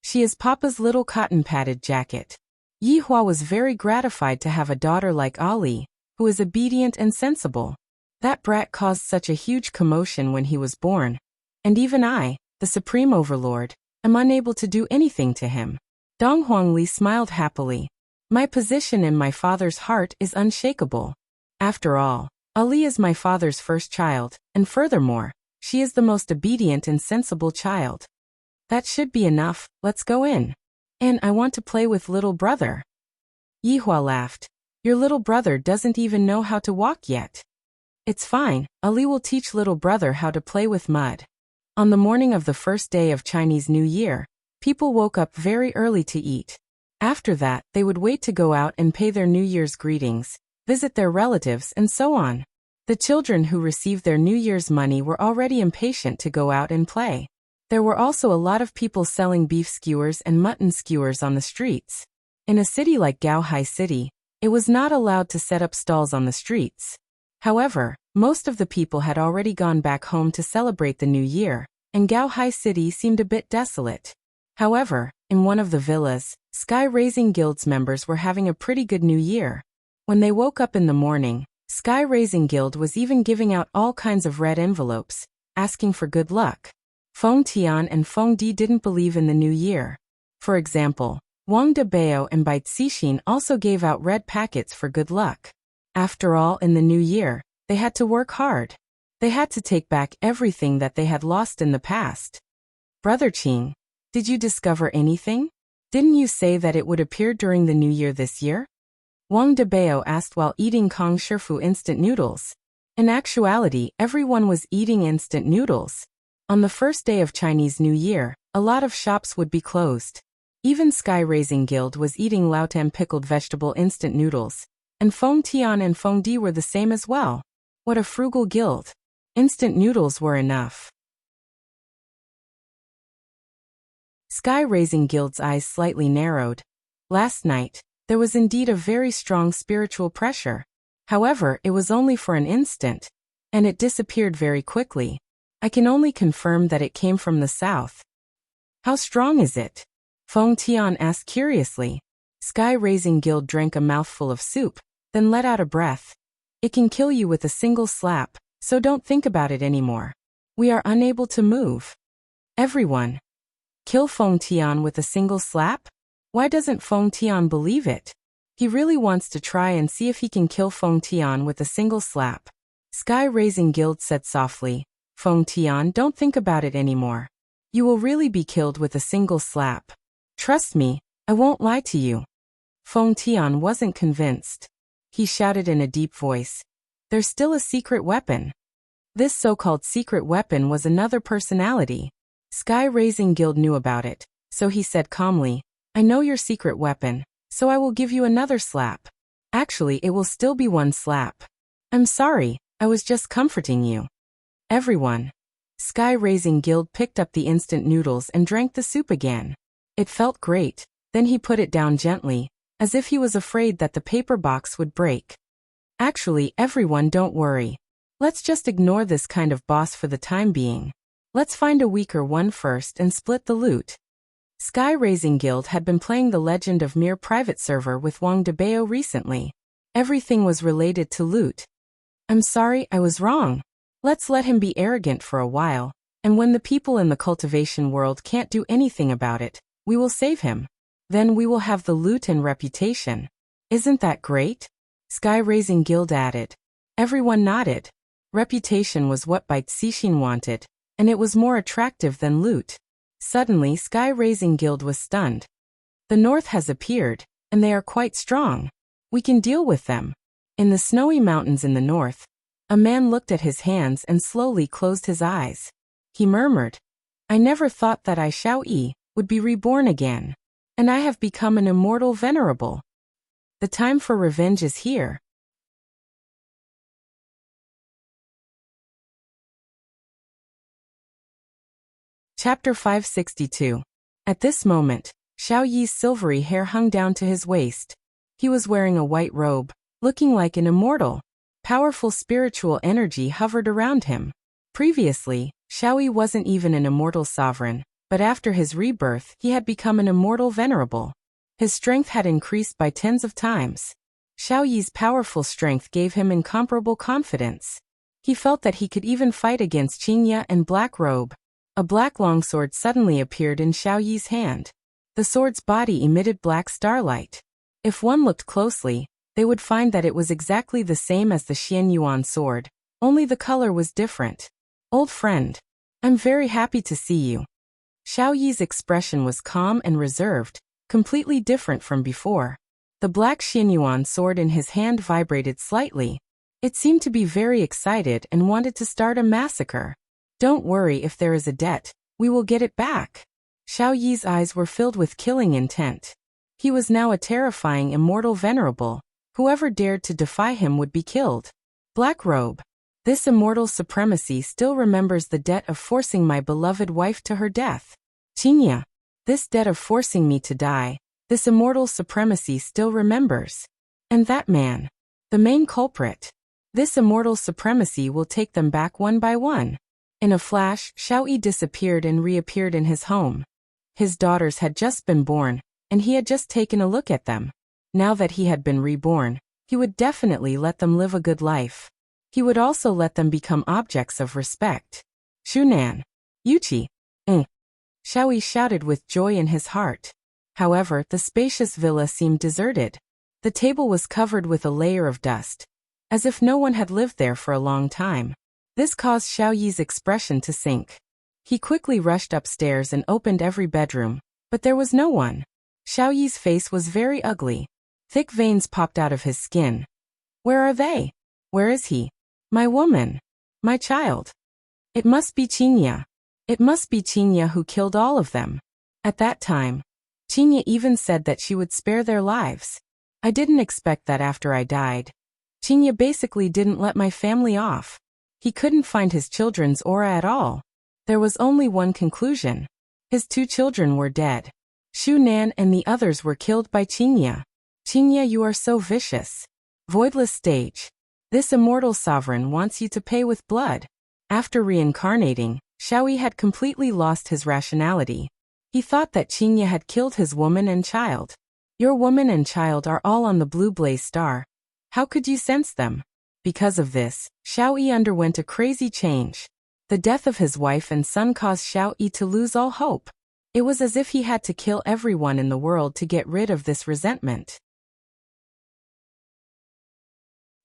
She is Papa's little cotton-padded jacket. Yi Hua was very gratified to have a daughter like Ali, who is obedient and sensible. That brat caused such a huge commotion when he was born. And even I, the supreme overlord, am unable to do anything to him. Dong Huangli smiled happily. My position in my father's heart is unshakable. After all, Ali is my father's first child, and furthermore, she is the most obedient and sensible child. That should be enough, let's go in. And I want to play with little brother. Yi Hua laughed. Your little brother doesn't even know how to walk yet. It's fine, Ali will teach little brother how to play with mud. On the morning of the first day of Chinese New Year, people woke up very early to eat. After that, they would wait to go out and pay their New Year's greetings, visit their relatives, and so on. The children who received their New Year's money were already impatient to go out and play. There were also a lot of people selling beef skewers and mutton skewers on the streets. In a city like Gaohai City, it was not allowed to set up stalls on the streets. However, most of the people had already gone back home to celebrate the New Year, and Gaohai City seemed a bit desolate. However, in one of the villas, Sky Raising Guild's members were having a pretty good New Year. When they woke up in the morning, Sky Raising Guild was even giving out all kinds of red envelopes, asking for good luck. Feng Tian and Feng Di didn't believe in the new year. For example, Wang Debao and Bai Cixin also gave out red packets for good luck. After all, in the new year, they had to work hard. They had to take back everything that they had lost in the past. Brother Qing, did you discover anything? Didn't you say that it would appear during the new year this year? Wang Debao asked while eating Kong Shifu instant noodles. In actuality, everyone was eating instant noodles. On the first day of Chinese New Year, a lot of shops would be closed. Even Sky Raising Guild was eating Lautam pickled vegetable instant noodles, and Feng Tian and Feng Di were the same as well. What a frugal guild. Instant noodles were enough. Sky Raising Guild's eyes slightly narrowed. Last night, there was indeed a very strong spiritual pressure. However, it was only for an instant, and it disappeared very quickly. I can only confirm that it came from the south. How strong is it? Feng Tian asked curiously. Sky Raising Guild drank a mouthful of soup, then let out a breath. It can kill you with a single slap, so don't think about it anymore. We are unable to move. Everyone. Kill Feng Tian with a single slap? Why doesn't Feng Tian believe it? He really wants to try and see if he can kill Feng Tian with a single slap. Sky Raising Guild said softly. Feng Tian, don't think about it anymore. You will really be killed with a single slap. Trust me, I won't lie to you. Feng Tian wasn't convinced. He shouted in a deep voice. There's still a secret weapon. This so-called secret weapon was another personality. Sky Raising Guild knew about it, so he said calmly, I know your secret weapon, so I will give you another slap. Actually, it will still be one slap. I'm sorry, I was just comforting you. Everyone. Sky Raising Guild picked up the instant noodles and drank the soup again. It felt great, then he put it down gently, as if he was afraid that the paper box would break. Actually, everyone, don't worry. Let's just ignore this kind of boss for the time being. Let's find a weaker one first and split the loot. Sky Raising Guild had been playing The Legend of Mir private server with Wang Debao recently. Everything was related to loot. I'm sorry, I was wrong. Let's let him be arrogant for a while, and when the people in the cultivation world can't do anything about it, we will save him. Then we will have the loot and reputation. Isn't that great? Sky Raising Guild added. Everyone nodded. Reputation was what Bai Cixin wanted, and it was more attractive than loot. Suddenly, Sky Raising Guild was stunned. The North has appeared, and they are quite strong. We can deal with them. In the snowy mountains in the north, a man looked at his hands and slowly closed his eyes. He murmured, I never thought that I Xiao Yi would be reborn again, and I have become an immortal venerable. The time for revenge is here. Chapter 562. At this moment, Xiao Yi's silvery hair hung down to his waist. He was wearing a white robe, looking like an immortal. Powerful spiritual energy hovered around him. Previously, Xiao Yi wasn't even an immortal sovereign, But after his rebirth, he had become an immortal venerable. His strength had increased by tens of times. Xiao Yi's powerful strength gave him incomparable confidence. He felt that he could even fight against Qingya and Black Robe. A black longsword suddenly appeared in Xiao Yi's hand. The sword's body emitted black starlight. If one looked closely, they would find that it was exactly the same as the Xianyuan sword, only the color was different. Old friend, I'm very happy to see you. Xiao Yi's expression was calm and reserved, completely different from before. The black Xianyuan sword in his hand vibrated slightly. It seemed to be very excited and wanted to start a massacre. Don't worry if there is a debt, we will get it back. Xiao Yi's eyes were filled with killing intent. He was now a terrifying immortal venerable. Whoever dared to defy him would be killed. Black Robe. This immortal supremacy still remembers the debt of forcing my beloved wife to her death. Qingya. This debt of forcing me to die, this immortal supremacy still remembers. And that man. The main culprit. This immortal supremacy will take them back one by one. In a flash, Xiao Yi disappeared and reappeared in his home. His daughters had just been born, and he had just taken a look at them. Now that he had been reborn, he would definitely let them live a good life. He would also let them become objects of respect. Shunan. Yuchi. Xiao Yi shouted with joy in his heart. However, the spacious villa seemed deserted. The table was covered with a layer of dust, as if no one had lived there for a long time. This caused Xiao Yi's expression to sink. He quickly rushed upstairs and opened every bedroom, but there was no one. Xiao Yi's face was very ugly. Thick veins popped out of his skin. Where are they? Where is he? My woman. My child. It must be Qingya. It must be Qingya who killed all of them. At that time, Qingya even said that she would spare their lives. I didn't expect that after I died. Qingya basically didn't let my family off. He couldn't find his children's aura at all. There was only one conclusion. His 2 children were dead. Shu Nan and the others were killed by Qingya. Qingya, you are so vicious. Voidless stage. This immortal sovereign wants you to pay with blood. After reincarnating, Xiao Yi had completely lost his rationality. He thought that Qingya had killed his woman and child. Your woman and child are all on the blue blaze star. How could you sense them? Because of this, Xiao Yi underwent a crazy change. The death of his wife and son caused Xiao Yi to lose all hope. It was as if he had to kill everyone in the world to get rid of this resentment.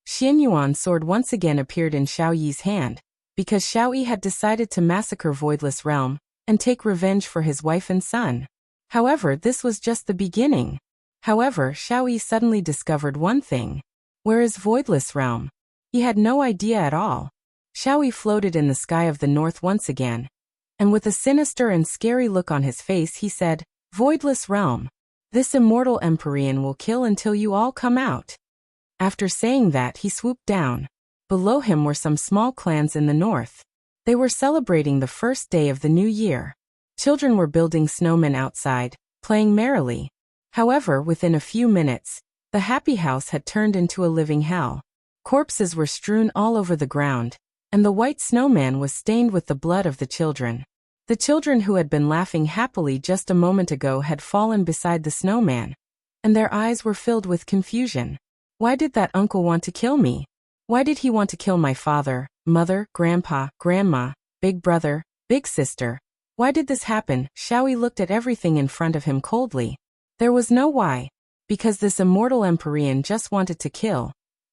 Xianyuan's sword once again appeared in Xiao Yi's hand, because Xiao Yi had decided to massacre Voidless Realm and take revenge for his wife and son. However, this was just the beginning. However, Xiao Yi suddenly discovered one thing. Where is Voidless Realm? He had no idea at all. Xiao Yi floated in the sky of the north once again, and with a sinister and scary look on his face he said, Voidless Realm. This immortal Empyrean will kill until you all come out. After saying that, he swooped down. Below him were some small clans in the north. They were celebrating the first day of the new year. Children were building snowmen outside, playing merrily. However, within a few minutes, the happy house had turned into a living hell. Corpses were strewn all over the ground, and the white snowman was stained with the blood of the children. The children who had been laughing happily just a moment ago had fallen beside the snowman, and their eyes were filled with confusion. Why did that uncle want to kill me? Why did he want to kill my father, mother, grandpa, grandma, big brother, big sister? Why did this happen? Xiao Yi looked at everything in front of him coldly. There was no why. Because this immortal Empyrean just wanted to kill.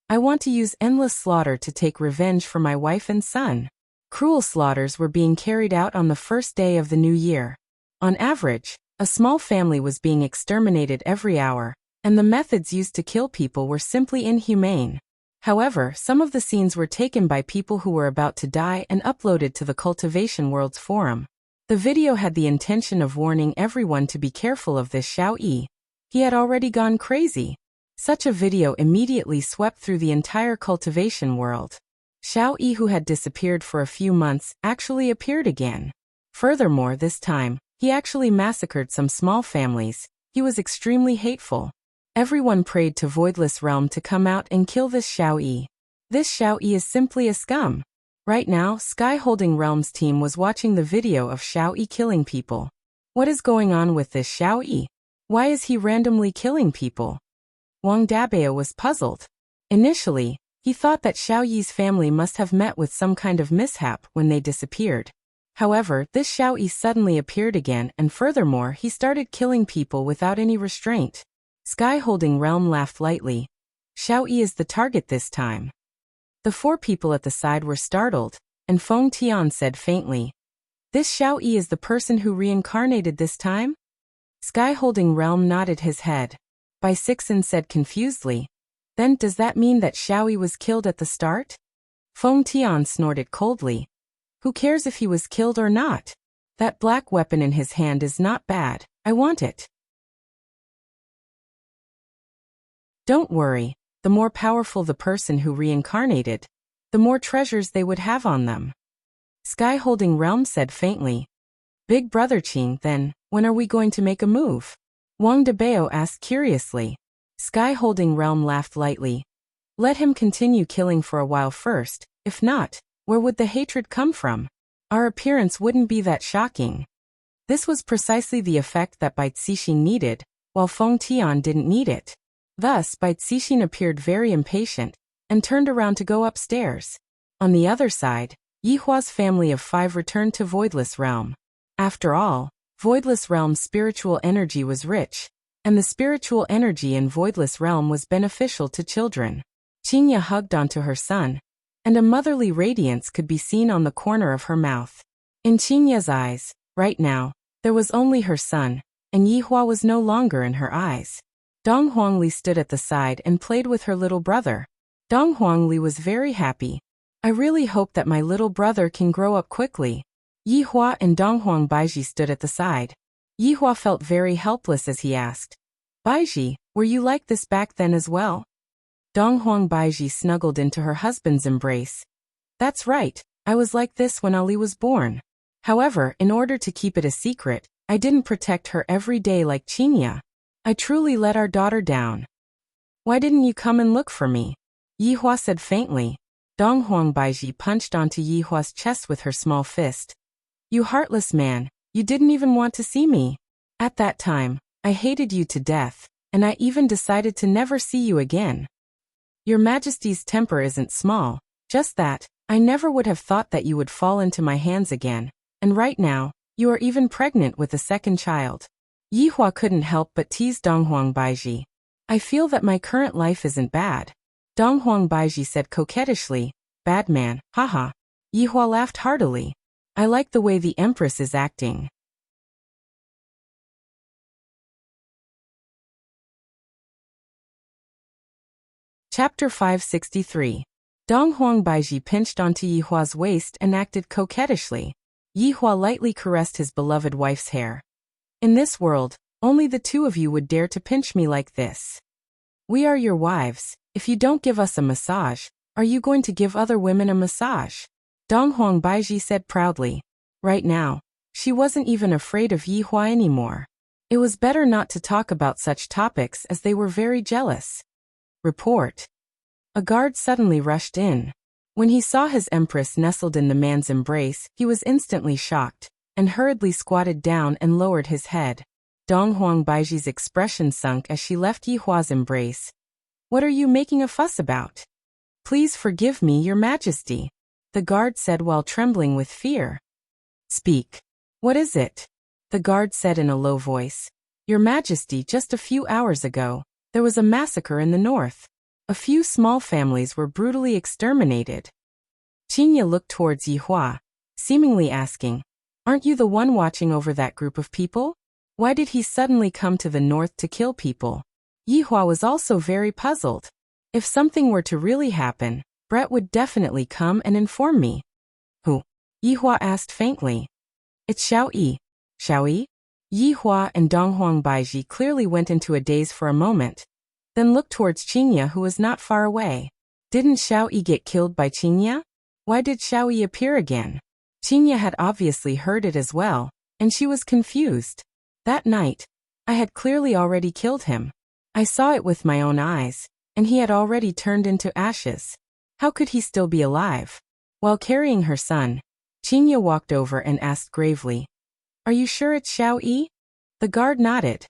I want to use endless slaughter to take revenge for my wife and son. Cruel slaughters were being carried out on the first day of the new year. On average, a small family was being exterminated every hour, and the methods used to kill people were simply inhumane. However, some of the scenes were taken by people who were about to die and uploaded to the Cultivation Worlds forum. The video had the intention of warning everyone to be careful of this Xiao Yi. He had already gone crazy. Such a video immediately swept through the entire cultivation world. Xiao Yi, who had disappeared for a few months, actually appeared again. Furthermore, this time, he actually massacred some small families. He was extremely hateful. Everyone prayed to Voidless Realm to come out and kill this Xiao Yi. This Xiao Yi is simply a scum. Right now, Sky Holding Realms team was watching the video of Xiao Yi killing people. What is going on with this Xiao Yi? Why is he randomly killing people? Wang Dabao was puzzled. Initially, he thought that Xiao Yi's family must have met with some kind of mishap when they disappeared. However, this Xiao Yi suddenly appeared again, and furthermore he started killing people without any restraint. Sky-holding Realm laughed lightly. Xiao Yi is the target this time. The four people at the side were startled, and Feng Tian said faintly, "This Xiao Yi is the person who reincarnated this time?" Sky-holding Realm nodded his head. Bai Sixen said confusedly, "Then does that mean that Xiao Yi was killed at the start?" Feng Tian snorted coldly. "Who cares if he was killed or not? That black weapon in his hand is not bad, I want it." Don't worry, the more powerful the person who reincarnated, the more treasures they would have on them. Sky-holding Realm said faintly. "Big Brother Qing, then, when are we going to make a move?" Wang Dabao asked curiously. Sky-holding Realm laughed lightly. "Let him continue killing for a while first, if not, where would the hatred come from? Our appearance wouldn't be that shocking." This was precisely the effect that Bai Cixin needed, while Feng Tian didn't need it. Thus, Bai Cixin appeared very impatient, and turned around to go upstairs. On the other side, Yihua's family of 5 returned to Voidless Realm. After all, Voidless Realm's spiritual energy was rich, and the spiritual energy in Voidless Realm was beneficial to children. Qinya hugged onto her son, and a motherly radiance could be seen on the corner of her mouth. In Qinya's eyes, right now, there was only her son, and Yihua was no longer in her eyes. Dong Huangli stood at the side and played with her little brother. Dong Huangli was very happy. "I really hope that my little brother can grow up quickly." Yihua and Donghuang Baiji stood at the side. Yihua felt very helpless as he asked, "Baiji, were you like this back then as well?" Donghuang Baiji snuggled into her husband's embrace. "That's right, I was like this when Ali was born. However, in order to keep it a secret, I didn't protect her every day like Qinya. I truly let our daughter down." "Why didn't you come and look for me?" Yihua said faintly. Donghuang Baiji punched onto Yihua's chest with her small fist. "You heartless man, you didn't even want to see me. At that time, I hated you to death, and I even decided to never see you again. Your Majesty's temper isn't small, just that, I never would have thought that you would fall into my hands again, and right now, you are even pregnant with a second child." Yihua couldn't help but tease Donghuang Baiji. "I feel that my current life isn't bad." Donghuang Baiji said coquettishly, "Bad man, haha." Yihua laughed heartily. "I like the way the Empress is acting." Chapter 563. Donghuang Baiji pinched onto Yihua's waist and acted coquettishly. Yihua lightly caressed his beloved wife's hair. "In this world, only the two of you would dare to pinch me like this. We are your wives. If you don't give us a massage, are you going to give other women a massage?" Donghuang Baiji said proudly. Right now, she wasn't even afraid of Yihua anymore. It was better not to talk about such topics as they were very jealous. Report. A guard suddenly rushed in. When he saw his empress nestled in the man's embrace, he was instantly shocked, and hurriedly squatted down and lowered his head. Donghuang Baiji's expression sunk as she left Yihua's embrace. "What are you making a fuss about?" "Please forgive me, Your Majesty," the guard said while trembling with fear. "Speak. What is it?" the guard said in a low voice. "Your Majesty, just a few hours ago, there was a massacre in the north. A few small families were brutally exterminated." Qinya looked towards Yihua, seemingly asking, "Aren't you the one watching over that group of people? Why did he suddenly come to the north to kill people?" Yihua was also very puzzled. If something were to really happen, Brett would definitely come and inform me. "Who?" Yihua asked faintly. "It's Xiao Yi." "Xiao Yi?" Yihua and Donghuang Baiji clearly went into a daze for a moment, then looked towards Qinya, who was not far away. Didn't Xiao Yi get killed by Qinya? Why did Xiao Yi appear again? Qinya had obviously heard it as well, and she was confused. That night, I had clearly already killed him. I saw it with my own eyes, and he had already turned into ashes. How could he still be alive? While carrying her son, Qinya walked over and asked gravely, Are you sure it's Xiao Yi? The guard nodded.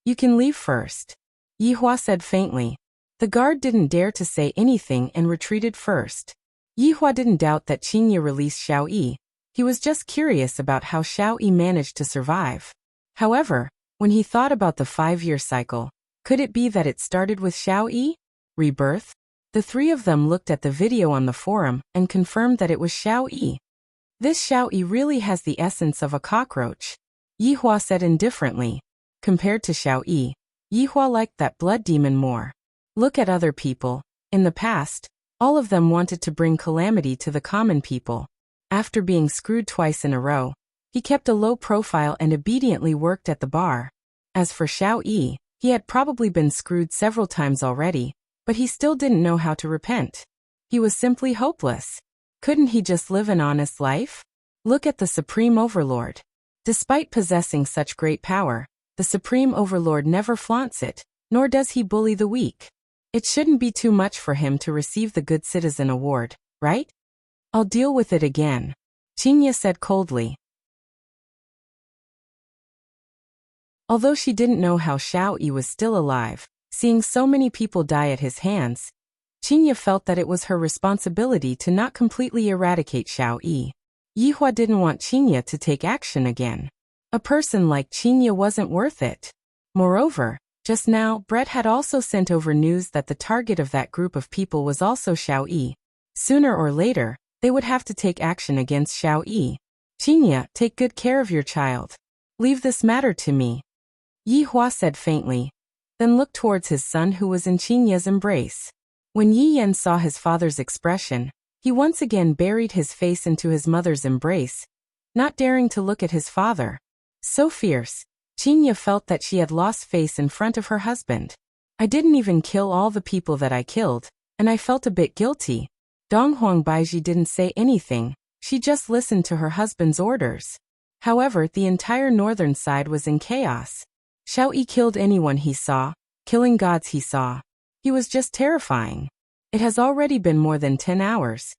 You can leave first, Yi Hua said faintly. The guard didn't dare to say anything and retreated first. Yi Hua didn't doubt that Qingye released Xiao Yi. He was just curious about how Xiao Yi managed to survive. However, when he thought about the 5-year cycle, could it be that it started with Xiao Yi? Rebirth? The three of them looked at the video on the forum and confirmed that it was Xiao Yi. This Xiao Yi really has the essence of a cockroach, Yi Hua said indifferently. Compared to Xiao Yi, Yi Hua liked that blood demon more. Look at other people. In the past, all of them wanted to bring calamity to the common people. After being screwed twice in a row, he kept a low profile and obediently worked at the bar. As for Xiao Yi, he had probably been screwed several times already, but he still didn't know how to repent. He was simply hopeless. Couldn't he just live an honest life? Look at the Supreme Overlord. Despite possessing such great power, the Supreme Overlord never flaunts it, nor does he bully the weak. It shouldn't be too much for him to receive the Good Citizen Award, right? I'll deal with it again, Qingye said coldly. Although she didn't know how Xiao Yi was still alive, seeing so many people die at his hands, Qingye felt that it was her responsibility to not completely eradicate Xiao Yi. Yi Hua didn't want Qingye to take action again. A person like Qingye wasn't worth it. Moreover, just now, Brett had also sent over news that the target of that group of people was also Xiao Yi. Sooner or later, they would have to take action against Xiao Yi. Qingye, take good care of your child. Leave this matter to me, Yi Hua said faintly, then looked towards his son who was in Qingye's embrace. When Yi Yan saw his father's expression, he once again buried his face into his mother's embrace, not daring to look at his father. So fierce, Qingye felt that she had lost face in front of her husband. I didn't even kill all the people that I killed, and I felt a bit guilty. Donghuang Baiji didn't say anything, she just listened to her husband's orders. However, the entire northern side was in chaos. Xiao Yi killed anyone he saw, killing gods he saw. He was just terrifying. It has already been more than 10 hours.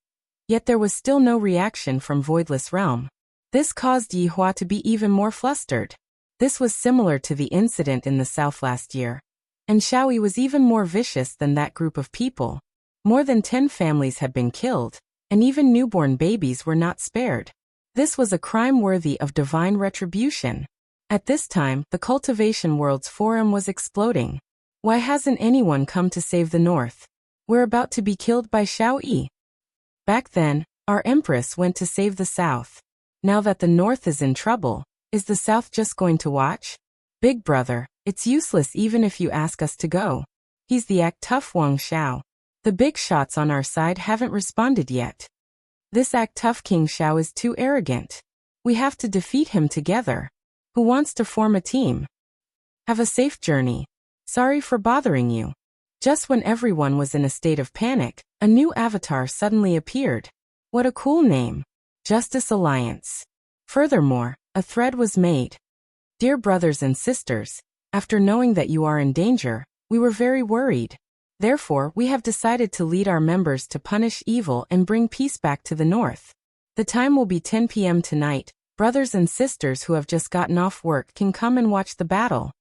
Yet there was still no reaction from Voidless Realm. This caused Yi Hua to be even more flustered. This was similar to the incident in the south last year. And Xiao Yi was even more vicious than that group of people. More than 10 families had been killed, and even newborn babies were not spared. This was a crime worthy of divine retribution. At this time, the Cultivation World's forum was exploding. Why hasn't anyone come to save the North? We're about to be killed by Xiao Yi. Back then, our Empress went to save the South. Now that the North is in trouble, is the South just going to watch? Big brother, it's useless even if you ask us to go. He's the act tough Wang Xiao. The big shots on our side haven't responded yet. This act tough King Xiao is too arrogant. We have to defeat him together. Who wants to form a team? Have a safe journey. Sorry for bothering you. Just when everyone was in a state of panic, a new avatar suddenly appeared. What a cool name. Justice Alliance. Furthermore, a thread was made. Dear brothers and sisters, after knowing that you are in danger, we were very worried. Therefore, we have decided to lead our members to punish evil and bring peace back to the North. The time will be 10 p.m. tonight. Brothers and sisters who have just gotten off work can come and watch the battle.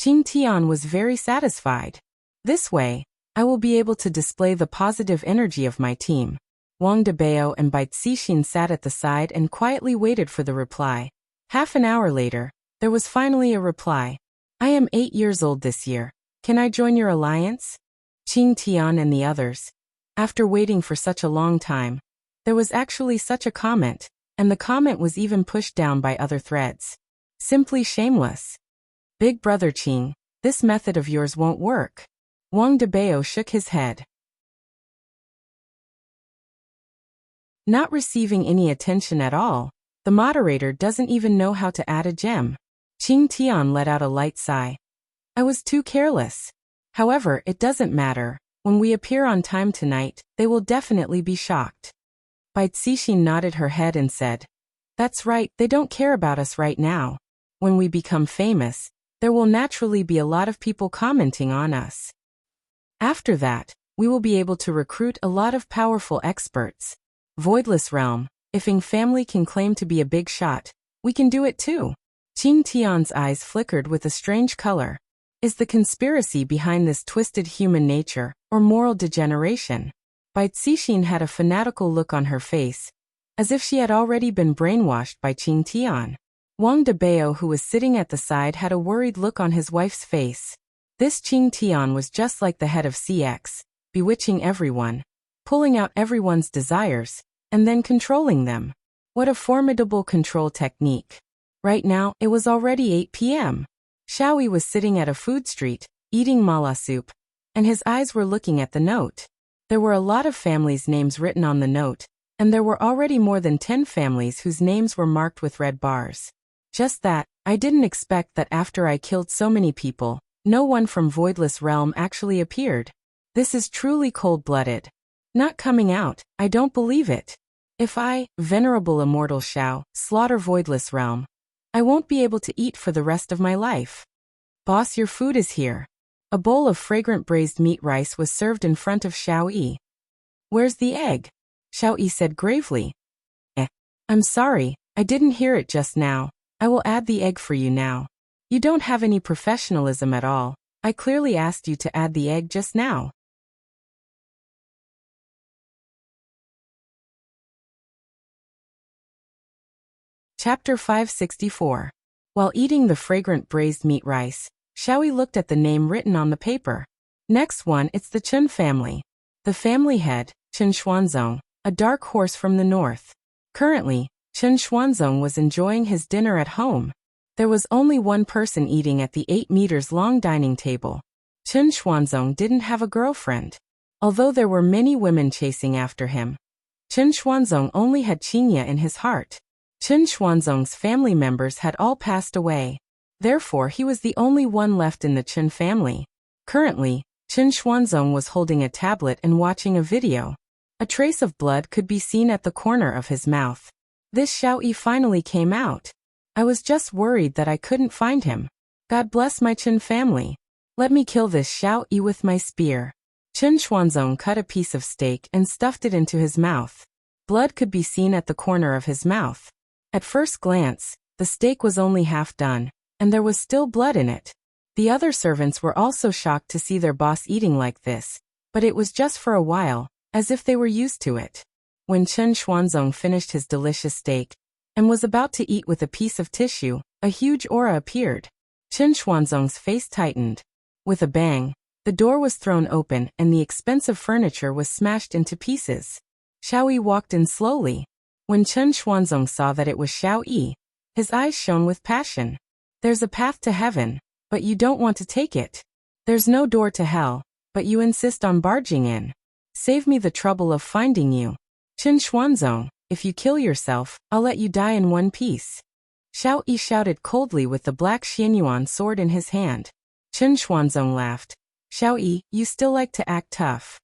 Qing Tian was very satisfied. This way, I will be able to display the positive energy of my team. Wang Debao and Bai Cixin sat at the side and quietly waited for the reply. Half an hour later, there was finally a reply. I am 8 years old this year. Can I join your alliance? Qing Tian and the others. After waiting for such a long time, there was actually such a comment. And the comment was even pushed down by other threads. Simply shameless. Big brother Qing, this method of yours won't work. Wang Debao shook his head. Not receiving any attention at all, the moderator doesn't even know how to add a gem. Qing Tian let out a light sigh. I was too careless. However, it doesn't matter. When we appear on time tonight, they will definitely be shocked. Bai Cixin nodded her head and said, That's right, they don't care about us right now. When we become famous, there will naturally be a lot of people commenting on us. After that, we will be able to recruit a lot of powerful experts. Voidless Realm, if Ing family can claim to be a big shot, We can do it too. Qing Tian's eyes flickered with a strange color. Is the conspiracy behind this twisted human nature, or moral degeneration? Bai Cixin had a fanatical look on her face, as if she had already been brainwashed by Qing Tian. Wang Debao, who was sitting at the side, had a worried look on his wife's face. This Qing Tian was just like the head of CX, bewitching everyone, pulling out everyone's desires, and then controlling them. What a formidable control technique. Right now, it was already 8 p.m. Xiaoyi was sitting at a food street, eating mala soup, and his eyes were looking at the note. There were a lot of families' names written on the note, and there were already more than 10 families whose names were marked with red bars. Just that, I didn't expect that after I killed so many people, no one from Voidless Realm actually appeared. This is truly cold-blooded. Not coming out, I don't believe it. If I, Venerable Immortal Xiao, slaughter Voidless Realm, I won't be able to eat for the rest of my life. Boss, your food is here. A bowl of fragrant braised meat rice was served in front of Xiao Yi. Where's the egg? Xiao Yi said gravely. I'm sorry, I didn't hear it just now. I will add the egg for you now. You don't have any professionalism at all. I clearly asked you to add the egg just now. Chapter 564. While eating the fragrant braised meat rice, Xiaoyi looked at the name written on the paper. Next one, it's the Chen family. The family head, Chen Xuanzong, a dark horse from the north. Currently, Chen Xuanzong was enjoying his dinner at home. There was only one person eating at the 8 meters long dining table. Chen Xuanzong didn't have a girlfriend. Although there were many women chasing after him, Chen Xuanzong only had Qinya in his heart. Chen Xuanzong's family members had all passed away. Therefore, he was the only one left in the Chen family. Currently, Chen Xuanzong was holding a tablet and watching a video. A trace of blood could be seen at the corner of his mouth. This Xiao Yi finally came out. I was just worried that I couldn't find him. God bless my Chen family. Let me kill this Xiao Yi with my spear. Chen Xuanzong cut a piece of steak and stuffed it into his mouth. Blood could be seen at the corner of his mouth. At first glance, the steak was only half done, and there was still blood in it. The other servants were also shocked to see their boss eating like this, but it was just for a while, as if they were used to it. When Chen Xuanzong finished his delicious steak and was about to eat with a piece of tissue, a huge aura appeared. Chen Xuanzong's face tightened. With a bang, the door was thrown open and the expensive furniture was smashed into pieces. Xiao Yi walked in slowly. When Chen Xuanzong saw that it was Xiao Yi, his eyes shone with passion. There's a path to heaven, but you don't want to take it. There's no door to hell, but you insist on barging in. Save me the trouble of finding you. Chen Xuanzong, if you kill yourself, I'll let you die in one piece. Xiao Yi shouted coldly with the black Xianyuan sword in his hand. Chen Xuanzong laughed. Xiao Yi, you still like to act tough.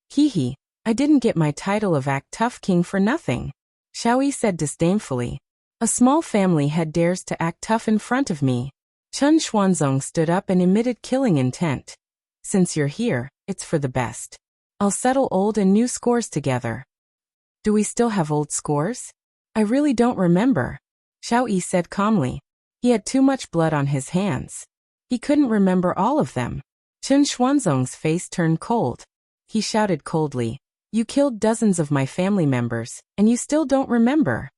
Hee, I didn't get my title of Act Tough King for nothing. Xiao Yi said disdainfully. A small family head dares to act tough in front of me. Chen Xuanzong stood up and emitted killing intent. Since you're here, it's for the best. I'll settle old and new scores together. Do we still have old scores? I really don't remember. Xiao Yi said calmly. He had too much blood on his hands. He couldn't remember all of them. Chen Xuanzong's face turned cold. He shouted coldly. You killed dozens of my family members, and you still don't remember.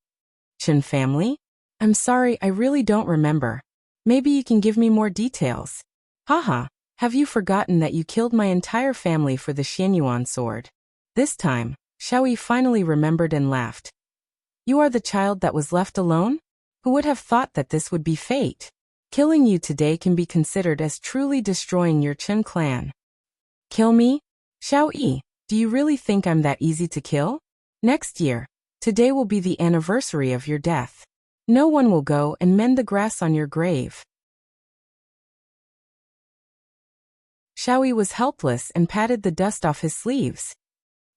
Chen family? I'm sorry, I really don't remember. Maybe you can give me more details. Haha, have you forgotten that you killed my entire family for the Xianyuan sword? This time, Xiao Yi finally remembered and laughed. You are the child that was left alone? Who would have thought that this would be fate? Killing you today can be considered as truly destroying your Chen clan. Kill me? Xiao Yi, do you really think I'm that easy to kill? Next year, today will be the anniversary of your death. No one will go and mend the grass on your grave. Xiao Yi was helpless and patted the dust off his sleeves.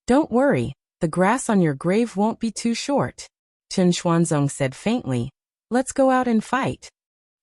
Don't worry, the grass on your grave won't be too short. Chen Xuanzong said faintly. Let's go out and fight.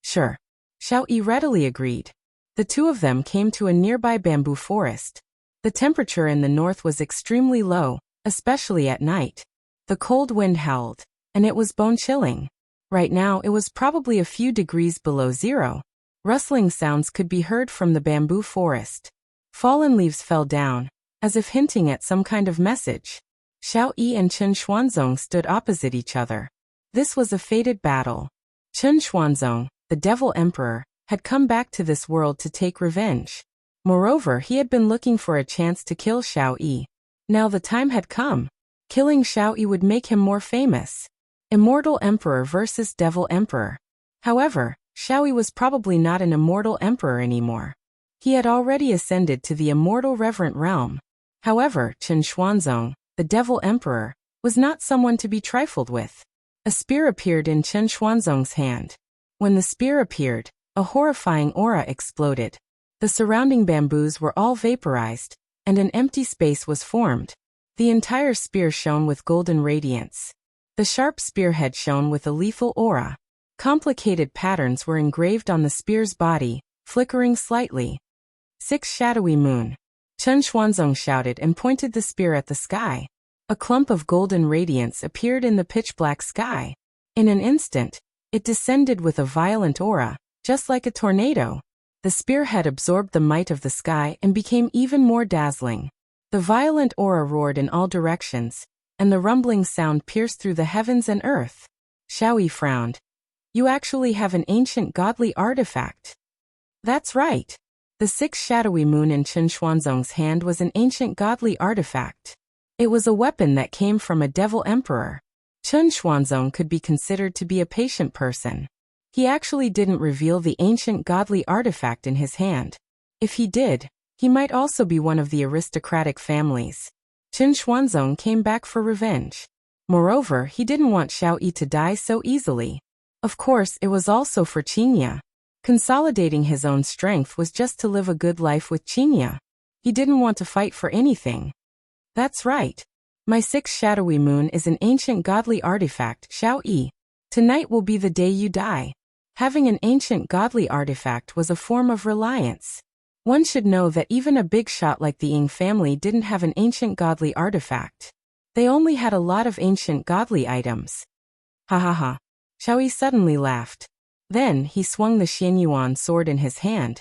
Sure. Xiao Yi readily agreed. The two of them came to a nearby bamboo forest. The temperature in the north was extremely low, especially at night. The cold wind howled, and it was bone-chilling. Right now it was probably a few degrees below zero. Rustling sounds could be heard from the bamboo forest. Fallen leaves fell down, as if hinting at some kind of message. Xiao Yi and Chen Xuanzong stood opposite each other. This was a fated battle. Chen Xuanzong, the Devil Emperor, had come back to this world to take revenge. Moreover, he had been looking for a chance to kill Xiao Yi. Now the time had come. Killing Xiao Yi would make him more famous. Immortal Emperor versus Devil Emperor. However, Xiao Yi was probably not an immortal emperor anymore. He had already ascended to the immortal reverent realm. However, Chen Xuanzong, the Devil Emperor, was not someone to be trifled with. A spear appeared in Chen Xuanzong's hand. When the spear appeared, a horrifying aura exploded. The surrounding bamboos were all vaporized, and an empty space was formed. The entire spear shone with golden radiance. The sharp spearhead shone with a lethal aura. Complicated patterns were engraved on the spear's body, flickering slightly. 6 shadowy moon. Chen Xuanzong shouted and pointed the spear at the sky. A clump of golden radiance appeared in the pitch-black sky. In an instant, it descended with a violent aura, just like a tornado. The spearhead absorbed the might of the sky and became even more dazzling. The violent aura roared in all directions, and the rumbling sound pierced through the heavens and earth. Xiao Yi frowned. You actually have an ancient godly artifact. That's right. The 6 shadowy moon in Chen Xuanzong's hand was an ancient godly artifact. It was a weapon that came from a devil emperor. Chen Xuanzong could be considered to be a patient person. He actually didn't reveal the ancient godly artifact in his hand. If he did, he might also be one of the aristocratic families. Chen Xuanzong came back for revenge. Moreover, he didn't want Xiao Yi to die so easily. Of course, it was also for Qinya. Consolidating his own strength was just to live a good life with Qinya. He didn't want to fight for anything. That's right. My 6 shadowy moon is an ancient godly artifact, Xiao Yi. Tonight will be the day you die. Having an ancient godly artifact was a form of reliance. One should know that even a big shot like the Ying family didn't have an ancient godly artifact. They only had a lot of ancient godly items. Ha ha ha. Xiao Yi suddenly laughed. Then he swung the Xianyuan sword in his hand.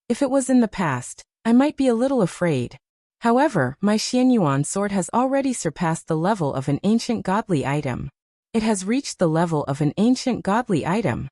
If it was in the past, I might be a little afraid. However, my Xianyuan sword has already surpassed the level of an ancient godly item. It has reached the level of an ancient godly item.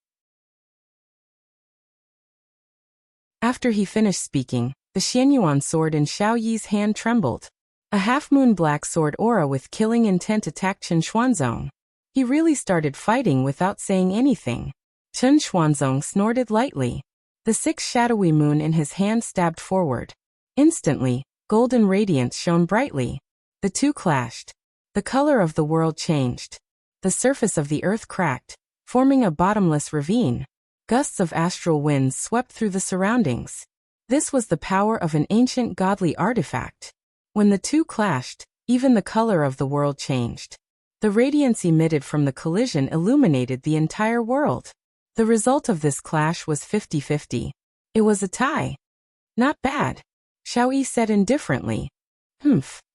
After he finished speaking, the Xianyuan sword in Xiao Yi's hand trembled. A half-moon black sword aura with killing intent attacked Chen Xuanzong. He really started fighting without saying anything. Chen Xuanzong snorted lightly. The 6 shadowy moon in his hand stabbed forward. Instantly, golden radiance shone brightly. The two clashed. The color of the world changed. The surface of the earth cracked, forming a bottomless ravine. Gusts of astral winds swept through the surroundings. This was the power of an ancient godly artifact. When the two clashed, even the color of the world changed. The radiance emitted from the collision illuminated the entire world. The result of this clash was 50-50. It was a tie. Not bad. Xiao Yi said indifferently.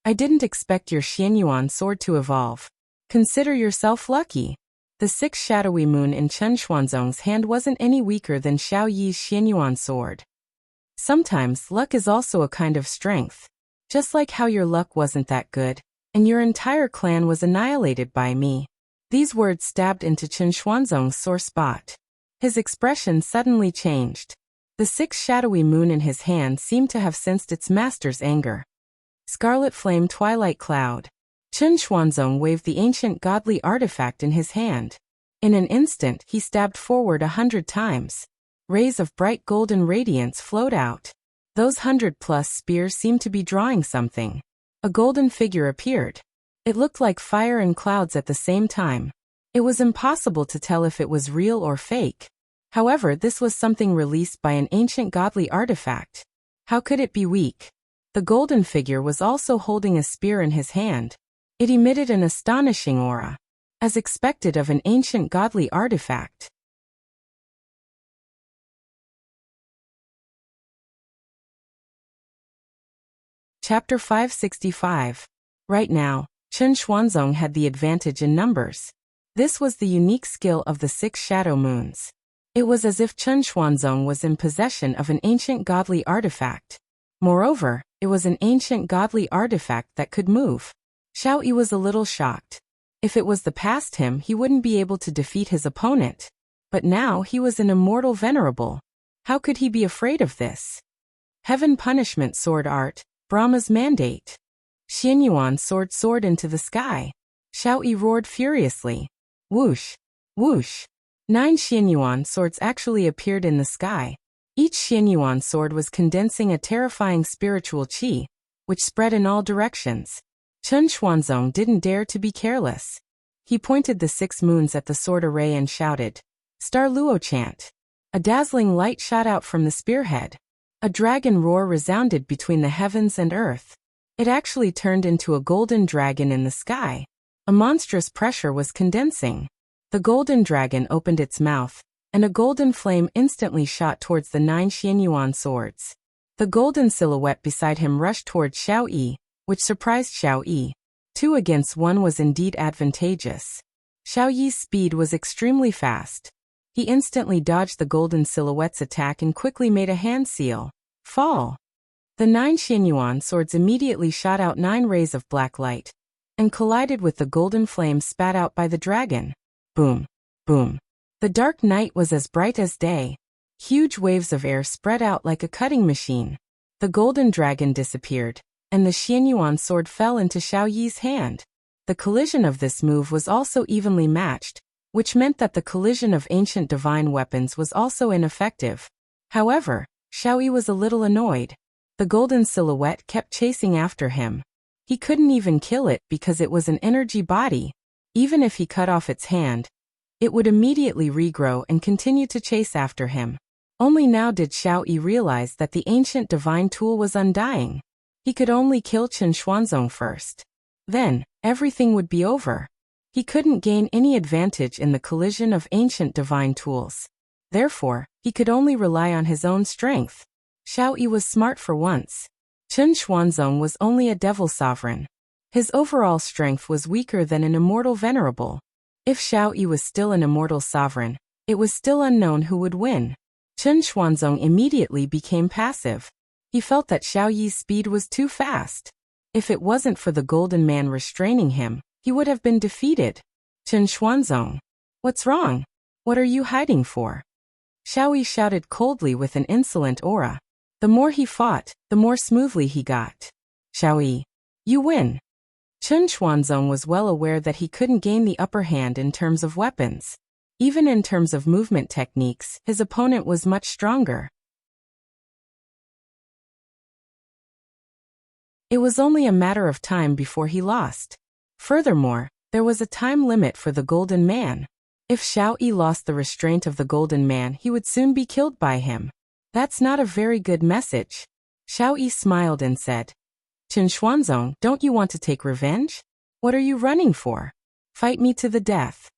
I didn't expect your Xianyuan sword to evolve. Consider yourself lucky. The 6 shadowy moon in Chen Xuanzong's hand wasn't any weaker than Xiao Yi's Xianyuan sword. Sometimes luck is also a kind of strength. Just like how your luck wasn't that good, and your entire clan was annihilated by me. These words stabbed into Chen Xuanzong's sore spot. His expression suddenly changed. The 6 shadowy moon in his hand seemed to have sensed its master's anger. Scarlet flame twilight cloud. Chen Xuanzong waved the ancient godly artifact in his hand. In an instant, he stabbed forward 100 times. Rays of bright golden radiance flowed out. Those 100+ spears seemed to be drawing something. A golden figure appeared. It looked like fire and clouds at the same time. It was impossible to tell if it was real or fake. However, this was something released by an ancient godly artifact. How could it be weak? The golden figure was also holding a spear in his hand. It emitted an astonishing aura, as expected of an ancient godly artifact. Chapter 565. Right now, Chen Xuanzong had the advantage in numbers. This was the unique skill of the 6 shadow moons. It was as if Chen Xuanzong was in possession of an ancient godly artifact. Moreover, it was an ancient godly artifact that could move. Xiao Yi was a little shocked. If it was the past him, he wouldn't be able to defeat his opponent. But now he was an immortal venerable. How could he be afraid of this? Heaven punishment sword art, Brahma's mandate. Xianyuan sword soared into the sky. Xiao Yi roared furiously. Whoosh! Whoosh! 9 Xianyuan swords actually appeared in the sky. Each Xianyuan sword was condensing a terrifying spiritual qi, which spread in all directions. Chen Xuanzong didn't dare to be careless. He pointed the 6 moons at the sword array and shouted, Star Luo chant. A dazzling light shot out from the spearhead. A dragon roar resounded between the heavens and earth. It actually turned into a golden dragon in the sky. A monstrous pressure was condensing. The golden dragon opened its mouth, and a golden flame instantly shot towards the 9 Xianyuan swords. The golden silhouette beside him rushed towards Xiao Yi, which surprised Xiao Yi. 2 against 1 was indeed advantageous. Xiao Yi's speed was extremely fast. He instantly dodged the golden silhouette's attack and quickly made a hand seal. Fall! The 9 Xianyuan swords immediately shot out 9 rays of black light, and collided with the golden flame spat out by the dragon. Boom! Boom! The dark night was as bright as day. Huge waves of air spread out like a cutting machine. The golden dragon disappeared, and the Xianyuan sword fell into Xiao Yi's hand. The collision of this move was also evenly matched, which meant that the collision of ancient divine weapons was also ineffective. However, Xiao Yi was a little annoyed. The golden silhouette kept chasing after him. He couldn't even kill it because it was an energy body. Even if he cut off its hand, it would immediately regrow and continue to chase after him. Only now did Xiao Yi realize that the ancient divine tool was undying. He could only kill Chen Xuanzong first. Then, everything would be over. He couldn't gain any advantage in the collision of ancient divine tools. Therefore, he could only rely on his own strength. Xiao Yi was smart for once. Chen Xuanzong was only a devil sovereign. His overall strength was weaker than an immortal venerable. If Xiao Yi was still an immortal sovereign, it was still unknown who would win. Chen Xuanzong immediately became passive. He felt that Xiao Yi's speed was too fast. If it wasn't for the golden man restraining him, he would have been defeated. Chen Xuanzong, what's wrong? What are you hiding for? Xiao Yi shouted coldly with an insolent aura. The more he fought, the more smoothly he got. Xiao Yi, you win. Chen Xuanzong was well aware that he couldn't gain the upper hand in terms of weapons. Even in terms of movement techniques, his opponent was much stronger. It was only a matter of time before he lost. Furthermore, there was a time limit for the Golden Man. If Xiao Yi lost the restraint of the Golden Man, he would soon be killed by him. That's not a very good message. Xiao Yi smiled and said, Chen Xuanzong, don't you want to take revenge? What are you running for? Fight me to the death.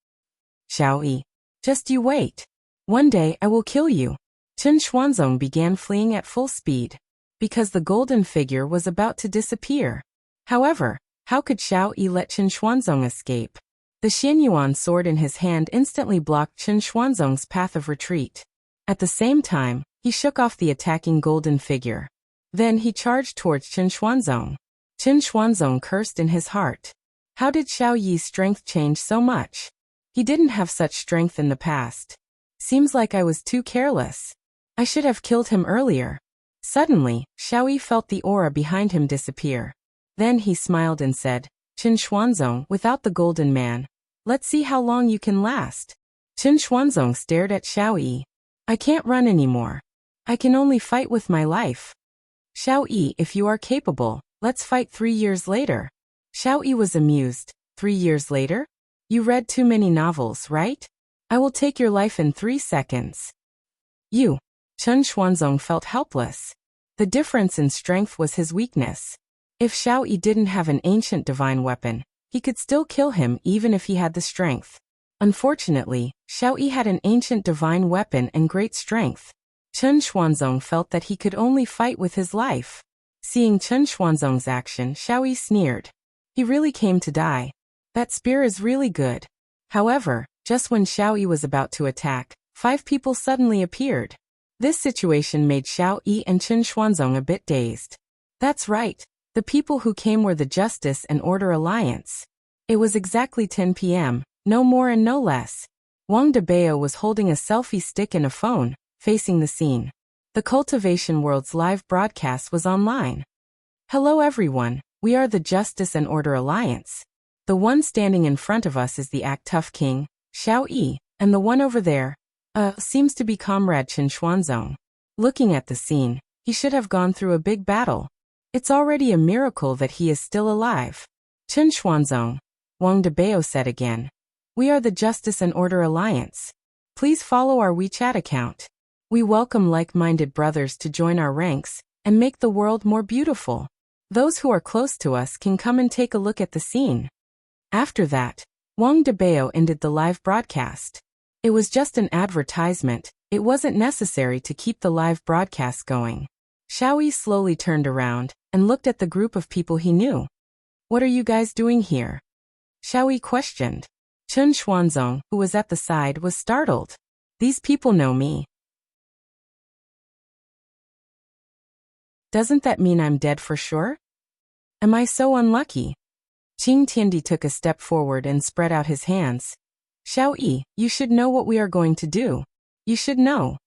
Xiao Yi, just you wait. One day I will kill you. Chen Xuanzong began fleeing at full speed, because the golden figure was about to disappear. However, how could Xiao Yi let Chen Xuanzong escape? The Xianyuan sword in his hand instantly blocked Chen Xuanzong's path of retreat. At the same time, he shook off the attacking golden figure. Then he charged towards Chen Xuanzong. Chen Xuanzong cursed in his heart. How did Xiao Yi's strength change so much? He didn't have such strength in the past. Seems like I was too careless. I should have killed him earlier. Suddenly, Xiao Yi felt the aura behind him disappear. Then he smiled and said, Chen Xuanzong, without the golden man, let's see how long you can last. Chen Xuanzong stared at Xiao Yi. I can't run anymore. I can only fight with my life. Xiao Yi, if you are capable, let's fight 3 years later. Xiao Yi was amused. 3 years later? You read too many novels, right? I will take your life in 3 seconds. You. Chen Xuanzong felt helpless. The difference in strength was his weakness. If Xiao Yi didn't have an ancient divine weapon, he could still kill him even if he had the strength. Unfortunately, Xiao Yi had an ancient divine weapon and great strength. Chen Xuanzong felt that he could only fight with his life. Seeing Chen Xuanzong's action, Xiao Yi sneered. He really came to die. That spear is really good. However, just when Xiao Yi was about to attack, 5 people suddenly appeared. This situation made Xiao Yi and Chen Xuanzong a bit dazed. That's right, the people who came were the Justice and Order Alliance. It was exactly 10 p.m., no more and no less. Wang Debao was holding a selfie stick and a phone, facing the scene. The Cultivation World's live broadcast was online. Hello everyone, we are the Justice and Order Alliance. The one standing in front of us is the Act Tough King, Xiao Yi, and the one over there, seems to be Comrade Chen Xuanzong. Looking at the scene, he should have gone through a big battle. It's already a miracle that he is still alive. Chen Xuanzong, Wang Debao said again. We are the Justice and Order Alliance. Please follow our WeChat account. We welcome like-minded brothers to join our ranks and make the world more beautiful. Those who are close to us can come and take a look at the scene. After that, Wang Debao ended the live broadcast. It was just an advertisement, it wasn't necessary to keep the live broadcast going. Xiao Yi slowly turned around and looked at the group of people he knew. What are you guys doing here? Xiao Yi questioned. Chen Xuanzong, who was at the side, was startled. These people know me. Doesn't that mean I'm dead for sure? Am I so unlucky? Qing Tiandi took a step forward and spread out his hands. Xiao Yi, you should know what we are going to do. You should know.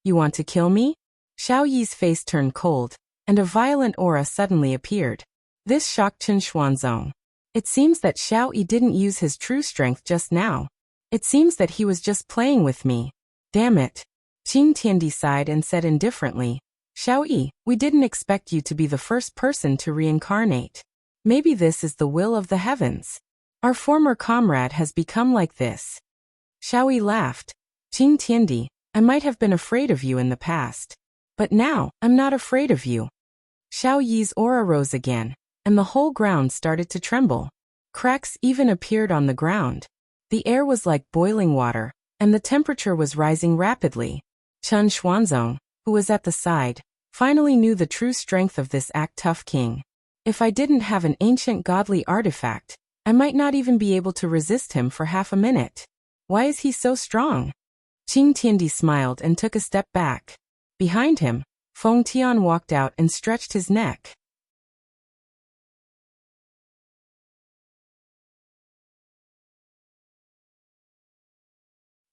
You want to kill me? Xiao Yi's face turned cold, and a violent aura suddenly appeared. This shocked Chen Xuanzong. It seems that Xiao Yi didn't use his true strength just now. It seems that he was just playing with me. Damn it. Qing Tiandi sighed and said indifferently, Xiao Yi, we didn't expect you to be the first person to reincarnate. Maybe this is the will of the heavens. Our former comrade has become like this. Xiao Yi laughed. Qing Tiandi, I might have been afraid of you in the past. But now, I'm not afraid of you. Xiao Yi's aura rose again, and the whole ground started to tremble. Cracks even appeared on the ground. The air was like boiling water, and the temperature was rising rapidly. Chen Xuanzong, who was at the side, finally knew the true strength of this Act Tough King. If I didn't have an ancient godly artifact, I might not even be able to resist him for half a minute. Why is he so strong? Qing Tiandi smiled and took a step back. Behind him, Feng Tian walked out and stretched his neck.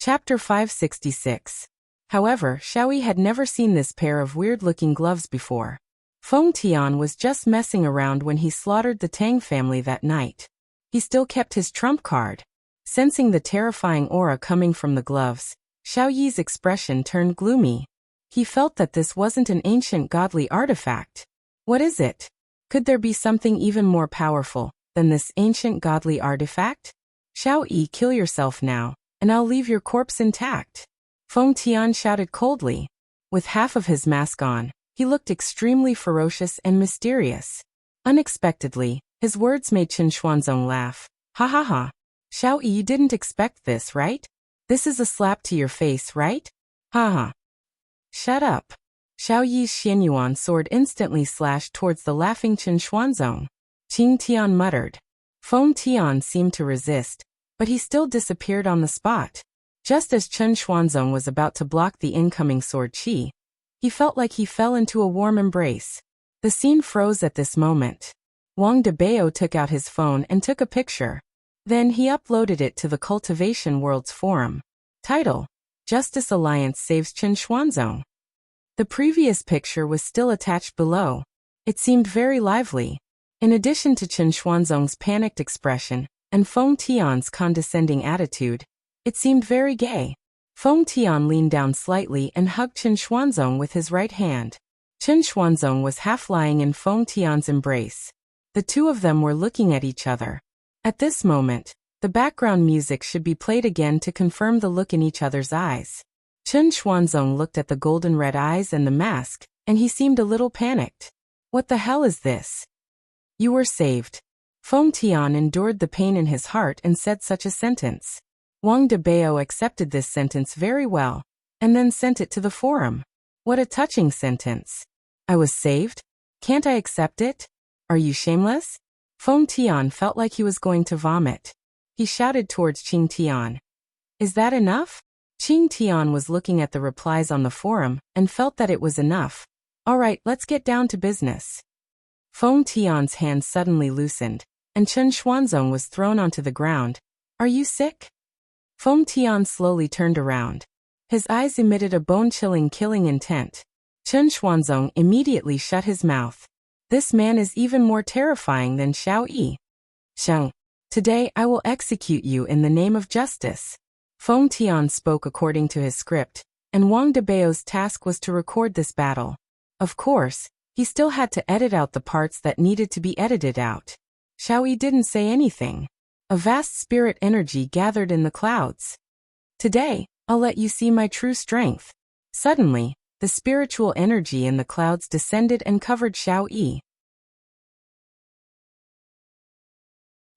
Chapter 566. However, Xiao Yi had never seen this pair of weird-looking gloves before. Feng Tian was just messing around when he slaughtered the Tang family that night. He still kept his trump card. Sensing the terrifying aura coming from the gloves, Xiao Yi's expression turned gloomy. He felt that this wasn't an ancient godly artifact. What is it? Could there be something even more powerful than this ancient godly artifact? Xiao Yi, kill yourself now, and I'll leave your corpse intact. Feng Tian shouted coldly. With half of his mask on, he looked extremely ferocious and mysterious. Unexpectedly, his words made Chen Xuanzong laugh. Ha ha ha. Xiao Yi, you didn't expect this, right? This is a slap to your face, right? Ha ha. Shut up. Xiao Yi's Xianyuan sword instantly slashed towards the laughing Chen Xuanzong. Qing Tian muttered. Feng Tian seemed to resist, but he still disappeared on the spot. Just as Chen Xuanzong was about to block the incoming sword chi, he felt like he fell into a warm embrace. The scene froze at this moment. Wang Debao took out his phone and took a picture. Then he uploaded it to the Cultivation World's forum. Title: Justice Alliance saves Chen Xuanzong. The previous picture was still attached below. It seemed very lively. In addition to Chen Xuanzong's panicked expression and Feng Tian's condescending attitude, it seemed very gay. Feng Tian leaned down slightly and hugged Chen Xuanzong with his right hand. Chen Xuanzong was half lying in Feng Tian's embrace. The two of them were looking at each other. At this moment, the background music should be played again to confirm the look in each other's eyes. Chen Xuanzong looked at the golden red eyes and the mask, and he seemed a little panicked. What the hell is this? You were saved. Feng Tian endured the pain in his heart and said such a sentence. Wang Debao accepted this sentence very well, and then sent it to the forum. What a touching sentence. I was saved? Can't I accept it? Are you shameless? Feng Tian felt like he was going to vomit. He shouted towards Qing Tian. Is that enough? Qing Tian was looking at the replies on the forum and felt that it was enough. All right, let's get down to business. Feng Tian's hand suddenly loosened, and Chen Xuanzong was thrown onto the ground. Are you sick? Feng Tian slowly turned around. His eyes emitted a bone-chilling killing intent. Chen Xuanzong immediately shut his mouth. This man is even more terrifying than Xiao Yi. Sheng, today I will execute you in the name of justice. Feng Tian spoke according to his script, and Wang Debao's task was to record this battle. Of course, he still had to edit out the parts that needed to be edited out. Xiao Yi didn't say anything. A vast spirit energy gathered in the clouds. Today, I'll let you see my true strength. Suddenly, the spiritual energy in the clouds descended and covered Xiao Yi.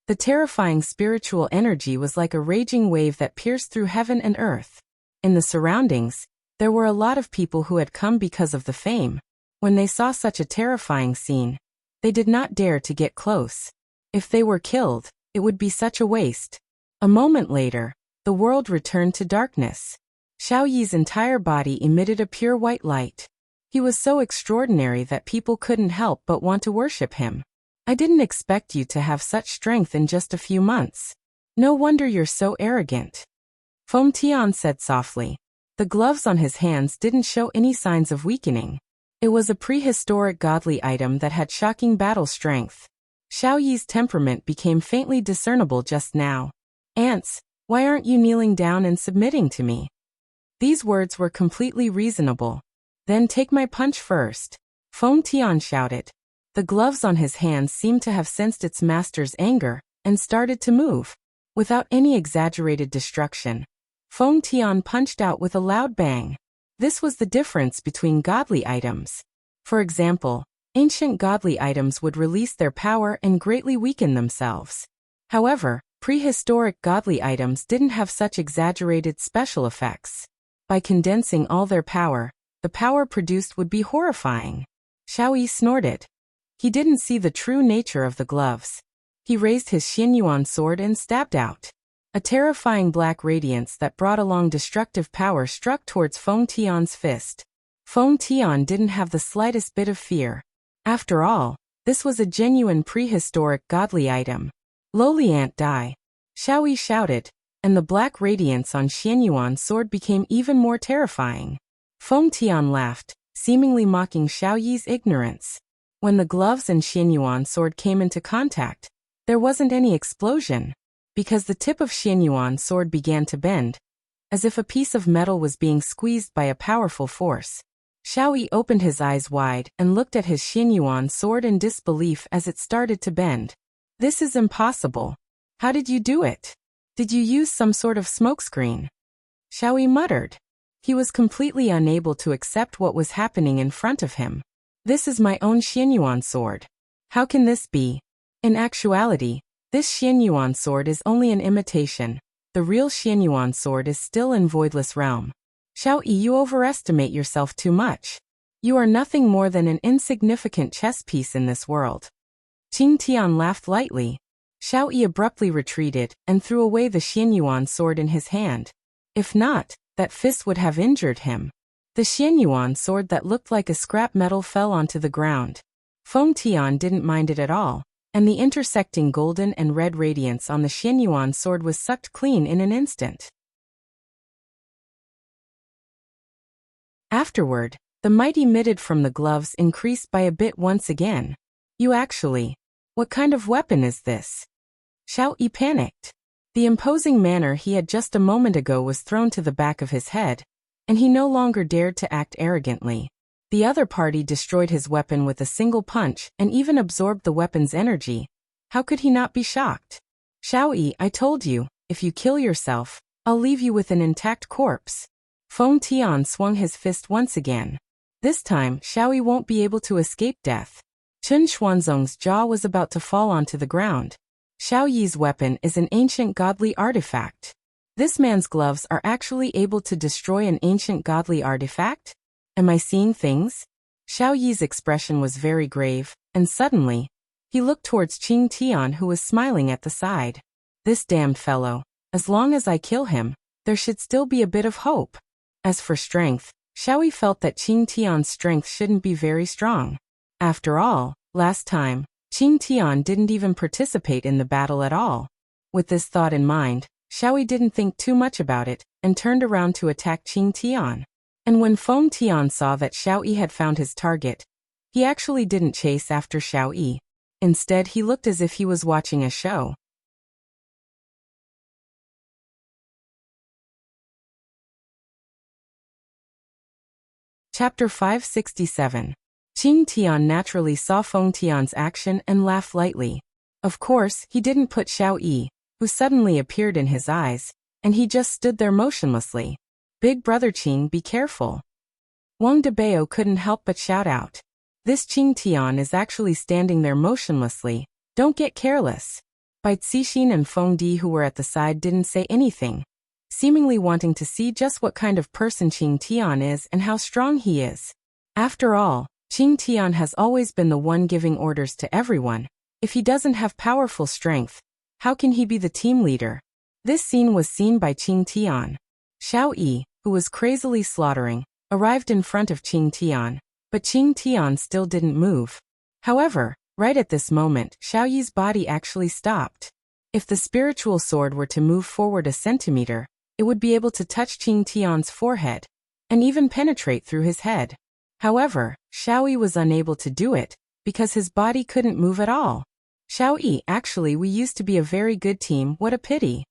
The terrifying spiritual energy was like a raging wave that pierced through heaven and earth. In the surroundings, there were a lot of people who had come because of the fame. When they saw such a terrifying scene, they did not dare to get close. If they were killed, it would be such a waste. A moment later, the world returned to darkness. Xiao Yi's entire body emitted a pure white light. He was so extraordinary that people couldn't help but want to worship him. I didn't expect you to have such strength in just a few months. No wonder you're so arrogant. Feng Tian said softly. The gloves on his hands didn't show any signs of weakening. It was a prehistoric godly item that had shocking battle strength. Xiao Yi's temperament became faintly discernible just now. Ants, why aren't you kneeling down and submitting to me? These words were completely reasonable. Then take my punch first. Feng Tian shouted. The gloves on his hands seemed to have sensed its master's anger and started to move. Without any exaggerated destruction, Feng Tian punched out with a loud bang. This was the difference between godly items. For example, ancient godly items would release their power and greatly weaken themselves. However, prehistoric godly items didn't have such exaggerated special effects. By condensing all their power, the power produced would be horrifying. Xiao Yi snorted. He didn't see the true nature of the gloves. He raised his Xianyuan sword and stabbed out. A terrifying black radiance that brought along destructive power struck towards Feng Tian's fist. Feng Tian didn't have the slightest bit of fear. After all, this was a genuine prehistoric godly item. Lowly ant die. Xiao Yi shouted, and the black radiance on Xianyuan's sword became even more terrifying. Feng Tian laughed, seemingly mocking Xiao Yi's ignorance. When the gloves and Xianyuan sword came into contact, there wasn't any explosion, because the tip of Xianyuan sword began to bend, as if a piece of metal was being squeezed by a powerful force. Xiao Yi opened his eyes wide and looked at his Xianyuan sword in disbelief as it started to bend. This is impossible. How did you do it? Did you use some sort of smokescreen? Xiao Yi muttered. He was completely unable to accept what was happening in front of him. This is my own Xianyuan sword. How can this be? In actuality, this Xianyuan sword is only an imitation. The real Xianyuan sword is still in Voidless Realm. Xiao Yi, you overestimate yourself too much. You are nothing more than an insignificant chess piece in this world. Qing Tian laughed lightly. Xiao Yi abruptly retreated and threw away the Xianyuan sword in his hand. If not, that fist would have injured him. The Xianyuan sword that looked like a scrap metal fell onto the ground. Feng Tian didn't mind it at all, and the intersecting golden and red radiance on the Xianyuan sword was sucked clean in an instant. Afterward, the might emitted from the gloves increased by a bit once again. What kind of weapon is this? Xiao Yi panicked. The imposing manner he had just a moment ago was thrown to the back of his head, and he no longer dared to act arrogantly. The other party destroyed his weapon with a single punch and even absorbed the weapon's energy. How could he not be shocked? Xiao Yi, I told you, if you kill yourself, I'll leave you with an intact corpse. Feng Tian swung his fist once again. This time, Xiao Yi won't be able to escape death. Chen Xuanzong's jaw was about to fall onto the ground. Xiao Yi's weapon is an ancient godly artifact. This man's gloves are actually able to destroy an ancient godly artifact? Am I seeing things? Xiao Yi's expression was very grave, and suddenly, he looked towards Qing Tian who was smiling at the side. This damned fellow. As long as I kill him, there should still be a bit of hope. As for strength, Xiaoyi felt that Qing Tian's strength shouldn't be very strong. After all, last time, Qing Tian didn't even participate in the battle at all. With this thought in mind, Xiaoyi didn't think too much about it, and turned around to attack Qing Tian. And when Feng Tian saw that Xiaoyi had found his target, he actually didn't chase after Xiaoyi. Instead, he looked as if he was watching a show. Chapter 567. Qing Tian naturally saw Feng Tian's action and laughed lightly. Of course, he didn't put Xiaoyi, who suddenly appeared in his eyes, and he just stood there motionlessly. Big brother Qing, be careful. Wang Debao couldn't help but shout out. This Qing Tian is actually standing there motionlessly. Don't get careless. Bai Cixin and Feng Di, who were at the side, didn't say anything, seemingly wanting to see just what kind of person Qing Tian is and how strong he is. After all, Qing Tian has always been the one giving orders to everyone. If he doesn't have powerful strength, how can he be the team leader? This scene was seen by Qing Tian. Xiaoyi, who was crazily slaughtering, arrived in front of Qing Tian, but Qing Tian still didn't move. However, right at this moment, Xiaoyi's body actually stopped. If the spiritual sword were to move forward a centimeter, it would be able to touch Qing Tian's forehead, and even penetrate through his head. However, Xiaoyi was unable to do it, because his body couldn't move at all. Xiaoyi, actually we used to be a very good team, what a pity.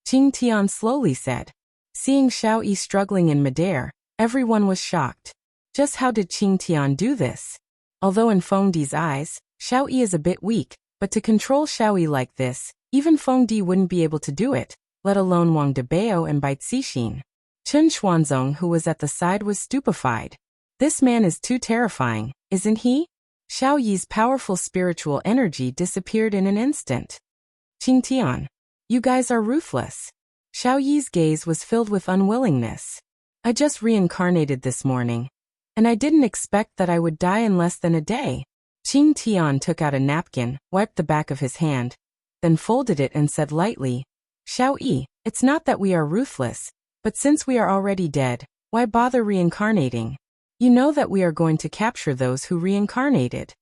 Qing Tian slowly said. Seeing Xiaoyi struggling in midair, everyone was shocked. Just how did Qing Tian do this? Although in Feng Di's eyes, Xiaoyi is a bit weak, but to control Xiaoyi like this, even Feng Di wouldn't be able to do it, let alone Wang Debao and Bai Cixin. Chen Xuanzong, who was at the side, was stupefied. This man is too terrifying, isn't he? Xiaoyi's powerful spiritual energy disappeared in an instant. Qing Tian. You guys are ruthless. Xiaoyi's gaze was filled with unwillingness. I just reincarnated this morning, and I didn't expect that I would die in less than a day. Qing Tian took out a napkin, wiped the back of his hand, then folded it and said lightly, Xiaoyi, it's not that we are ruthless, but since we are already dead, why bother reincarnating? You know that we are going to capture those who reincarnated.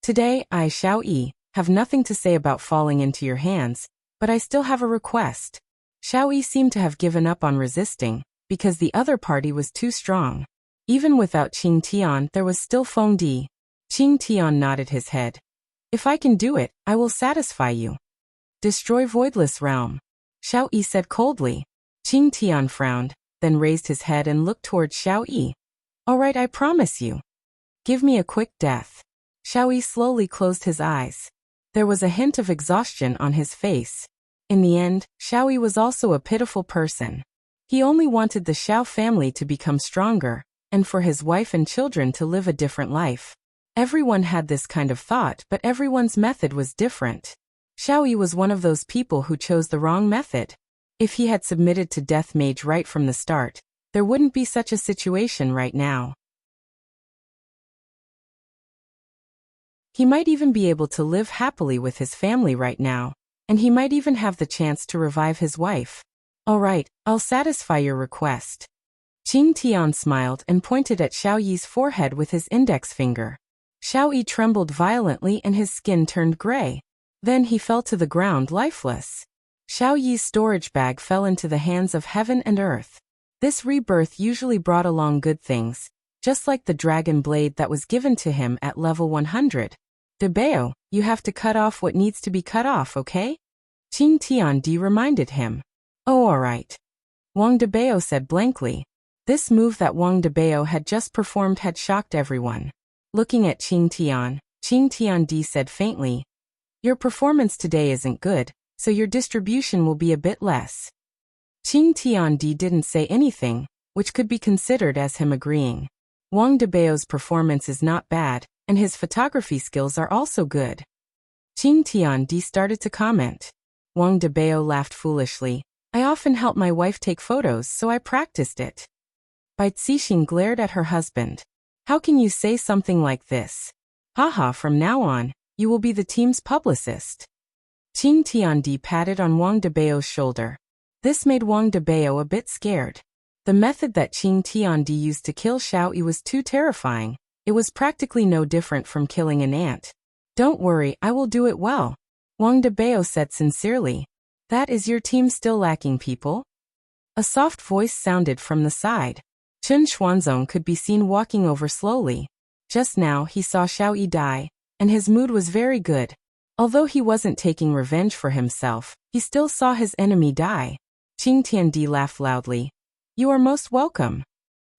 Today, I, Xiaoyi, have nothing to say about falling into your hands, but I still have a request. Xiaoyi seemed to have given up on resisting, because the other party was too strong. Even without Qing Tian, there was still Feng Di. Qing Tian nodded his head. If I can do it, I will satisfy you. Destroy Voidless Realm. Xiaoyi said coldly. Qing Tian frowned, then raised his head and looked towards Xiaoyi. All right, I promise you. Give me a quick death. Xiaoyi slowly closed his eyes. There was a hint of exhaustion on his face. In the end, Xiaoyi was also a pitiful person. He only wanted the Xiao family to become stronger, and for his wife and children to live a different life. Everyone had this kind of thought, but everyone's method was different. Xiaoyi was one of those people who chose the wrong method. If he had submitted to Death Mage right from the start, there wouldn't be such a situation right now. He might even be able to live happily with his family right now, and he might even have the chance to revive his wife. All right, I'll satisfy your request. Qing Tian smiled and pointed at Xiaoyi's forehead with his index finger. Xiaoyi trembled violently and his skin turned gray. Then he fell to the ground lifeless. Xiaoyi's storage bag fell into the hands of heaven and earth. This rebirth usually brought along good things, just like the dragon blade that was given to him at level 100. Debao, you have to cut off what needs to be cut off, okay? Qing Tian reminded him. Oh, alright. Wang Debao said blankly. This move that Wang Debao had just performed had shocked everyone. Looking at Qing Tian said faintly, your performance today isn't good, so your distribution will be a bit less. Qing Tian didn't say anything, which could be considered as him agreeing. Wang Debao's performance is not bad, and his photography skills are also good. Qing Tian started to comment. Wang Debao laughed foolishly. I often help my wife take photos, so I practiced it. Bai Cixin glared at her husband. How can you say something like this? Haha, from now on, you will be the team's publicist. Qing Tiandi patted on Wang Debao's shoulder. This made Wang Debao a bit scared. The method that Qing Tiandi used to kill Xiao Yi was too terrifying. It was practically no different from killing an ant. Don't worry, I will do it well, Wang Debao said sincerely. That is your team still lacking people? A soft voice sounded from the side. Chen Xuanzong could be seen walking over slowly. Just now he saw Xiao Yi die, and his mood was very good. Although he wasn't taking revenge for himself, he still saw his enemy die. Qing Tiandi laughed loudly. You are most welcome.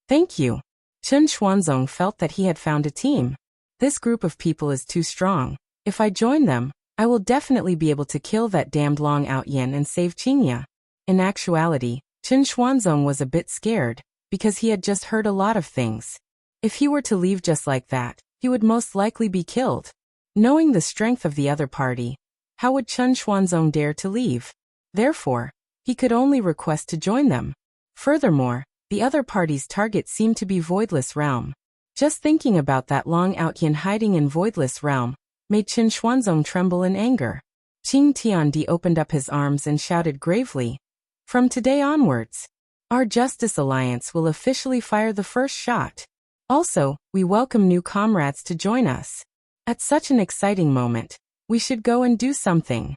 Thank you. Chen Xuanzong felt that he had found a team. This group of people is too strong. If I join them, I will definitely be able to kill that damned Long Outyan and save Qingya. In actuality, Chen Xuanzong was a bit scared, because he had just heard a lot of things. If he were to leave just like that, he would most likely be killed. Knowing the strength of the other party, how would Chen Xuanzong dare to leave? Therefore, he could only request to join them. Furthermore, the other party's target seemed to be Voidless Realm. Just thinking about that Long Outyan hiding in Voidless Realm made Chen Xuanzong tremble in anger. Qing Tiandi opened up his arms and shouted gravely, "From today onwards, our Justice Alliance will officially fire the first shot. Also, we welcome new comrades to join us. At such an exciting moment, we should go and do something.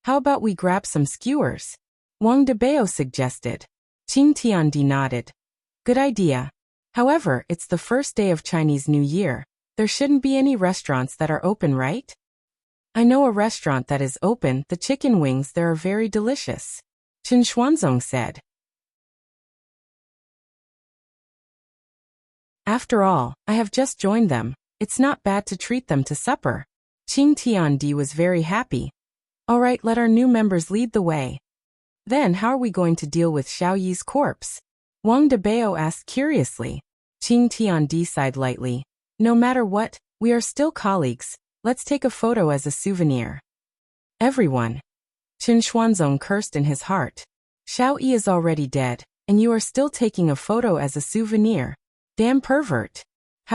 How about we grab some skewers?" Wang Debao suggested. Qing Tiandi nodded. Good idea. However, it's the first day of Chinese New Year. There shouldn't be any restaurants that are open, right? I know a restaurant that is open. The chicken wings there are very delicious, Chen Xuanzong said. After all, I have just joined them. It's not bad to treat them to supper. Qing Tiandi was very happy. All right, let our new members lead the way. Then how are we going to deal with Xiao Yi's corpse? Wang Debao asked curiously. Qing Tiandi sighed lightly. No matter what, we are still colleagues. Let's take a photo as a souvenir. Everyone. Chen Xuanzong cursed in his heart. Xiao Yi is already dead, and you are still taking a photo as a souvenir. Damn pervert.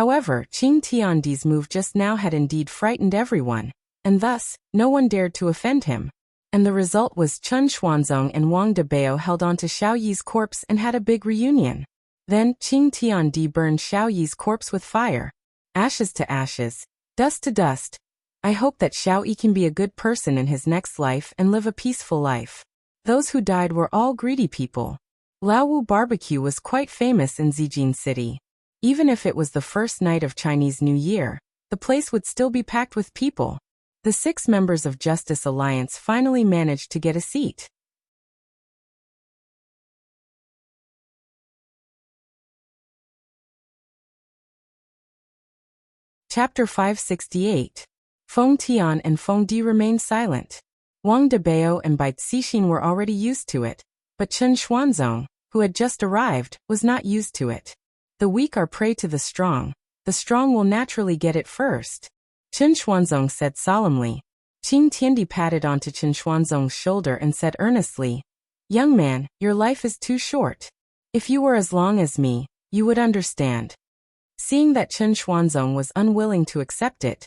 However, Qing Tiandi's move just now had indeed frightened everyone, and thus, no one dared to offend him. And the result was Chen Xuanzong and Wang Debao held on to Xiao Yi's corpse and had a big reunion. Then, Qing Tiandi burned Xiao Yi's corpse with fire. Ashes to ashes, dust to dust. I hope that Xiao Yi can be a good person in his next life and live a peaceful life. Those who died were all greedy people. Laowu barbecue was quite famous in Zijin City. Even if it was the first night of Chinese New Year, the place would still be packed with people. The 6 members of Justice Alliance finally managed to get a seat. Chapter 568. Feng Tian and Feng Di remained silent. Wang Debao and Bai Cixin were already used to it, but Chen Xuanzong, who had just arrived, was not used to it. The weak are prey to the strong will naturally get it first, Chen Xuanzong said solemnly. Qing Tiandi patted onto Chen Xuanzong's shoulder and said earnestly, Young man, your life is too short. If you were as long as me, you would understand. Seeing that Chen Xuanzong was unwilling to accept it,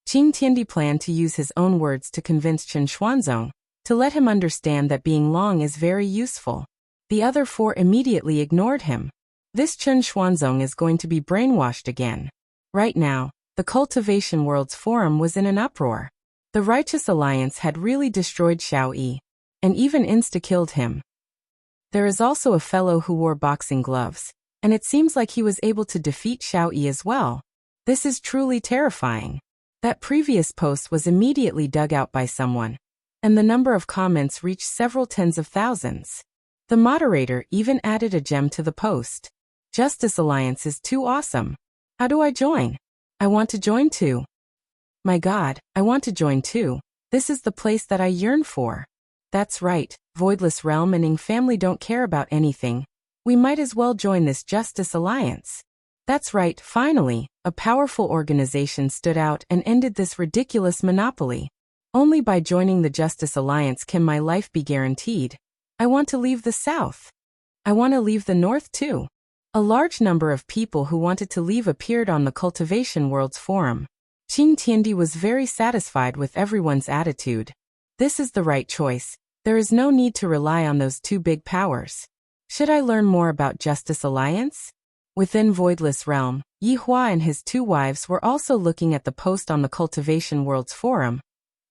Qing Tiandi planned to use his own words to convince Chen Xuanzong, to let him understand that being long is very useful. The other 4 immediately ignored him. This Chen Xuanzong is going to be brainwashed again. Right now, the Cultivation World's Forum was in an uproar. The Righteous Alliance had really destroyed Xiao Yi, and even insta-killed him. There is also a fellow who wore boxing gloves, and it seems like he was able to defeat Xiao Yi as well. This is truly terrifying. That previous post was immediately dug out by someone, and the number of comments reached several tens of thousands. The moderator even added a gem to the post. Justice Alliance is too awesome. How do I join? I want to join too. My God, I want to join too. This is the place that I yearn for. That's right, Voidless Realm and Ing family don't care about anything. We might as well join this Justice Alliance. That's right, finally, a powerful organization stood out and ended this ridiculous monopoly. Only by joining the Justice Alliance can my life be guaranteed. I want to leave the South. I want to leave the North too. A large number of people who wanted to leave appeared on the Cultivation World's forum. Qing Tiandi was very satisfied with everyone's attitude. This is the right choice. There is no need to rely on those two big powers. Should I learn more about Justice Alliance? Within Voidless Realm, Yi Hua and his two wives were also looking at the post on the Cultivation Worlds forum,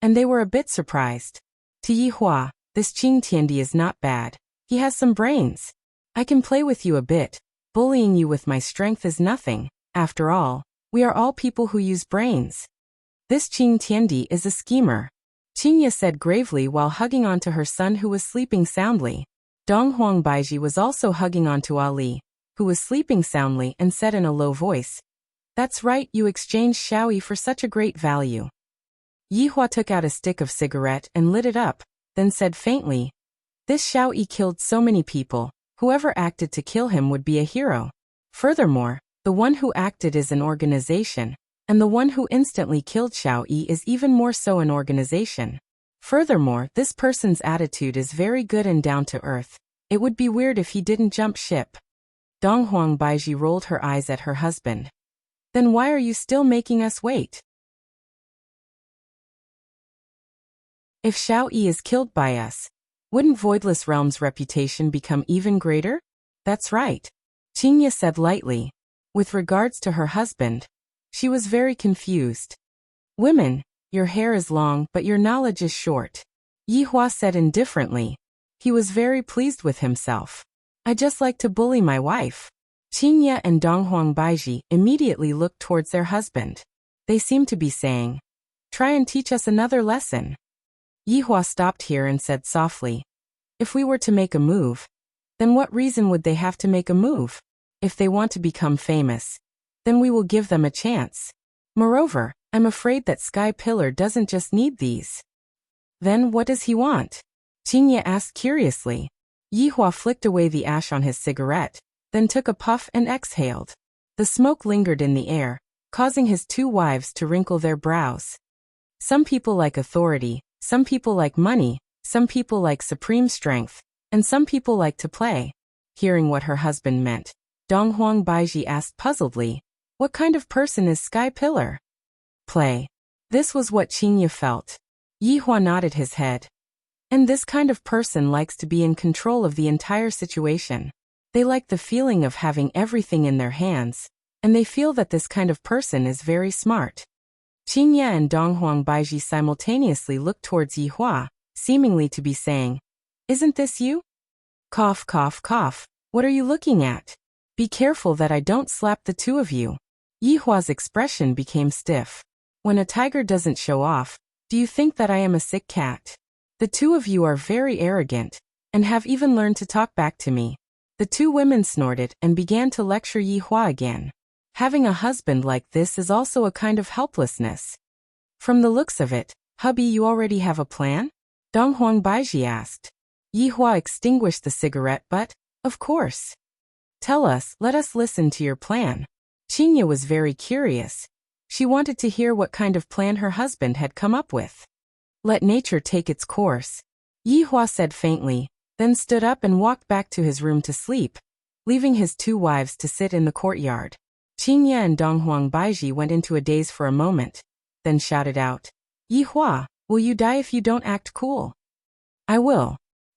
and they were a bit surprised. To Yi Hua, this Qing Tiandi is not bad. He has some brains. I can play with you a bit. Bullying you with my strength is nothing. After all, we are all people who use brains. This Qing Tiandi is a schemer, Qingya said gravely while hugging onto her son who was sleeping soundly. Donghuang Baiji was also hugging onto Ali, who was sleeping soundly, and said in a low voice, "That's right, you exchanged Xiaoyi for such a great value." Yi Hua took out a stick of cigarette and lit it up, then said faintly, "This Xiaoyi killed so many people, whoever acted to kill him would be a hero. Furthermore, the one who acted is an organization, and the one who instantly killed Xiaoyi is even more so an organization. Furthermore, this person's attitude is very good and down to earth. It would be weird if he didn't jump ship." Donghuang Baiji rolled her eyes at her husband. "Then why are you still making us wait? If Xiaoyi is killed by us, wouldn't Voidless Realm's reputation become even greater?" "That's right," Qingya said lightly. With regards to her husband, she was very confused. "Women, your hair is long but your knowledge is short," Yi Hua said indifferently. He was very pleased with himself. "I just like to bully my wife." Qingya and Donghuang Baiji immediately looked towards their husband. They seemed to be saying, "Try and teach us another lesson." Yi Hua stopped here and said softly, "If we were to make a move, then what reason would they have to make a move? If they want to become famous, then we will give them a chance. Moreover, I'm afraid that Sky Pillar doesn't just need these." "Then what does he want?" Qingya asked curiously. Yi Hua flicked away the ash on his cigarette, then took a puff and exhaled. The smoke lingered in the air, causing his two wives to wrinkle their brows. Some people like authority, some people like money, some people like supreme strength, and some people like to play. Hearing what her husband meant, Donghuang Baiji asked puzzledly, "What kind of person is Sky Pillar?" "Play." This was what Qingya felt. Yi Hua nodded his head. "And this kind of person likes to be in control of the entire situation. They like the feeling of having everything in their hands, and they feel that this kind of person is very smart." Qingya and Donghuang Baiji simultaneously looked towards Yi Hua, seemingly to be saying, "Isn't this you?" Cough, cough, cough. "What are you looking at? Be careful that I don't slap the two of you." Yi Hua's expression became stiff. "When a tiger doesn't show off, do you think that I am a sick cat? The two of you are very arrogant, and have even learned to talk back to me." The two women snorted and began to lecture Yi Hua again. Having a husband like this is also a kind of helplessness. "From the looks of it, hubby, you already have a plan?" Donghuang Baiji asked. Yi Hua extinguished the cigarette butt. "Of course." "Tell us, let us listen to your plan." Qingya was very curious. She wanted to hear what kind of plan her husband had come up with. "Let nature take its course," Yi Hua said faintly, then stood up and walked back to his room to sleep, leaving his two wives to sit in the courtyard. Qingya and Donghuang Baiji went into a daze for a moment, then shouted out, "Yi Hua, will you die if you don't act cool?" "I will."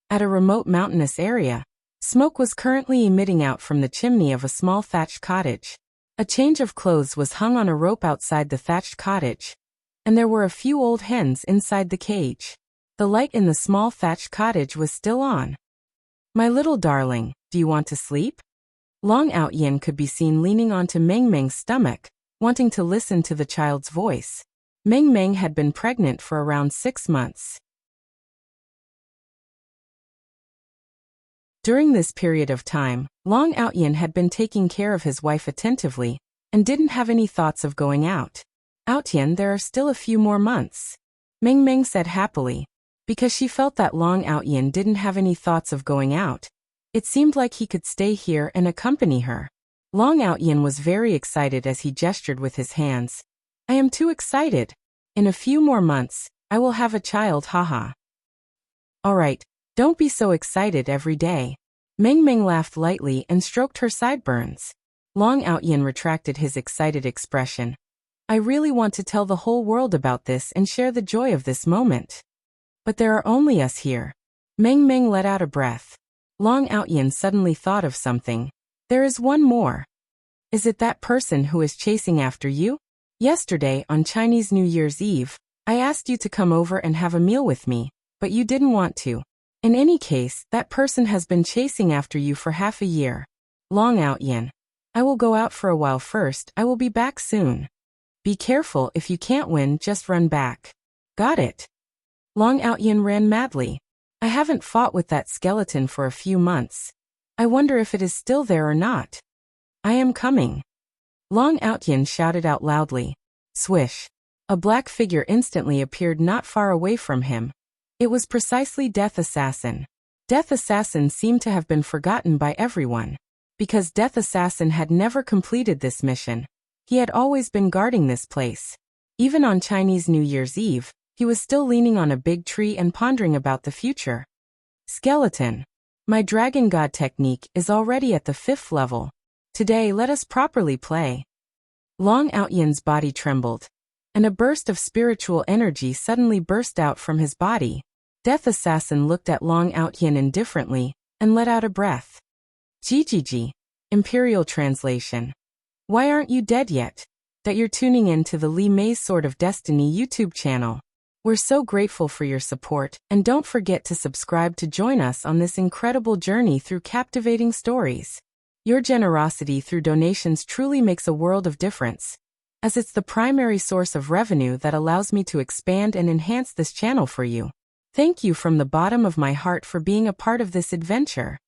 At a remote mountainous area, smoke was currently emitting out from the chimney of a small thatched cottage. A change of clothes was hung on a rope outside the thatched cottage, and there were a few old hens inside the cage. The light in the small thatched cottage was still on. "My little darling, do you want to sleep?" Long Outyin could be seen leaning onto Meng Meng's stomach, wanting to listen to the child's voice. Meng Meng had been pregnant for around 6 months. During this period of time, Long Outyin had been taking care of his wife attentively, and didn't have any thoughts of going out. "Outyin, there are still a few more months," Meng Meng said happily. Because she felt that Long Outyin didn't have any thoughts of going out, it seemed like he could stay here and accompany her. Long Outyin was very excited as he gestured with his hands. "I am too excited. In a few more months, I will have a child, haha." "Alright, don't be so excited every day." Meng Meng laughed lightly and stroked her sideburns. Long Outyin retracted his excited expression. "I really want to tell the whole world about this and share the joy of this moment." But there are only us here. Meng Meng let out a breath. Long Outyin suddenly thought of something. There is one more. Is it that person who is chasing after you? Yesterday, on Chinese New Year's Eve, I asked you to come over and have a meal with me, but you didn't want to. In any case, that person has been chasing after you for half a year. Long Outyin. I will go out for a while first, I will be back soon. Be careful, if you can't win, just run back. Got it. Long Outyin ran madly. I haven't fought with that skeleton for a few months. I wonder if it is still there or not. I am coming. Long Outyin shouted out loudly. Swish. A black figure instantly appeared not far away from him. It was precisely Death Assassin. Death Assassin seemed to have been forgotten by everyone. Because Death Assassin had never completed this mission. He had always been guarding this place. Even on Chinese New Year's Eve, he was still leaning on a big tree and pondering about the future. Skeleton. My Dragon God technique is already at the 5th level. Today let us properly play. Long Outyin's body trembled, and a burst of spiritual energy suddenly burst out from his body. Death Assassin looked at Long Outyin indifferently, and let out a breath. GGG. Imperial Translation. Why aren't you dead yet? That you're tuning in to the Li Mei's Sword of Destiny YouTube channel. We're so grateful for your support, and don't forget to subscribe to join us on this incredible journey through captivating stories. Your generosity through donations truly makes a world of difference, as it's the primary source of revenue that allows me to expand and enhance this channel for you. Thank you from the bottom of my heart for being a part of this adventure.